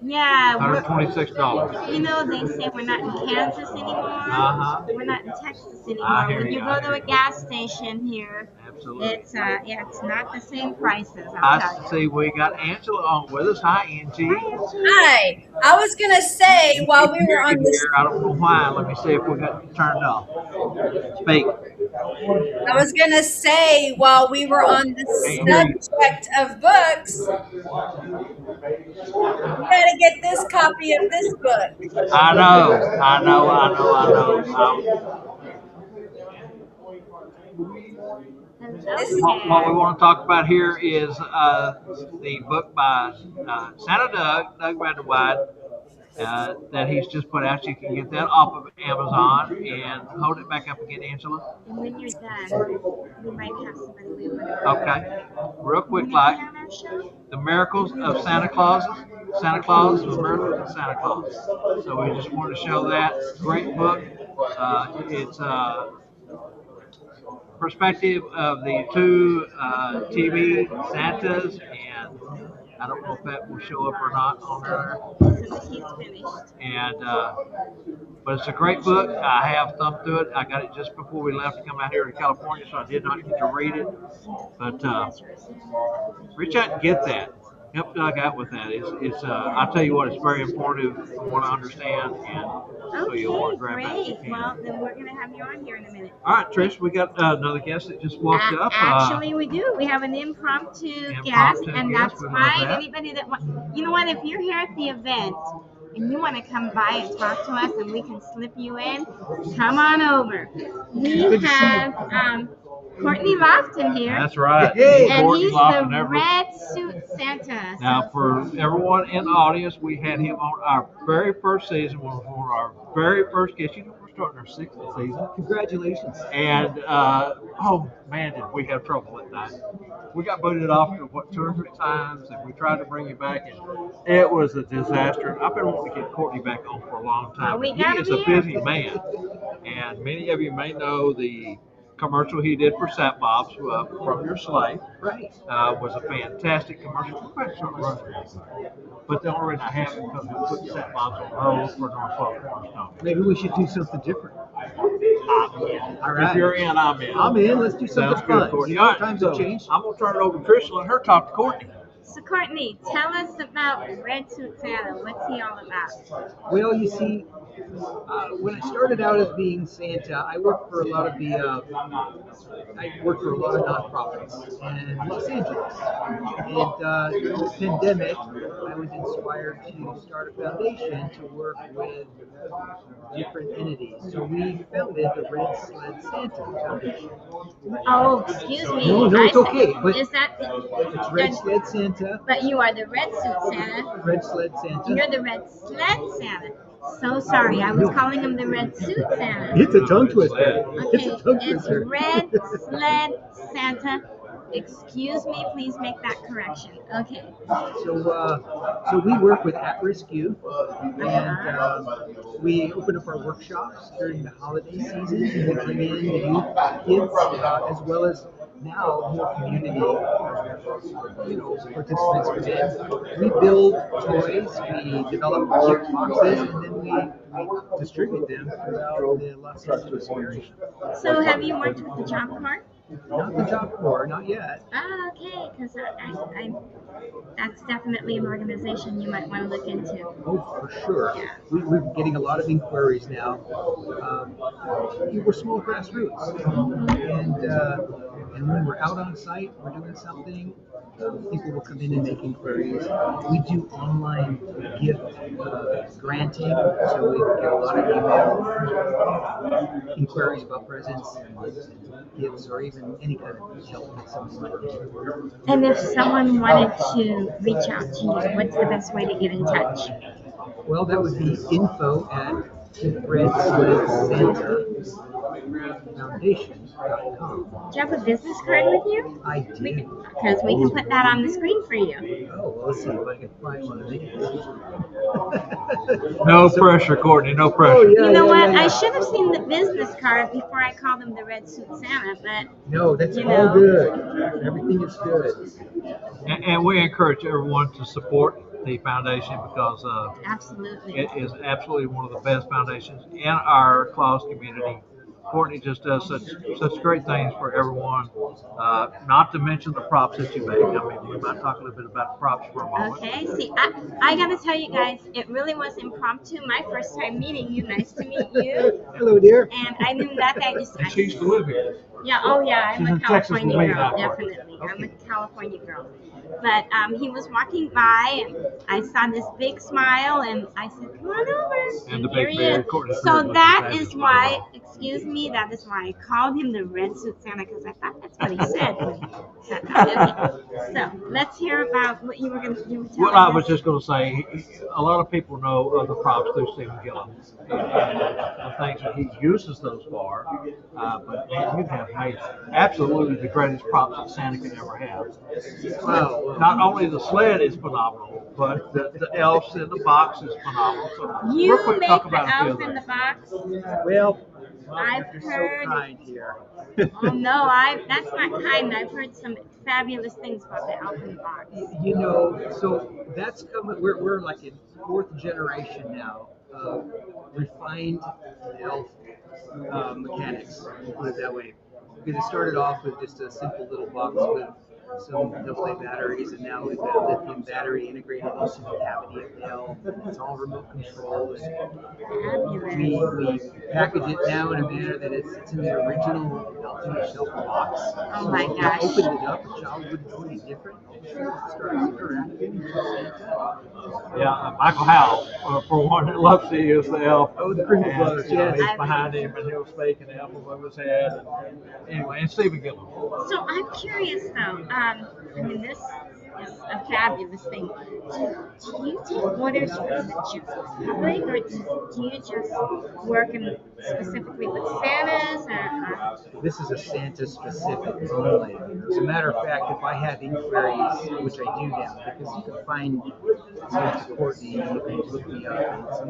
Yeah, $126. you know, they say we're not in Kansas anymore. Uh-huh. We're not in Texas I anymore. hear When you you, go I to hear a you. gas station here, Absolutely. it's not the same prices. I'll tell I you. see we got Angela on with us. Hi, Angie. Hi, Angie. Hi. I was gonna say while we were Hear you on this, here. I don't know why. Let me see if we got it turned off. Speak. I was gonna say while we were on the Can't hear you. subject of books, you gotta get this copy of this book. I know. I know. I know. I know. This is What we want to talk about here is the book by Santa Doug Vanderwide, that he's just put out. You can get that off of Amazon and hold it back up again, Angela. And when you're done, we might have somebody we want to. Okay. Real quick, like the miracles of Santa Claus, the miracles of Santa Claus. So we just wanted to show that great book. It's perspective of the two TV Santas, and I don't know if that will show up or not on there. And but it's a great book. I have thumbed through it. I got it just before we left to come out here to California, so I did not get to read it. But reach out and get that. Help Doug out with that. I'll tell you what, it's very informative from what I understand, and so you'll want to grab that if you Great. can. Well, then we're going to have you on here in a minute. All right, Trish, we got another guest that just walked up. Actually, we do. We have an impromptu guest, and that's we love fine. that. Anybody that wants, you know what? If you're here at the event and you want to come by and talk to us, and we can slip you in, come on over. We have Courtney Lofton here. That's right. And Courtney he's Lofton, the red suit Santa. Now, for everyone in the audience, we had him on our very first season, one of our very first guests. You know, we're starting our 6th season. Congratulations. And, oh, man, did we have trouble that night. We got booted off 2 or 3 times, and we tried to bring you back, and it was a disaster. I've been wanting to get Courtney back on for a long time. He is a busy man, and many of you may know the commercial he did for Sat Bob's From Your Sleigh. Right. Was a fantastic commercial. But the only reason I have it because we put Sat Bob's on hold for Norfolk Cornerstone. Maybe we should do something different. All right. If you're in, I'm in. I'm in. Let's do something Sounds fun. good, Courtney. You know, All right, times so have changed. I'm going to turn it over to Trish and let her talk to Courtney. So, Courtney, tell us about Red Suit Santa. What's he all about? Well, you see, when I started out as being Santa, I worked for a lot of nonprofits in Los Angeles. And during the pandemic, I was inspired to start a foundation to work with different entities. So we founded the Red Sled Santa Foundation. Oh, excuse me. No, it's okay. But is that it's Red Sled Santa. But you are the Red Suit Santa. Red Sled Santa. You're the Red Sled Santa. So sorry, I was calling him the Red Suit Santa. It's a tongue twister. Okay, it's Red Sled Santa. Excuse me, please make that correction. Okay. So we work with at-risk youth, and we open up our workshops during the holiday season, and we bring in the youth kids as well as now more community, participants come in. We build toys, we develop gift boxes, and then we distribute them throughout the Los Angeles area. So have you worked with the Job Corps? Not the Job Corps, not yet. Ah, okay, because I that's definitely an organization you might want to look into. Oh, for sure. Yeah. We're getting a lot of inquiries now. We're small grassroots, and when we're out on site, we're doing something, people will come in and make inquiries. We do online gift granting, so we get a lot of email inquiries about presents and gifts, or even any kind of help that someone might need. And if someone wanted to reach out to you, what's the best way to get in touch? Well, that would be info at Red Sled Santa foundation.com. Do you have a business card with you? I do. Because we can put that on the screen for you. Oh, well, let's see if I can find one and make it easier. No pressure, Courtney. No pressure. Oh, yeah, You know yeah, what? yeah, I yeah. should have seen the business card before I called him the Red Suit Santa, but No, that's you all know. good. Everything is good. And we encourage everyone to support the foundation because Absolutely. it is absolutely one of the best foundations in our Claus community. Courtney just does such great things for everyone. Not to mention the props that you make. I mean, we might talk a little bit about the props for a moment. Okay, see, I gotta tell you guys, it really was impromptu. My first time meeting you. Nice to meet you. Hello, dear. And I knew that just. And she used to live here. Yeah, oh yeah, I'm She's a in Texas with California me girl, now. definitely. I'm a California girl. But he was walking by and I saw this big smile and I said, come on over. And the here big he beard. is. Courtney's So beard that looks is fabulous, why, excuse me, that is why I called him the Red Suit Santa because I thought that's what he said. So let's hear about what you were telling Well, I was us. just going to say, a lot of people know of the props through Stephen Gillum and the things that he uses those for. But man, you have made absolutely the greatest props that Santa could ever have. Wow. Not only the sled is phenomenal, but the elves in the box is phenomenal. So You real quick, make talk the about a few elf of in the those. box? Well, I've you're heard. so kind here. Oh no, that's not kind. I've heard some fabulous things about the elf in the box. You know, so that's coming. We're like in fourth generation now of refined elf mechanics. We'll put it that way. Because it started off with just a simple little box with some AA batteries, and now we've got a lithium battery integrated into the cavity of the elf. It's all remote controlled. We package it now in a manner that it's in the original ultimate shelf box. Oh my gosh. If you opened it up, a child wouldn't do any different. Start interacting with Santa. Yeah, Michael Howell, for one, that loves to use the elf. Oh, the Kringle And, Brothers, you know, yes. he's behind him, and he'll speak, and the elf above his head. And, anyway, and Stephen Gillum. So I'm curious though. I mean, this is a fabulous thing. Do you take orders from the general public, or do you just work specifically with Santas? This is a Santa specific only. As a matter of fact, if I have inquiries, which I do now, because you can find Santa Courtney and you can look me up, and some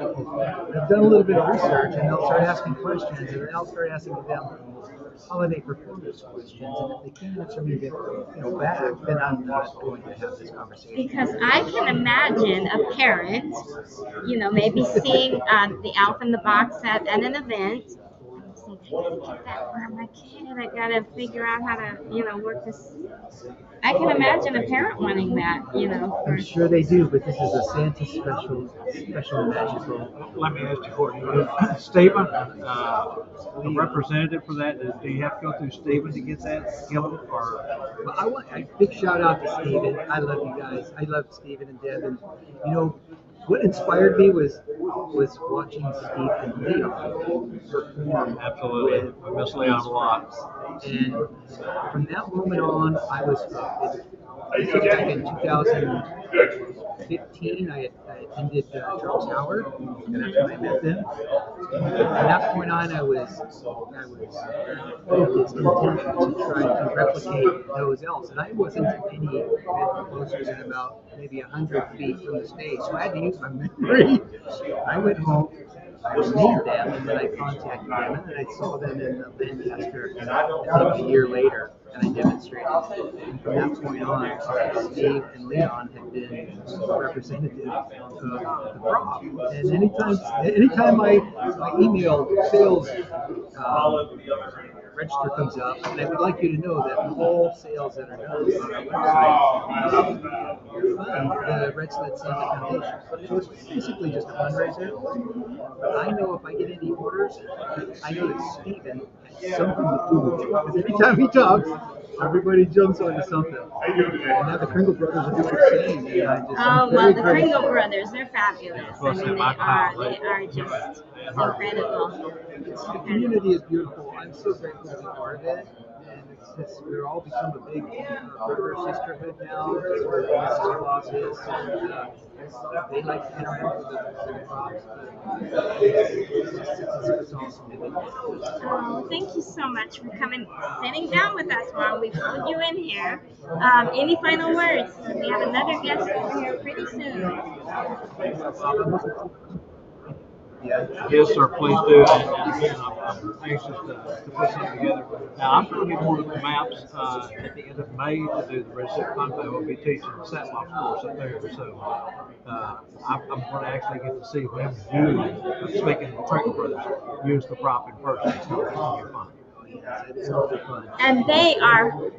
people have done a little bit of research and they'll start asking questions, and then I'll start asking them holiday performance questions, and if they can't answer me back, then I'm not going to have this conversation. Because I can imagine a parent, maybe seeing the elf in the box at an event. I gotta get that for my kid. I gotta figure out how to, work this. I can imagine a parent wanting that, I'm sure they do, but this is a Santa special magical. Let me ask you, Courtney. Stephen, a representative for that, do you have to go through Stephen to get that, Gillum? Or? Well, I want a big shout out to Stephen. I love you guys. I love Stephen and Deb. And, what inspired me was watching Steve and Leon perform. Absolutely. I miss Leon a lot. And from that moment on, I was hooked. Back in 2015, I attended Charles Howard, and that's when I met them. From that point on, I was focused intent to try to replicate those elves, and I wasn't any bit closer than about maybe 100 feet from the stage, so I had to use my memory. I went home, I made them, and then I contacted them, and then I saw them in Lancaster, I think a year later, and I demonstrated. And from that point on, Steve and Leon had been representatives of the prop. And anytime my email sales register comes up, and I would like you to know that all sales that are done on our website the Red Sled Santa Foundation. So it's basically just a fundraiser. But I know if I get any orders, I know that Stephen has something to do with it. Because every time he talks, everybody jumps onto something. And now the Kringle Brothers are doing the same. The Kringle Brothers, they're fabulous. I mean, they are just incredible. The community is beautiful. I'm so grateful to be part of it. and we're all become a big brother sisterhood now. That's where Mrs. Claus is, and they like to interact with the props. It's awesome. Oh, thank you so much for coming, sitting down with us while we put you in here. Any final words? We have another guest over here pretty soon. Yes, sir, please do. And again, I'm anxious to put something together. Now, I'm going to be one of the maps at the end of May to do the Resident Conte. We'll be teaching the Satloff course up there. So I'm going to actually get to see him use, speaking of the Craig brothers, use the prop in person. It's going to be fun. It's going to be fun. And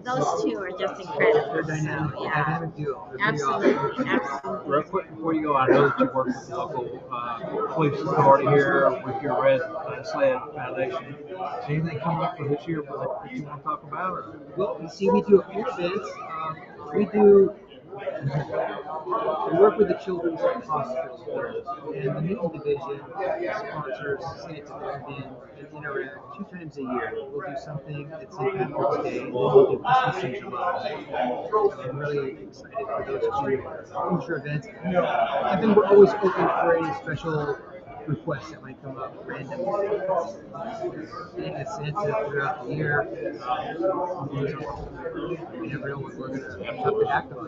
those two are just incredible. They're dynamic, So, yeah. dynamic duo. They're pretty Absolutely, awesome. absolutely. Real quick before you go, I know that you work with the local police authority here with your Red Sled Foundation. Is anything coming up for this year that you want to talk about? Or? Well, you see, we do a few events. We work with the Children's Hospital, and the Newton Division sponsors Santa event and Interact 2 times a year. We'll do something at St. Patrick's Day, and then we'll do Christmas and July. I'm really excited for those 2 future events. I think we're always open for any special requests that might come up randomly. Being a Santa throughout the year, we never know what we're going to have to act on.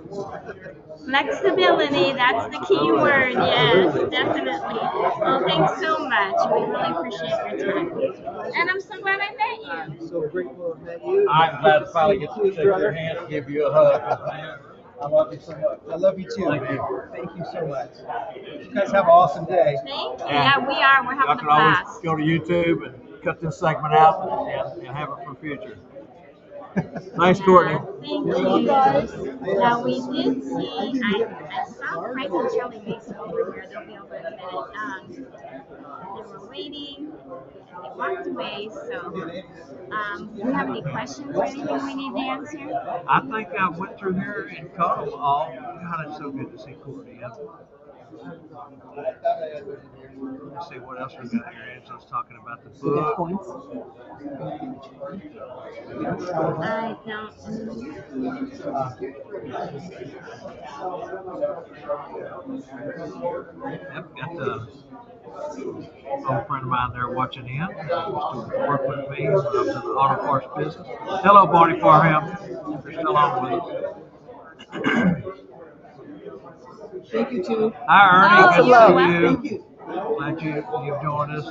Flexibility, that's the key word. Yes, definitely. Well, thanks so much. We really appreciate your time. And I'm so glad I met you. I'm so grateful to have met you. I'm glad to finally get to shake your hand and give you a hug. I love you so much. I love you too. Thank you. Thank you so much. You guys have an awesome day. Thank you. Yeah, we are. We're having a Y'all can always blast. go to YouTube and cut this segment out and have it for future. Thanks, Courtney. Thank you. Now we did see, I saw Frank and Shelly Mason over here. They'll be over in a minute. They were waiting and they walked away. So, do you have any questions or anything we need to answer? I think I went through here and caught them all. God, it's so good to see Courtney. Let's see what else we got here. Angela's talking about the book. I don't. Yep, got the old friend of mine there watching in. Used to work with me when I was in the auto parts business. Hello, Barney Farham. If you're still on with us. Thank you, too. Hi, Ernie. Good you're to see welcome. you. Thank you. Glad you've joined us.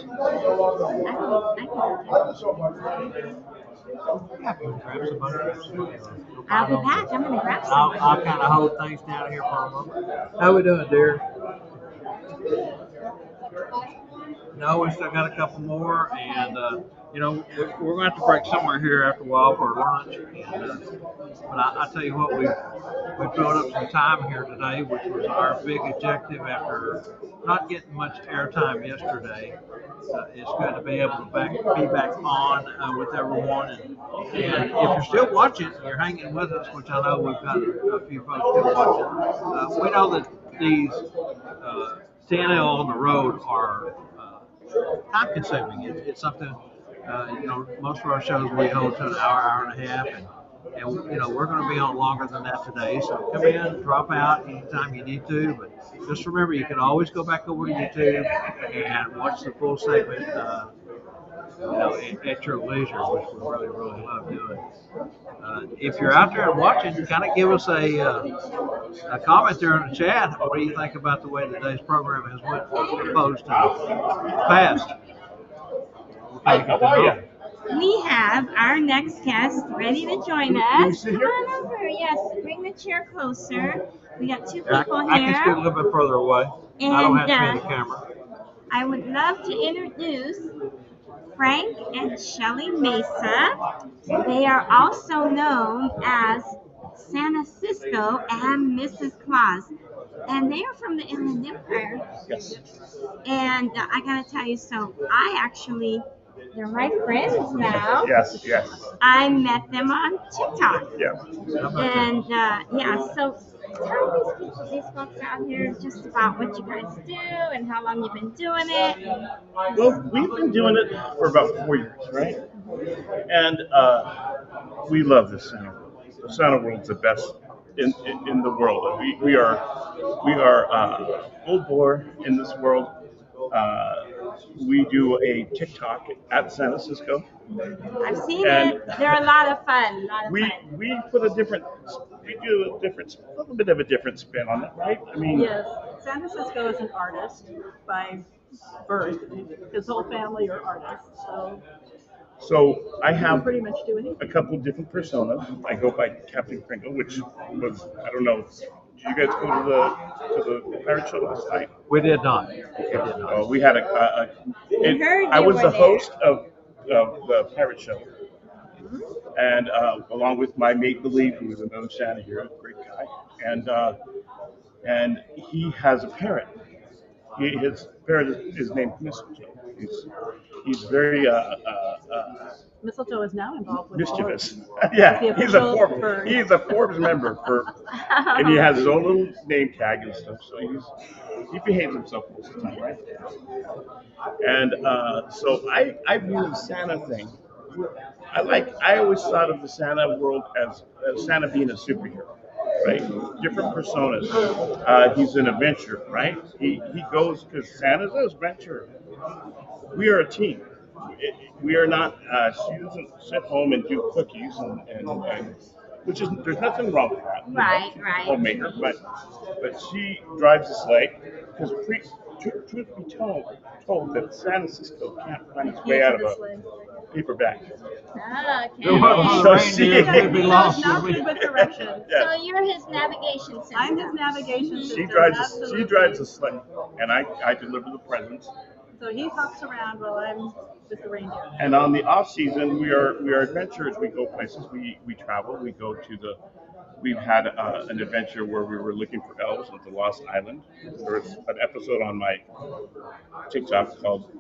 Yeah, grab some butter. I'll be back. I'm going to grab some. I'll kind of hold things down here for a moment. How we doing, dear? No, we still got a couple more, and we're going to have to break somewhere here after a while for lunch. But I tell you what, we built up some time here today, which was our big objective after not getting much airtime yesterday. It's good to be able to be back on with everyone, and if you're still watching, you're hanging with us, which I know we've got a few folks still watching. We know that these TNL on the road are time consuming. It's something, most of our shows we hold to an hour and a half, and we're going to be on longer than that today. So come in, drop out anytime you need to, but just remember you can always go back over to YouTube and watch the full segment, at your leisure, which we really, really love doing. If you're out there and watching, kind of give us a comment there in the chat. What do you think about the way today's program has went opposed to the past? How are you? We have our next guest ready to join us. Come on over. Yes, bring the chair closer. We got 2 people I can scoot a here. little bit further away. I don't have to be in the camera. I would love to introduce Frank and Shelly Mesa. They are also known as Santa Cisco and Mrs. Claus. And they are from the Inland Empire. Yes. And I gotta tell you, they're my friends now. Yes. I met them on TikTok. Yeah. And so tell these folks out here just about what you guys do and how long you've been doing it. Well, we've been doing it for about 4 years, right? And we love the Santa World. The Santa World's the best in the world. We are full bore in this world. Uh, we do a TikTok at San Francisco, I've seen and it. They're a lot of fun. A lot of we fun. we put a different we do a little bit of a different spin on it, right? I mean, Yes, San Francisco is an artist by birth. His whole family are artists, so so I you can have pretty much do anything. a couple different personas. I go by Captain Kringle, which was I don't know. Did you guys go to the pirate show last night? We did not. We did not. We had We heard I you was were the there. host of the pirate show, and along with my mate Believe, who was another Santa here, a great guy, and he has a parrot. His parrot is named Mistletoe. He's very Mistletoe is now involved with mischievous. Forbes. Yeah, The he's a official Forbes. bird. He's a Forbes member and he has his own little name tag and stuff. So he behaves himself most of the time, right? And so I view the Santa thing. I always thought of the Santa world as Santa being a superhero, right? Different personas. He's an adventurer, right? He goes because Santa's an adventurer. We are a team. We are not. She doesn't sit home and do cookies and which is there's nothing wrong with that. Right, She's a right. homemaker, but she drives a sleigh because truth be told that San Francisco can't find its way out of a paper bag. Okay. So she- Maybe lost. Not good with directions. So you're his navigation system. I'm his navigation system. She drives absolutely. a sleigh, and I deliver the presents. So he hops around while I'm with the reindeer. And on the off season, we are adventurers. We go places. We travel. We go to the. We've had an adventure where we were looking for elves at the Lost Island. There's an episode on my TikTok called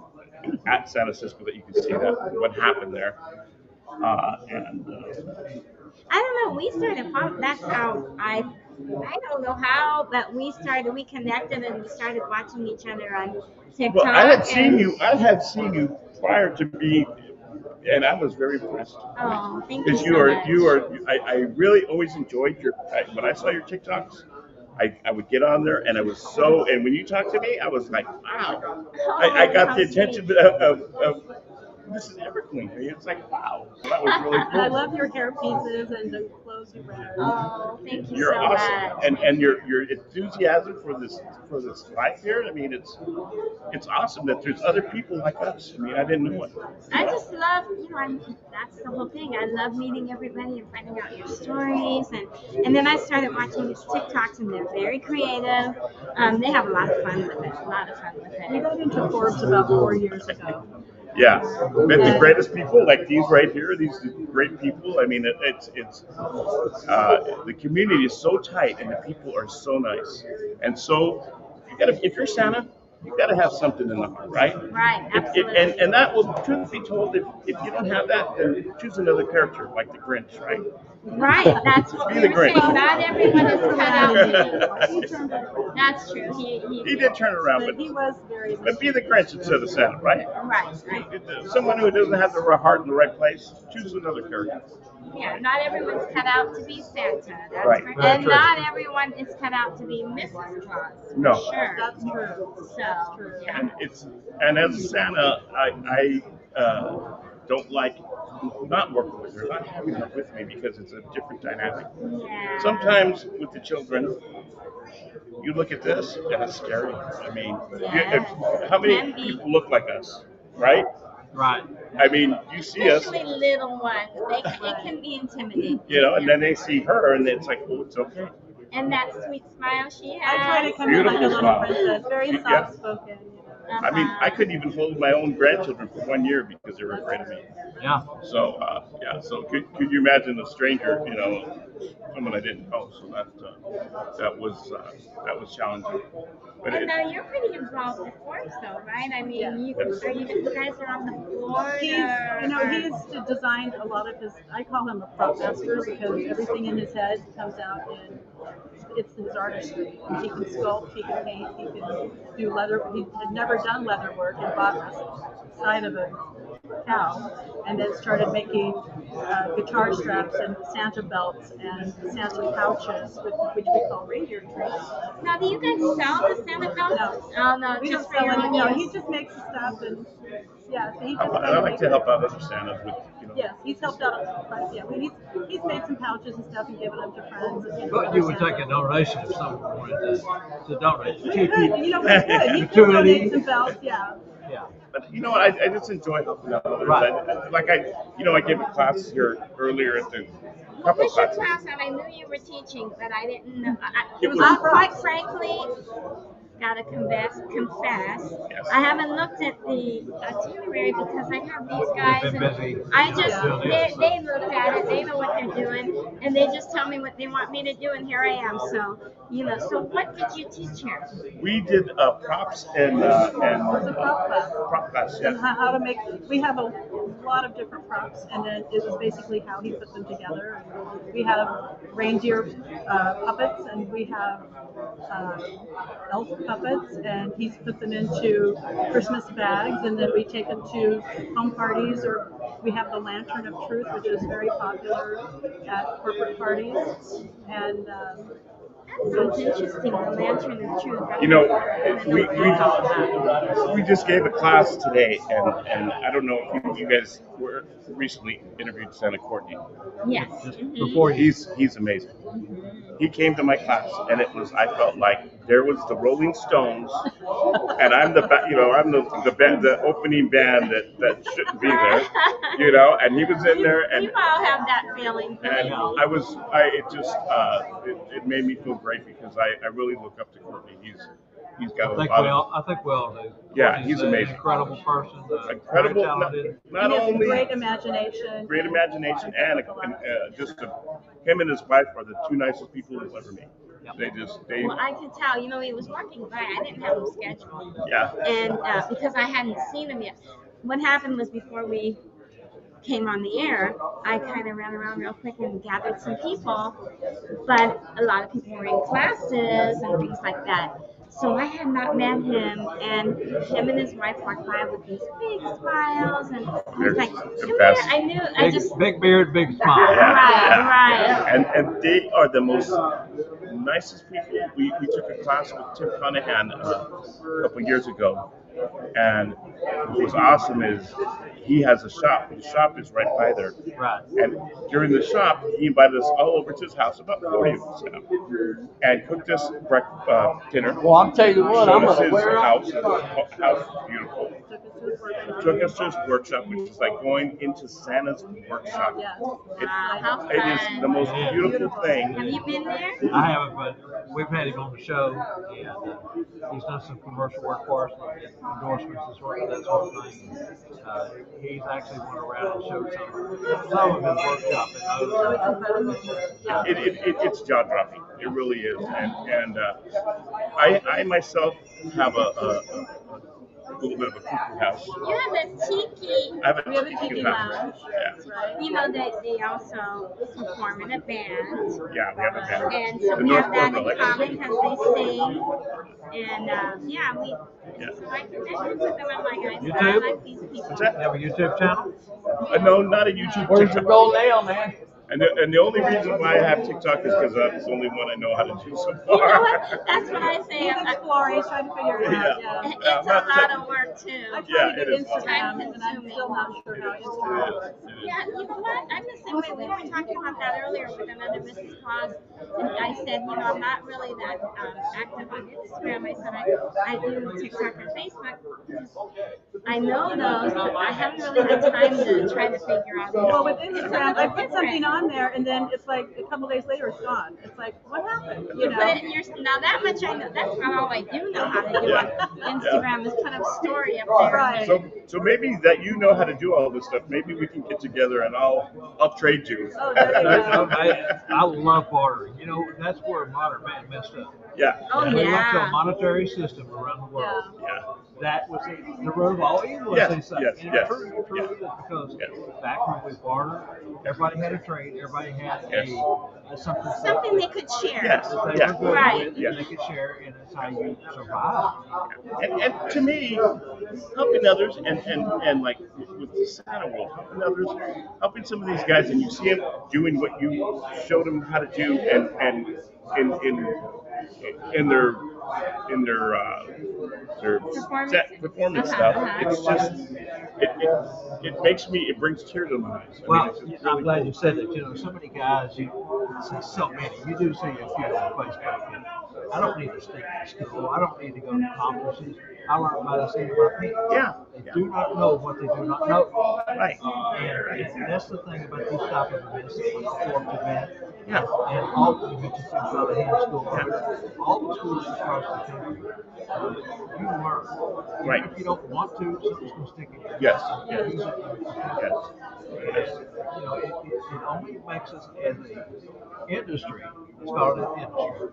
at San Francisco that you can see that what happened there. I don't know. We started. That's how I don't know how, but we connected and we started watching each other on TikTok. Well, I had and- seen you prior to me, and I was very impressed. Oh, thank you Because so much. I really always enjoyed when I saw your TikToks, I would get on there and I was so, and when you talked to me, I was like, wow. I got how the attention of Mrs. Everclean. It's like, wow. So that was really And I cool. love your hair pieces and the clothes you wear. Oh, thank you You're so awesome, much. and your enthusiasm for this life here. I mean, it's awesome that there's other people like us. I mean, I didn't know it. I just love, that's the whole thing. I love meeting everybody and finding out your stories. And then I started watching these TikToks, and they're very creative. They have a lot of fun with it. We got into Forbes about 4 years ago. Yeah, met the greatest people like these right here. These great people. I mean, it's the community is so tight and the people are so nice. And so, if you're Santa, you gotta have something in the heart, right? Right, absolutely. And that will, truth be told, if you don't have that, then choose another character like the Grinch, right? Right, that's what Be we the were saying. Grinch. Not everyone is cut out to be. That's true. He did turn around, But he was very. but be the Grinch instead of Santa, right? Right. Someone who doesn't have the right heart in the right place, choose another character. Yeah, not everyone's cut out to be Santa. That's Right. right. Very And true. not everyone is cut out to be Mrs. Claus. For No. Sure. That's true. So, yeah. And as Santa, I don't like not working with her, not having her with me because it's a different dynamic. Yeah. Sometimes with the children, you look at this and it's scary. I mean, how many people look like us, right? Right. I mean, you see us, Especially little ones. It can be intimidating. and then they see her and it's like, oh, it's okay. And that sweet smile she I has. try to come in like a Beautiful little smile. princess, very Yeah. soft spoken. I mean, I couldn't even hold my own grandchildren for 1 year because they were afraid of me. Yeah. So, so could you imagine a stranger, someone I didn't know, so that was challenging. But And now you're pretty involved with FORBS, though, right? I mean, you guys are on the board. He's designed a lot of his. I call him a prop master because everything in his head comes out in. It's his artistry. He can sculpt, he can paint, he can do leather. He had never done leather work and bought a side of a cow, and then started making guitar straps and Santa belts and Santa pouches, which we call reindeer trees. Now, do you guys sell the Santa belts? No. Oh, no, We just don't for sell your any. own No, he use. just makes the stuff, and yeah, so he just I kind of like makes to help out other Santas with, Yes, he's helped out. But yeah, he's made some pouches and stuff and given them to friends. And, But you would take a donation if someone wanted to donate. We could, we could. He could donate some belts, yeah. Yeah. But you know what? I just enjoy helping out others. Right. I gave a class here earlier at the What couple was your classes. class that I knew you were teaching, but I didn't know? It was- Quite frankly, gotta confess, Yes. I haven't looked at the itinerary because I have these guys, You've been busy and I just doing this. they looked at it, they know what they're doing, and they just tell me what they want me to do, and here I am. So so what did you teach here? We did props and It was a prop class. prop class. And Yeah. how to make. We have a lot of different props, and then it was basically how he put them together. And we have reindeer puppets, and we have elf puppets, and he's put them into Christmas bags, and then we take them to home parties, or we have the Lantern of Truth, which is very popular at corporate parties, and That sounds interesting. The Lantern of Truth. You know, we just gave a class today, and I don't know if you guys were recently interviewed Santa Courtney. Yes. Before he's amazing. He came to my class, and I felt like there was the Rolling Stones, and I'm the opening band that shouldn't be there, and he was in there, and You all have that feeling. and it made me feel great because I really look up to Courtney. He's got a lot I think we all do. Yeah, he's an amazing. incredible person. Incredible, Very talented. not he has only great imagination. great imagination and him and his wife are the two nicest people you'll ever meet. They Well, I could tell. He was walking by. I didn't have him scheduled. Yeah. And because I hadn't seen him yet. What happened was before we came on the air, I kind of ran around real quick and gathered some people, but a lot of people were in classes and things like that. So I had not met him, and him and his wife walked by with these big smiles, and I was like, come here. I knew, I just... Big beard, big smile. Right. And they are the most nicest people. We took a class with Tim Conahan a couple years ago, and what was awesome is he has a shop. The shop is right by there. Right. And during the shop, he invited us all over to his house, about 40 of us, and cooked us dinner. Well, I'll tell you what, Showed I'm us gonna his wear house. His house is beautiful. Took us to his workshop, which is like going into Santa's workshop. It is the most beautiful thing. Have you been there? I haven't, but we've had him on the show, and he's done some commercial work for us, endorsements as well, that sort of thing. He's actually went around and showed some of his workshop. It's jaw dropping. It really is, and I myself have a little bit of a cuckoo house. You have a tiki. I have We have a a tiki tiki house. lounge. They also perform in a band. Yeah, we have a band. And so The we North have that in Fork common Relics. because they sing. And so I connected with them. I'm like, I like these people. What's that? You have a YouTube channel? No, not a YouTube. Where's TikTok. your goal now, man? And the only reason why I have TikTok is because that's the only one I know how to do so You know far. what? That's what I say. He's exploring, he's trying to figure it out. Yeah. It's a lot of work too. I tried Yeah, to it do is. Instagram, and I'm still not sure how Instagram works. Yeah, you know what? I'm the same way. We were talking about that earlier with another Mrs. Claus, and I said, I'm not really that active on Instagram. I said I do TikTok and Facebook. I know those, but I haven't really had time to try to figure out. Well, with Instagram, I put something on there, and then it's like a couple days later, it's gone. It's like, what happened? But now that much I know. That's about all I do know how to do on Instagram is put a story up there. Right. So maybe that you know how to do all this stuff. Maybe we can get together and I'll train trade you. Oh, there you go. I love bartering. You know, that's where modern man messed up. Yeah. Oh, We went to a yeah. monetary system around the world. Yeah. That was the root of all evil, Yes, as they say. yes, And yes, true yes. it is, because Yes. back when we bartered, everybody had a trade, everybody had Yes. something They could share. Yes. that they Yeah. were good Right. with, Yeah. and they could share, and that's how you survive. And to me, helping others and like with the Santa World, helping others, helping some of these guys, and you see them doing what you showed them how to do, and in their performance stuff. It's just it makes me, it brings tears to my eyes. I Well, mean, it's I'm really glad cool. you said that. You know, so many guys, you see so many. You do see a few on Facebook. And I don't need to stick to school. I don't need to go to conferences. I learn by the seat of my pants. Yeah. They do not know what they do not know. Right. And that's the thing about these type of events, like the FORBS event, Yeah. and all the events in Colorado School, all the schools across the country. You learn. Right. Even if you don't want to, something's going to stick in your Yes. head. Yes. Yes. You know, it only makes us as a industry, let's call it an industry,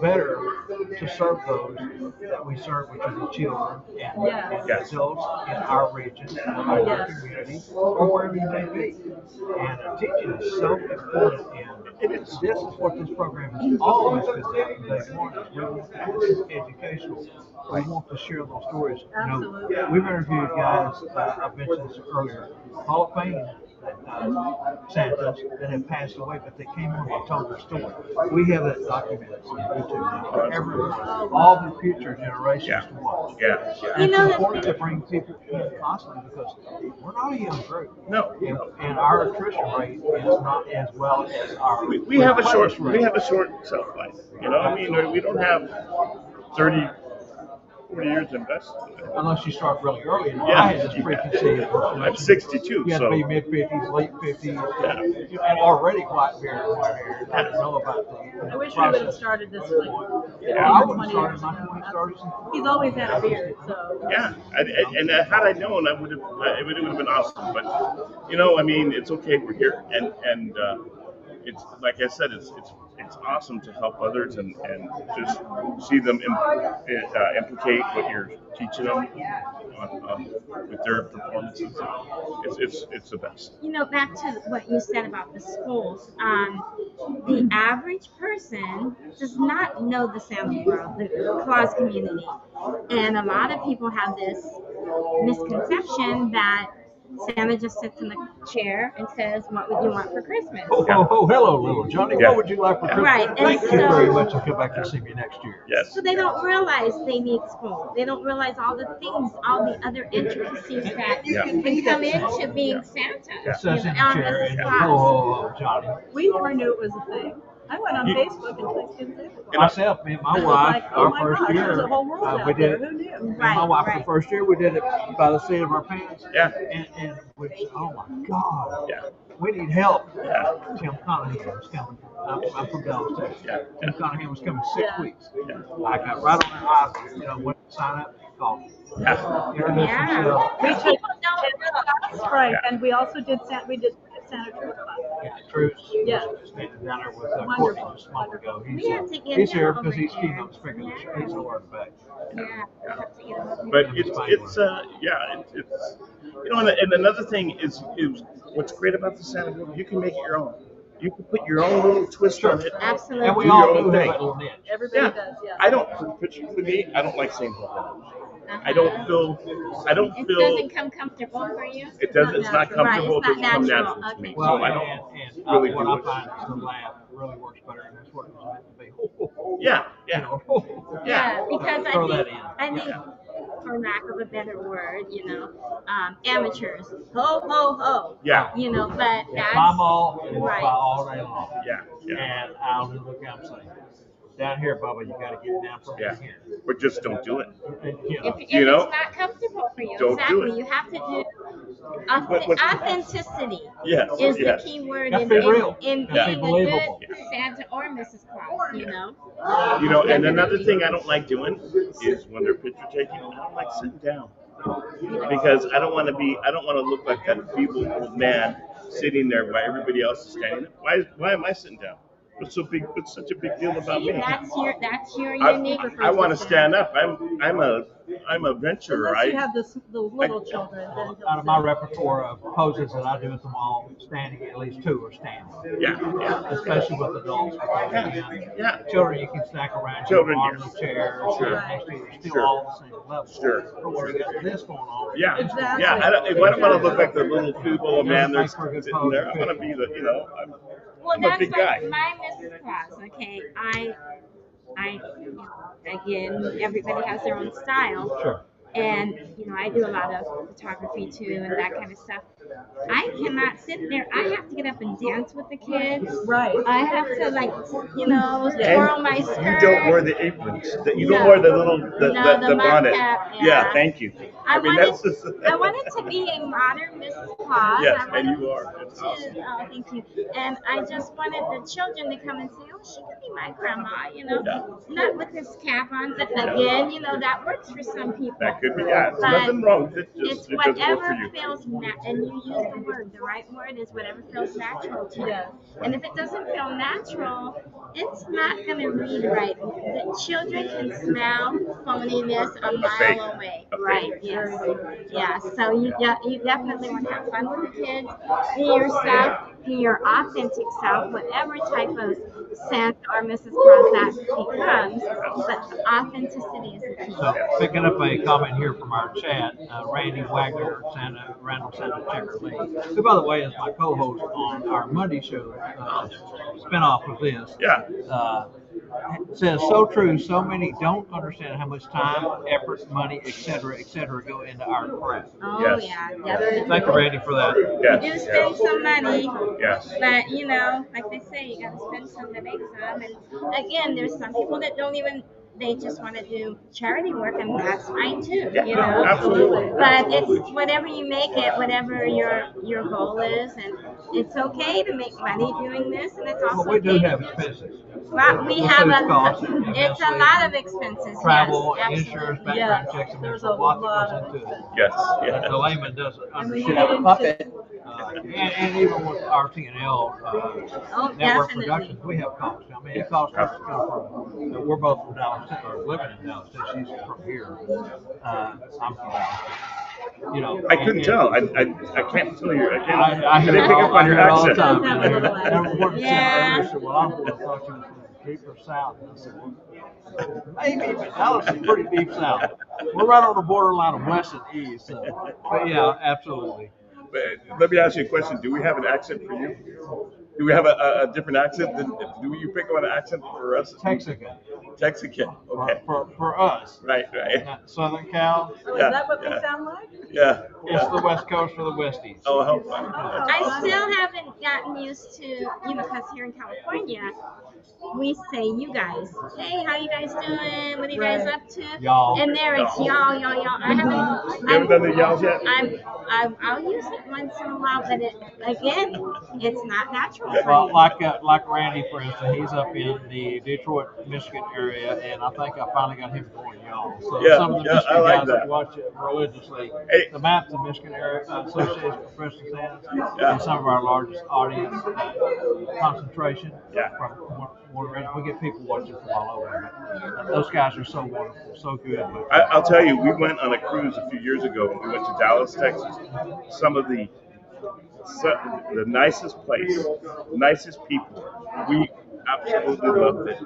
better to serve those that we serve, which are the children and, Yes. adults in our region, in our Yes. community, or wherever you may be. And teaching is so important, and this is what this program has always been about from day one. We want this is educational. We want to share those stories. You know, Absolutely. we've interviewed guys, I mentioned this earlier, Hall of Fame Santas that have passed away, but they came on and told their story. We have that documented on YouTube now for everyone, all the future generations to watch. Yeah. And it's important to bring people in constantly because we're not a young group. No. And our attrition rate is not as well as our We have a short rate. shelf life. You know, I mean, we don't have 30, 40 years to invest. Unless you start really early. And Yeah. I had this preconceived. I'm 62, You had so to be mid 50s, late 50s, and already white beard and white hair. I didn't know about the I wish we would have started this like 15 I or would have 20 started years my ago. 20s, 30s. He's always had a beard, so. yeah. And had I known, I would have. It would have been awesome. But you know, I mean, it's okay. We're here, and it's like I said, it's awesome to help others and just see them implicate what you're teaching them on with their performances. It's the best. You know, back to what you said about the schools. The average person does not know the Santa world, the Claus community, and a lot of people have this misconception that Santa just sits in the chair and says, "What would you want for Christmas?" Oh, hello, little Johnny. Yeah. What would you like for Christmas? Right, and Thank you so- very much, and come back and see me next year. Yes. So they don't realize they need school. They don't realize all the things, all the other intricacies that can come into being Santa. It says in the on chair, this and spot. oh, Johnny. We never knew it was a thing. I went on Facebook and clicked in Santa Claus. Myself, me and my I was wife, like, oh our my first gosh, year, there's a whole world out we did there. it. Who knew? Me and my wife, the first year, we did it by the seat of our pants. Yeah. And which, oh my God. Yeah. We need help. Yeah. Tim Conahan was coming. I'm from Dallas, Texas. Yeah. Tim Conahan was coming 6 Yeah. weeks. I got right on their eyes, went to sign up, called. Yeah. Introduced himself. We took Santa right, and we also did Santa. We did Santa Truth class. Yeah, Truce. Yeah. Standing down there with Wonderful. Courtney just a moment ago. We have to get He's him here over because he's here. keynote speaker. He's over the back. Yeah, we have to get him over But here. it's you know, and another thing is what's great about the Santa World, you can make it your own. You can put your own little twist on it. Absolutely. And we Do all your do own have thing. that little niche. Everybody Yeah. does, yeah. I don't, for me, I don't like saying whole. I don't feel. It doesn't come comfortable for you. It doesn't. It's not comfortable. Right, it's It not doesn't come natural. natural to me. Well, So I don't and really what do I it. find is the laugh really works better, and that's what it was meant to be. Yeah. You know, Yeah, because Throw I that think, in. for lack of a better word, amateurs, ho ho ho. Yeah. But Buy that's them all and we'll right. buy all day long. Yeah. Yeah. And I'll do look I'm saying. Down here, Bubba, you got to get down from Yeah. here. But just don't do it. And, If You know? it's not comfortable for you, Don't do exactly. it. You have to do What- authenticity. Yes, Is yes. the key word Gotta in be real. in Gotta be being a believable. good Santa or Mrs. Claus. You know, and another thing I don't like doing is when they're picture taking, I don't like sitting down. Because I don't want to look like that feeble old man sitting there while everybody else is standing up. Why am I sitting down? What's so big? What's such a big deal about See, me? that's your I, unique. I want to stand up. I'm a venturer. Unless you have the little children, then Out of my repertoire of poses that I do at the mall, standing, at least two are standing. Yeah. Especially with adults. Yeah. Children, you can stack around Children, on yes. the chair, Sure. next to you, still Sure. all the same level. Sure. But when you got this going on, Yeah. Exactly. Yeah. I don't want to look like the little feeble man that's Doesn't make for a good sitting there. I pose. want to be the. Well, I'm a that's big like guy. my Mrs. Claus. Okay, again, everybody has their own style. Sure. And, I do a lot of photography too and that kind of stuff. I cannot sit there. I have to get up and dance with the kids. Right. I have to, twirl my And skirt. you don't wear the aprons. You don't No. wear the little No, the the mop bonnet. cap, Yeah. yeah. Thank you. I mean, wanted, that's just. I wanted to be a modern Mrs. Claus. Yes, I wanted and you are. That's awesome. Oh, thank you. And I just wanted the children to come and say, oh, she could be my grandma, Yeah. not with this cap on. But again, that works for some people. That could be. Yeah. There's But nothing wrong with it. It's It doesn't work for whatever you. feels and you use the word. The right word is whatever feels natural to you. And if it doesn't feel natural, it's not going to read right. The children can smell phoniness a mile away. Right? Yes. Yeah. So you definitely want to have fun with the kids. Be yourself. Be your authentic self. Whatever type of Santa or Mrs. Claus that becomes, but authenticity is the key. So picking up a comment here from our chat, Randy Wagner, Randall Santa Checker Lee, who by the way is my co-host on our Monday show, spinoff of this. Yeah. Says so true. So many don't understand how much time, effort, money, etc., go into our craft. Oh Yes. yeah, definitely. Thank you, Randy, for that. Yes. You do spend some money. Yes. But like they say, you gotta spend some to make some. And again, there's some people that don't even. They just want to do charity work, and that's fine too. Yeah, absolutely. But it's whatever you make it, whatever your goal is, and it's okay to make money doing this, and it's also Well, we do okay. have expenses. Well, we The have food costs, it's a lot of expenses. Travel, yes, insurance, absolutely. background checks, and there's a lot that goes into it. Yes. That the layman doesn't understand. have a puppet. And even with our TNL network definitely. productions, we have costs. I mean, it costs us to come from. We're both from Dallas, or living in Dallas. She's from here. I'm from Dallas. I couldn't tell. I can't tell you. I I hear didn't it pick all, up on your I hear it all accent. the time. Number one, Yeah. I said, well, I thought you was from deeper south. I said, well, maybe, but Dallas is pretty deep south. We're right on the borderline of west and east. So. But yeah, absolutely. But let me ask you a question. Do we have an accent for you? Do we have a different accent? Do you pick up an accent for us? Texican. Texican. Okay. For us. Right. Southern Cal. Oh, is that what we sound like? Yeah. It's the West Coast for the Westies. Oh, how fun. I still haven't gotten used to, because here in California, we say you guys. Hey, how you guys doing? What are you guys up to? Y'all. And there it's y'all. I You haven't done the yells yet? I'll use it once in a while, but again, it's not natural for Well, me. like Randy, for instance, he's up in the Detroit, Michigan area, and I think I finally got him going, y'all. So Yeah, some of the yeah, Michigan I like guys that. that watch it religiously, Hey. the MAP, the Michigan Area Association of Professional Santas, Yeah. is some of our largest audience concentration. Yeah. From one region. We get people watching from all over. Those guys are so wonderful, so good. I'll tell you, we went on a cruise a few years ago. We went to Dallas, Texas. Some of the nicest place, nicest people. We absolutely loved it.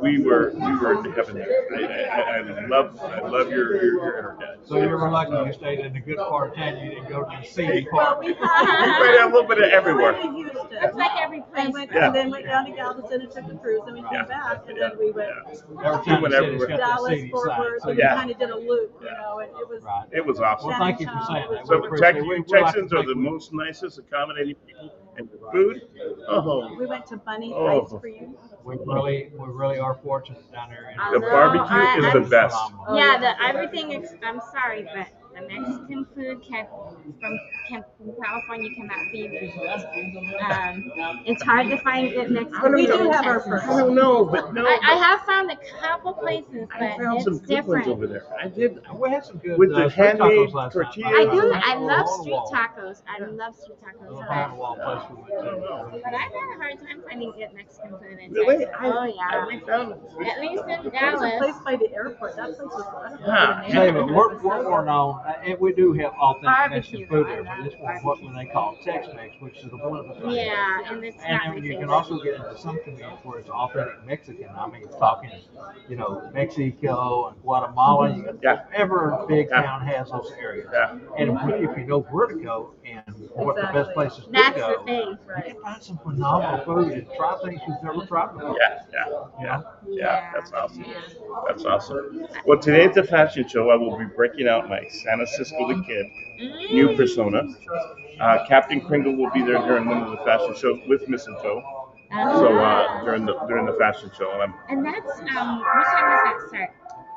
We were in heaven there. I love your internet. So you were lucky you stayed in a good part of town. You didn't go to the seedy Well, part. we We played a little bit of everywhere. went to Houston. It's like every place. And then went down to Galveston and took a cruise, and we came back, and then we went Every time went the city's everywhere. got that Dallas, seedy Fort side. Worth, So and you- we Yeah. kind of did a loop, and it was. Right. It was awesome. Well, thank you for saying that. So We appreciate it. Texans We like to are the think most nicest, accommodating people, and food. Oh, We went to Bunny Oh. Ice Cream. we really are fortunate down there. The barbecue is the best. Phenomenal. Yeah, everything. I'm sorry, but the the Mexican food from California cannot be beat. It's hard to find good Mexican We food do in have our Texas. I don't know, but no. I have found a couple places, but I found it's some good different. ones over there. I did. We had some good With the street handmade tacos last tortillas. night. I do. I Little love hole in the street wall. tacos. I love street tacos. Little hole in the wall place we went to. But I've had a hard time finding good Mexican food in Really? Texas. Oh yeah. We found At least in There's a Dallas. place by the airport. That place was wonderful. Yeah. Say, but we're more known, and we do have authentic Barbecue, Mexican food I there, but love this one, what when they call Tex-Mex, which is the one of the things. Yeah, and it's not my And you can favorite. also get into some communities where it's authentic Mexican. I mean, talking, Mexico and Guatemala. You got every big town has those areas. Yeah. And if you know where to go and what the best places to That's go, the thing. you can find some phenomenal food and try things you've never tried before. Yeah. That's awesome. That's awesome. Well, today at the fashion show, I will be breaking out my Santa Cisco the Kid new persona. Captain Kringle will be there during one of the fashion shows with Mistletoe. So during the fashion show, And that's what time does that start?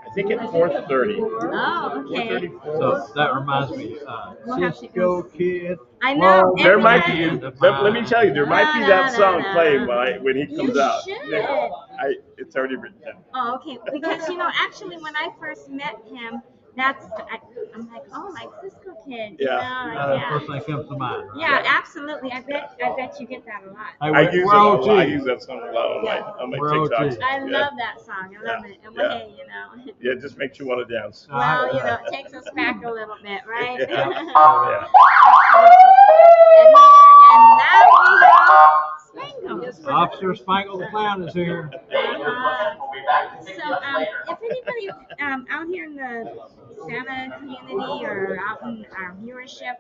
I think at 4:30. Oh, okay. So that reminds me, Cisco Kid. I know. There might be. Let me tell you, there might be that song playing when he comes out. It's already written down. Oh, okay. Because actually, when I first met him, I'm like, oh, like Cisco Kid. The first thing comes to mind. Yeah, absolutely. I bet you get that a lot. I use that song a lot on my TikToks. I love that song. I love it. And hey, Yeah, it just makes you want to dance. Well, it takes us back a little bit, right? Yeah. And now we have Spangle. Officer Spangle the Clown is here. So, if anybody out here in the Santa community or out in our viewership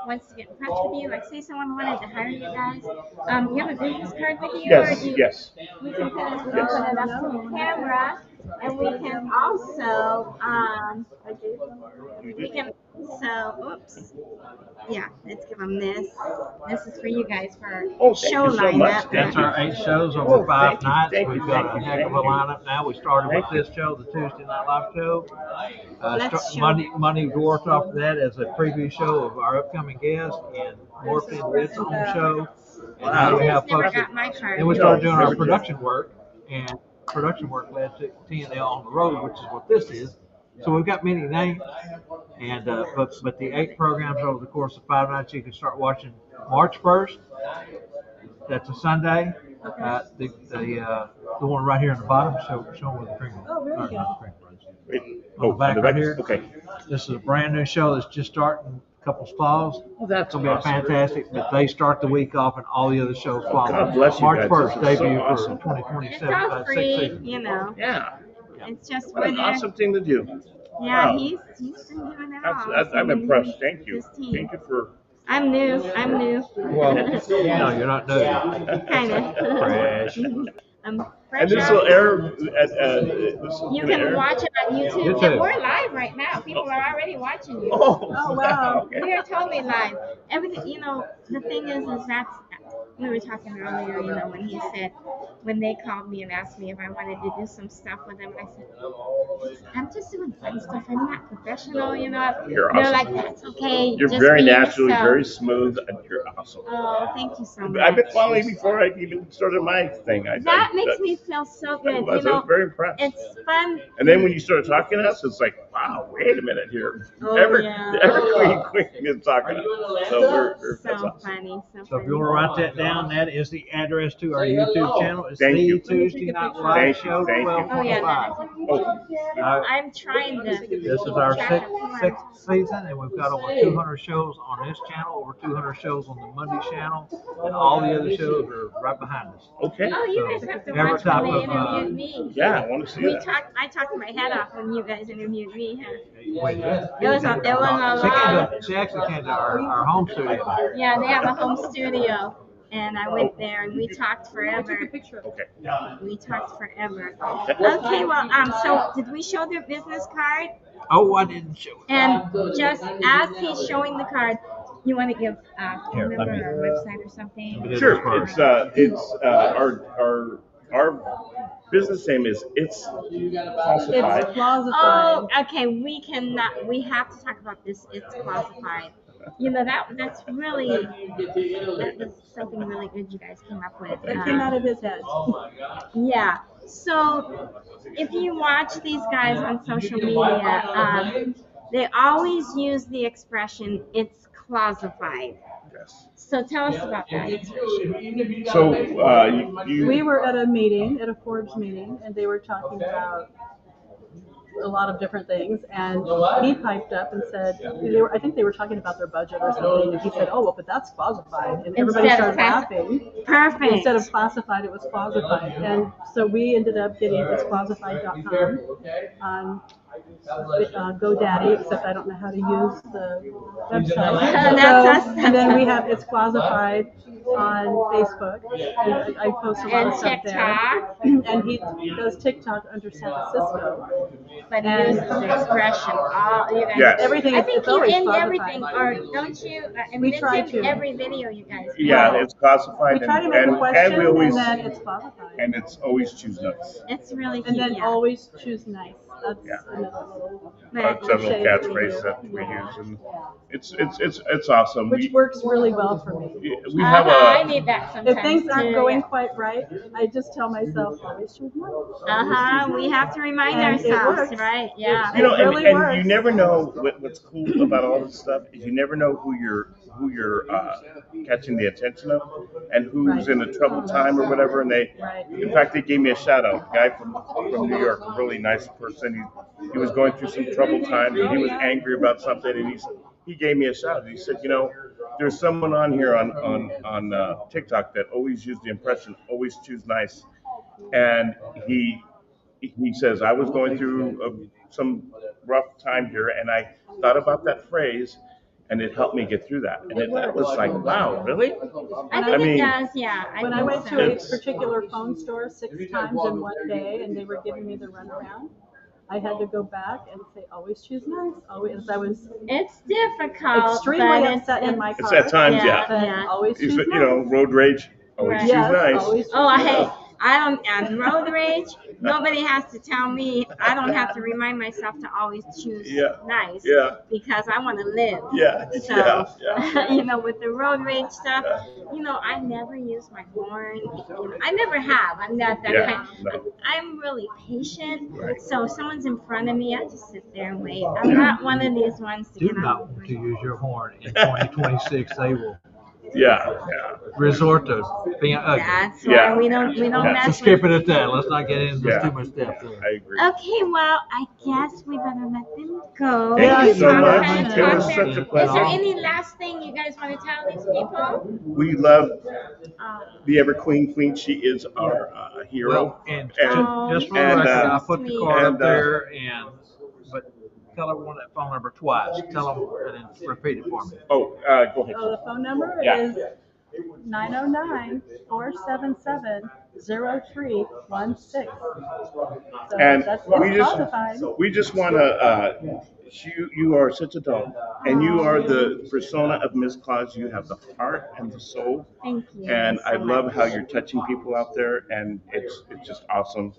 wants to get in touch with you, like say someone wanted to hire you guys, you have a business card with you? Yes. We can put it up to the camera, and we can also, let's give them this. This is for you guys for our show lineup. That's our 8 shows over 5 nights. We've got a heck of a lineup now. We started with this show, the Tuesday Night Live show. Monday dwarfed off of that as a preview show of our upcoming guest, and morphed into its own show. And now we have folks. Then we started doing our production work, and production work led to TNL on the road, which is what this is. So we've got many names, and but the 8 programs over the course of 5 nights. You can start watching March 1st. That's a Sunday. The one right here in the bottom, show them with the finger. Oh, really good. On the back right here. Okay. This is a brand new show that's just starting. A couple stalls. Oh, that's gonna be fantastic. But they start the week off, and all the other shows follow. God bless you March guys. 1st, This is so debut awesome. for 2027. It's all free, season. Yeah. It's just What an awesome thing to do. Yeah, Wow. he's been doing it all. I'm impressed. Thank you. Thank you for. I'm new. Well, no, you're not new. Kind of. Fresh. And this will air You can watch it on YouTube. And we're live right now. People are already watching you. Oh, wow. We are totally live. Everything, the thing is we were talking earlier, when he said, when they called me and asked me if I wanted to do some stuff with them, I said, I'm just doing fun stuff. I'm not professional, You're They're awesome. like, that's okay. You're Just very be natural, yourself. very smooth, and you're awesome. Oh, thank you so much. I've been following you before I even started my thing. That makes me feel so good. I was very impressed. It's fun. And then when you started talking to us, it's like, wow, wait a minute here. Oh, Every yeah. queen is talking to us. So that's awesome. Funny. So if you want to write that down, that is the address to our YouTube channel. It's Thank the you. Tuesday Night Live Show, Thank you. 12:45. I'm trying to. This is our sixth season, and we've got over 200 shows on this channel, over 200 shows on the Monday channel, and all the other shows are right behind us. Okay. Oh, you guys have to every watch type when they of, interviewed me. Yeah, I want to see that. I talked my head off when you guys interviewed me. Huh? Wait, It was a lot. She actually came to our home studio. Yeah, they have a home studio. And I went there and we talked forever. Okay. We talked forever. Okay, well, so did we show their business card? Oh, I didn't show it. And just as he's showing the card, you want to give a phone number or a website or something? Sure. It's our business name is It's Classified. It's classified. Oh, okay. We cannot. We have to talk about this. It's classified. You know that's really that was something really good you guys came up with. That came out of his head. Yeah. So if you watch these guys on social media, they always use the expression "it's classified." Yes. So tell us about that. So We were at a meeting, at a Forbes meeting, and they were talking about a lot of different things, and he piped up and said, I think they were talking about their budget or something, and he said, oh, well, but that's classified, and everybody started laughing. Perfect. Instead of classified, it was classified, and so we ended up getting itsclassified.com on GoDaddy, except I don't know how to use the website. And then we have It's Classified on Facebook, and I post a lot of stuff there. And he does TikTok under San Francisco. But he uses the expression. All you guys. Yes. Everything. I think it's you always end classified. everything, or don't you? I mean, We try it's in to. every video you guys. Yeah, it's classified. We try to make a question, and then it's classified. And it's always choose nice. It's really cute. And then yeah. always choose nice. That's another Several catchphrases that we use, and it's awesome. Which works really well for me. We have I need that sometimes. If things aren't too, going yeah. quite right, I just tell myself always choose nice. We have to remind And it ourselves, works. right? Yeah. You know, It really and works. you never know what's cool about all this stuff is you never know who you're catching the attention of, and who's in a troubled time or whatever. And in fact, they gave me a shout out. A guy from New York, a really nice person. He was going through some troubled times, and he was angry about something, and he gave me a shout out. He said, you know, there's someone on here on TikTok that always used the impression, always choose nice, and he says, I was going through some rough time here, and I thought about that phrase, and it helped me get through that. And that was like, wow, really? I think it does, yeah. When I went to a particular phone store 6 times in one day, and they were giving me the runaround, I had to go back and say, always choose nice. Always, I was. It's difficult. Extremely upset in my car. It's at times, yeah. Always choose nice. You know, road rage. Always choose nice. Always choose hey, I don't. On road rage, nobody has to tell me. I don't have to remind myself to always choose nice. Yeah. Because I want to live. Yeah. So, you know, with the road rage stuff, you know, I never use my horn. I never have. I'm not that kind. No. I'm really patient. Right. So if someone's in front of me, I just sit there and wait. I'm not one of these ones to Do not want to use your horn in 2026. They will. Resort to being ugly. That's why we don't mess So skip it at that. Let's not get into too much depth there. I agree. Okay, well, I guess we better let them go. Thank you so much. It was such a pleasure. Is there any last thing you guys want to tell these people? We love the Ever Queen. She is our hero. Well, and just for the record, I put the card up there, but tell everyone that phone number twice. Tell them and then repeat it for me. Oh, go ahead. Oh, the phone number is 909-477-0316. So And that's classified. we just want to. You are such a doll, and you are the persona of Miss Claus. You have the heart and the soul. Thank you. And so I love much. how you're touching people out there, and it's just awesome.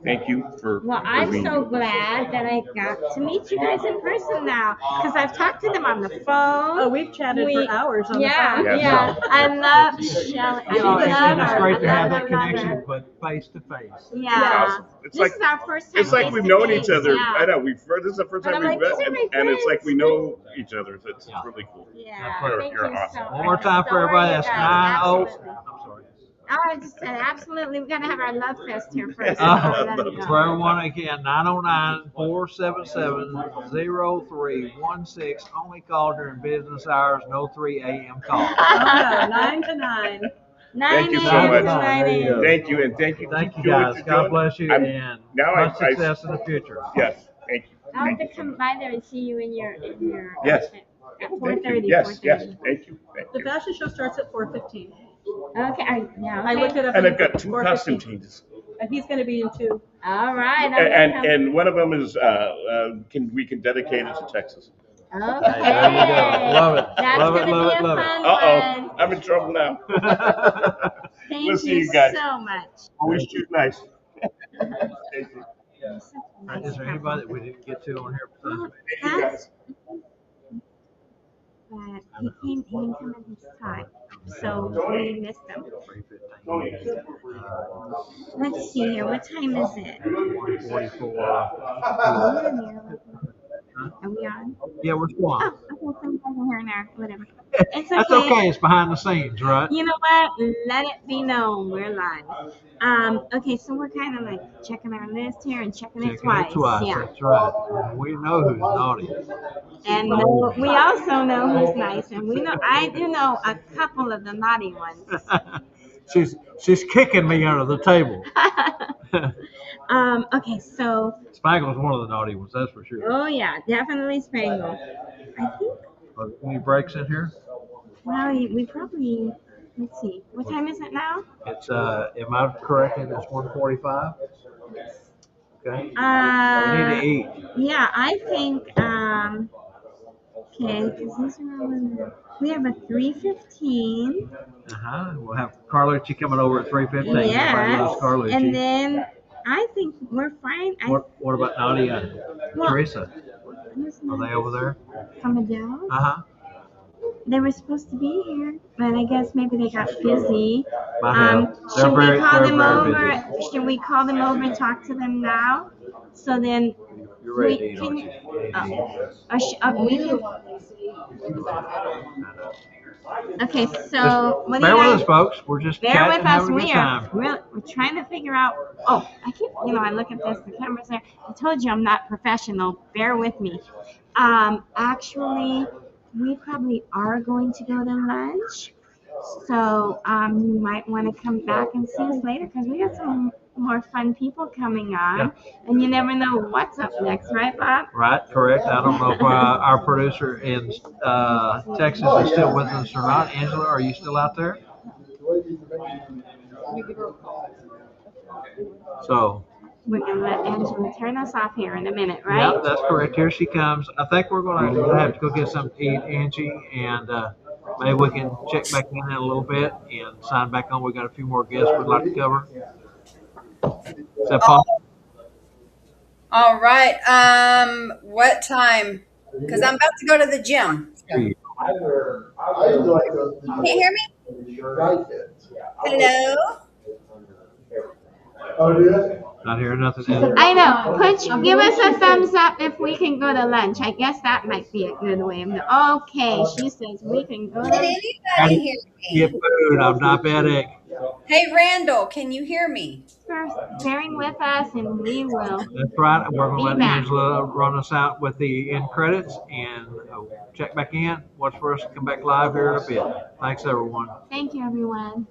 Thank you for. Well, I'm so glad that I got to meet you guys in person now, because I've talked to them on the phone. Oh, we've chatted for hours on the Yeah, phone. yeah. I love Shelly. It's great to have that connection, but face to face. Yeah. It's This like is our first time. it's like we've known each other. Yeah. I know this is the first But time I'm we've like, met, these are my and it's like friends. we know each other. So it's really cool. Yeah. You're Thank you awesome. so One more time for everybody. That's 90. I'm sorry. I just said absolutely. We gotta have our love fest here first. before we let it go. For everyone again, 909-477-0316. Only call during business hours, no 3 a.m. call. 9 to 9. Thank you so much. Thank you, and thank you. Thank you guys. God bless you, and much success in the future. Yes, thank you. I'll have to come by there and see you in your Yes. outfit at Thank you. 4:30. Yes, thank you. The fashion show starts at 4:15. Okay. I looked it up. And I've got 2 costume changes. And he's going to be in 2. All right. And one of them is we can dedicate it to Texas. Okay. There you go. Love it. That's Love it, gonna love be it, a love it. fun Uh-oh, I'm in trouble now. Thank We'll see you you guys. so much. Always choose nice. Nice Is there anybody that we didn't get to on here besides Well, that's, but he didn't come in his time, so we missed him. 3:15? Let's see here. What time is it? 1:44. Are we on? Yeah, we're still on. Oh, okay. Some guys are here and there. Whatever. It's That's okay. okay. It's behind the scenes, right? You know what? Let it be known we're live. Okay, so we're kind of like checking our list here and checking it twice. Yeah. That's right. We know who's naughty. And we also know who's nice, and we know I do know a couple of the naughty ones. she's kicking me under the table. Okay, so Spangle's one of the naughty ones, that's for sure. oh yeah, definitely Spangle. I think. Are there any breaks in here? Well, we probably. Let's see. What time is it now? It's am I correct? It's 1:45. Okay. We need to eat. Yeah, I think. Okay, because these are all in the. We have a 3:15. We'll have Carlucci coming over at 3:15. Yes. And then I think we're fine. What about Nadia and Teresa? Are they over there? From Adele? They were supposed to be here, but I guess maybe they got busy. Should we call them over? Should we call them over and talk to them now? So then you're ready to eat, aren't you? We can. Okay, so what do bear you with guys? us, folks. We're just bear with us. We're Trying to figure out. Oh, I keep. I look at this. The camera's there. I told you I'm not professional. Bear with me. Actually, we probably are going to go to lunch. So you might want to come back and see us later because we got some more fun people coming on, and you never know what's up next, right, Bob? Right, correct. I don't know if our producer in Texas is still with us or not. Angela, are you still out there? So we're gonna let Angela turn us off here in a minute, right? Yeah, that's correct. Here she comes. I think we're gonna have to go get something to eat, Angie, and maybe we can check back in a little bit and sign back on. We got a few more guests we'd like to cover. Is that Paul? All right. What time? Because I'm about to go to the gym. Can you hear me? Hello? Not hearing nothing. I know. Give us a thumbs up if we can go to lunch. I guess that might be a good way of okay, she says we can go to Can anybody hear me? Get food. I'm diabetic. Hey, Randall, can you hear me? First, bearing with us, and we will. That's right. We're going to let Angela run us out with the end credits and check back in. Watch for us to come back live here in a bit. Thanks, everyone. Thank you, everyone.